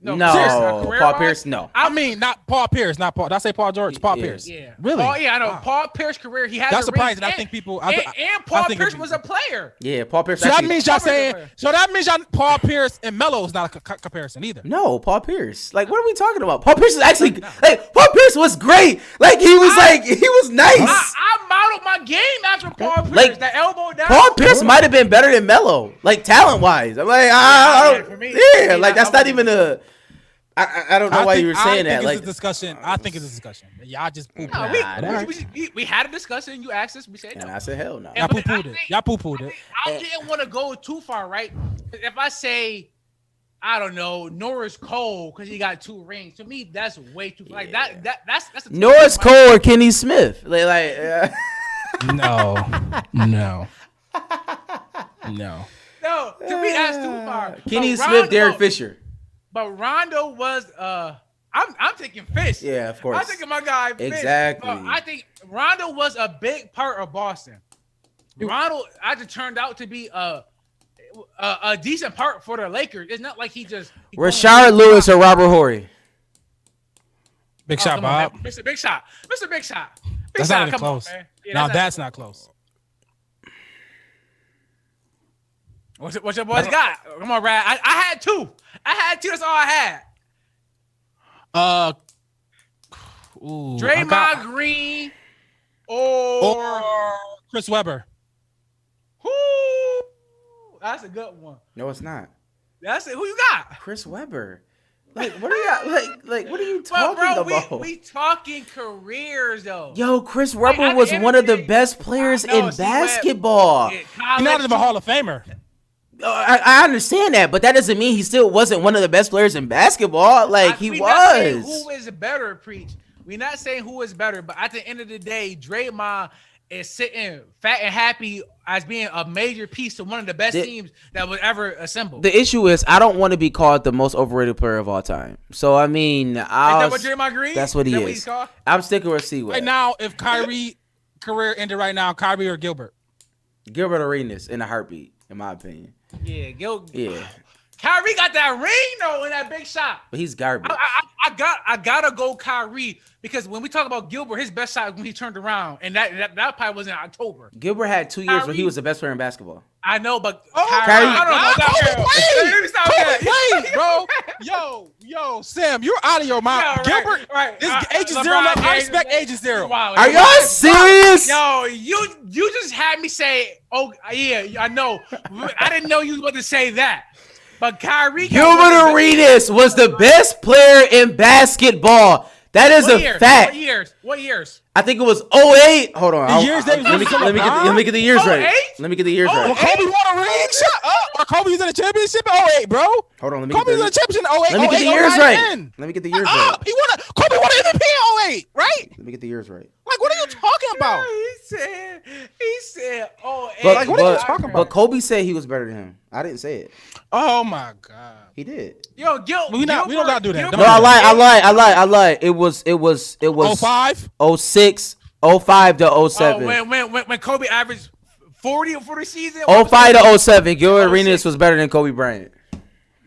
No, seriously, Paul career-wise, Pierce, no. I mean, not Paul Pierce, not Paul. Did I say Paul George? Paul Yeah. Pierce. Yeah, Really? Oh yeah, I know. Wow. Paul Pierce's career, he had. That's the surprising. rings, I think people. and Paul think Pierce it- was a player. Yeah, Paul Pierce. So that actually- means y'all Paul Pierce is a saying. player. So that means y'all Paul Pierce and Melo is not a comparison either. No, Paul Pierce. Like, what are we talking about? Paul Pierce is actually like Paul Pierce was great. Like he was nice. I modeled my game after Paul Pierce. Like, That elbow down. Paul Pierce might have been better than Melo, like talent wise. I'm like, Yeah, for me, like that's not even a. I don't know why you were saying that. It's Like, a discussion. I think it's a discussion. Y'all just poo No, pooed. we had a discussion. You asked us. We said and no. I said hell no. Y'all but poo pooed I it. think- Y'all poo pooed it. I didn't want to go too far, right? If I say, I don't know, Norris Cole because he got 2 rings, to me that's way too like that's a Norris Cole or Kenny Smith. Like No. No, to me that's too far. Kenny But Smith, Derek Rondo- Fisher. But Rondo was I'm taking Fish. Yeah, of course. I'm taking my guy Fish. Exactly. But I think Rondo was a big part of Boston. Rondo actually turned out to be a decent part for the Lakers. It's not like he Rashard Lewis or Robert Horry. Big shot, come on, Bob. man. Mr. Big Shot. Mr. Big Shot. Big That's Shot, not even come on, close. man. Yeah, No, that's not close. What your boys got? Come on, Brad. I had 2. That's all I had. Draymond Green or Chris Webber. who? That's a good one. No, it's not. That's it. Who you got? Chris Webber. Like, what are you like? What are you But talking bro, about? we talking careers though. Yo, Chris Webber at the was end one of of the the day- best players I know, in see, Webb- basketball. Yeah, He's not even a Hall of Famer. I understand that, but that doesn't mean he still wasn't one of the best players in basketball. Like he we not saying was. who is better, preach. We're not saying who is better, but at the end of the day, Draymond is sitting fat and happy as being a major piece to one of the best teams that would ever assemble. The issue is I don't want to be called the most overrated player of all time. So I mean, is that what Draymond Green? That's what he is. I'm sticking with C. Right now, if Kyrie career ended right now, Kyrie or Gilbert? Gilbert Arenas in a heartbeat, in my opinion. Yeah, Yeah. Kyrie got that ring though in that big shot. But he's garbage. I gotta go Kyrie because when we talk about Gilbert, his best shot was when he turned around, and that probably was in October. Gilbert had 2 years where he was the best player in basketball. I know, but Kyrie, Wait, bro. Yo, Sam, you're out of your mind. Yeah, Gilbert, right. this Agent Zero. I respect Agent Zero. Are y'all serious? Yo, you just had me say, oh yeah, I know. I didn't know you was about to say that. But Kyrie Gilbert Arenas was the best player in basketball. That is a fact. What years? I think it was 08. Hold on. Let me get the years right. 08? Let me get the years right. Well, Kobe won a ring. Shut up. Or Kobe was in a championship in 08, bro. Hold on. Let me Kobe get was in a championship in 08. Let me get the years 09, right. 10. Let me get the years right. Kobe won an MVP in 08, right? Let me get the years right. Like, what are you talking about? He said, oh, But, like, what are you talking about? But Kobe said he was better than him. I didn't say it. Oh my God. He did. Yo, We don't gotta do that. No, I lied. It was 05? 06, 05 to 07. When Kobe averaged 40 for the season. 05 to 07. Gilbert Arenas was better than Kobe Bryant.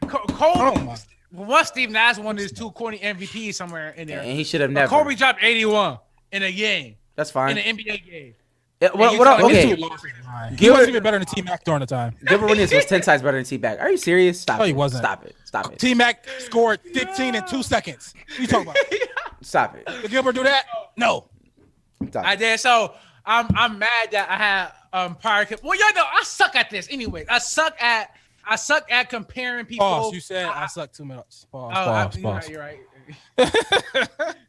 Kobe. Once Steve Nash won his 2 corny MVPs somewhere in there. And he should have never. Kobe dropped 81 in a game. That's fine. In an NBA game. Yeah, Okay. okay. He wasn't even better than T-Mac during the time. Gilbert Arenas was 10 times better than T-Mac. Are you serious? Stop No, it. he wasn't. Stop it. T-Mac scored 15 in 2 seconds. What are you talking about? Stop it. Did Gilbert do that? No. Stop I it. did. So I'm mad that I had prior. Well, y'all know I suck at this. Anyway, I suck at comparing people. Pause. You said I suck too much. Pause. You're right.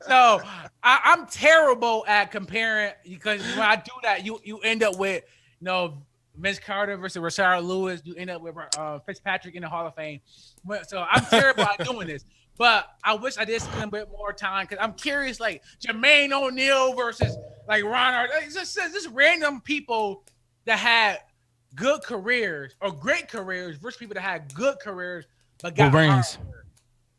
So I'm terrible at comparing because when I do that, you end up with Vince Carter versus Rashard Lewis. You end up with Fitzpatrick in the Hall of Fame. So I'm terrible at doing this. But I wish I did spend a bit more time because I'm curious, like Jermaine O'Neal versus like Ron Hart. It's just random people that had good careers or great careers versus people that had good careers but got rings. hurt.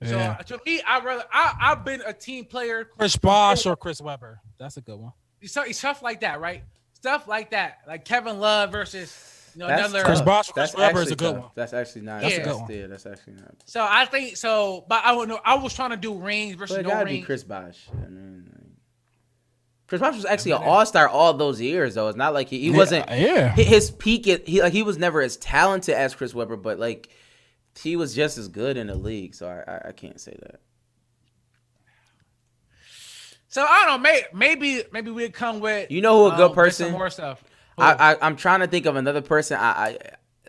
Yeah. So to me, I've been a team player. Chris Bosh or Chris Webber. That's a good one. Stuff like that, right? Stuff like that, like Kevin Love versus another. Chris Bosh or Chris That's Webber is a actually good tough. one. That's actually not. That's a good one. Yeah, that's actually not. So I think so, but I don't know. I was trying to do rings versus But it no gotta be rings. Chris Bosh. Chris Bosh was actually an all-star all those years, though. It's not like he wasn't. Yeah. His peak, he was never as talented as Chris Webber, but like he was just as good in the league. So I can't say that. So I don't know. Maybe we'd come with You know who a good with person? some more stuff. I'm trying to think of another person. I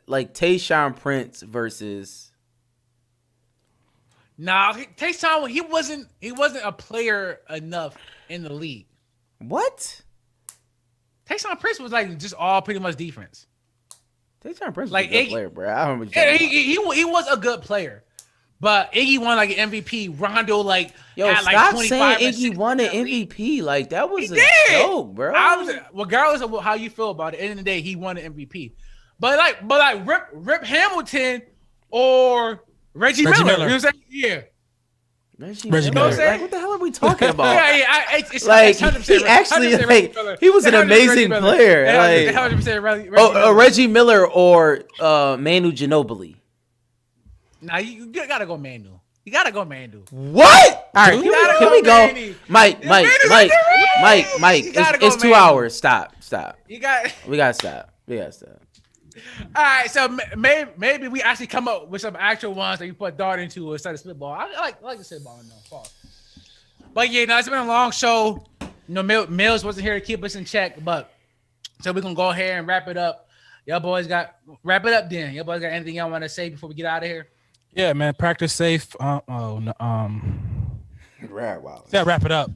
like Tayshaun Prince versus. Nah, Tayshaun, he wasn't a player enough in the league. What? Tayshaun Prince was like just all pretty much defense. Tayshaun Prince was Like a good Iggy- player, bro. I don't know what Yeah, you're talking about. he was a good player, but Iggy won like an MVP. Rondo like Yo, had like stop 25 saying and Iggy 6 won an in the league. MVP. Like that was He a did. joke, bro. Regardless of how you feel about it, at the end of the day, he won an MVP. But Rip Hamilton or Reggie Miller. You know what I'm saying? Yeah. Reggie Miller. Like, what the hell are we talking about? It's Like, 100% he actually, 100% like, Reggie Miller. he was an 100% amazing Reggie Miller. player, like- 100% Reggie Miller. Reggie Miller or Manu Ginobili. Nah, you gotta go Manu. You gotta go Manu. What? All right, You gotta can go we go? Manny. Mike. Manu's in the ring. You gotta go It's 2 Manny. hours. Stop. You got. We gotta stop. All right, so maybe we actually come up with some actual ones that you put dart into instead of spitball. I like the spitball in there. But yeah, it's been a long show. Mills wasn't here to keep us in check, but so we're gonna go ahead and wrap it up. Y'all boys wrap it up then. Y'all boys got anything y'all want to say before we get out of here? Yeah, man. Practice safe. Right, wow. Yeah, wrap it up.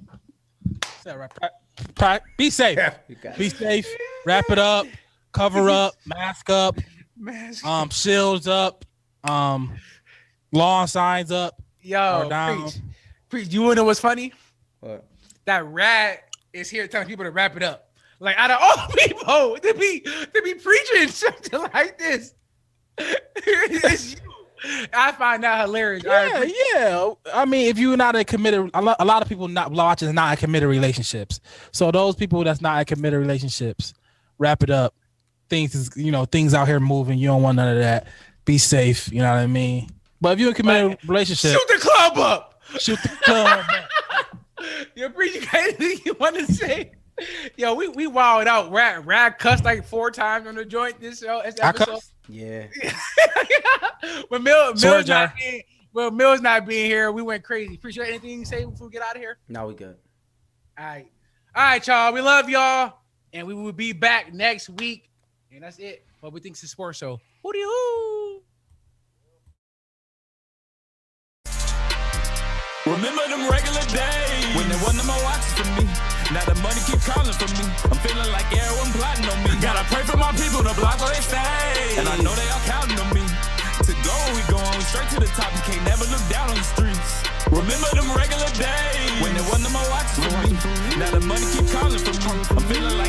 Be safe. Be safe. Wrap it up. Cover up. Mask up. Shields up. Lawn signs up. Yo, down. preach. You wanna know what's funny? What? That Rat is here telling people to wrap it up. Like out of all people to be preaching something like this. It's you. I find that hilarious. Yeah. I mean, if you're not a committed, a lot of people not watching is not in committed relationships. So those people that's not in committed relationships, wrap it up. Things out here moving. You don't want none of that. Be safe. You know what I mean? But if you're in a committed relationship, shoot the club up. Shoot the club up. You appreciate anything you want to say? Yo, we wilded out. Rad cussed like 4 times on the joint this episode. Yeah. When Mill's not being here, we went crazy. Appreciate anything you say before we get out of here? No, we good. All right, y'all. We love y'all, and we will be back next week. And that's it. What we think is a sports show. Hootie hoo! Remember them regular days when there wasn't no more watches for me. Now the money keep calling for me. I'm feeling like everyone plotting on me. Gotta pray for my people to block where they stay. And I know they all counting on me. To go, we going straight to the top. You can't never look down on the streets. Remember them regular days when there wasn't no more watches for me. Now the money keep calling for me. I'm feeling like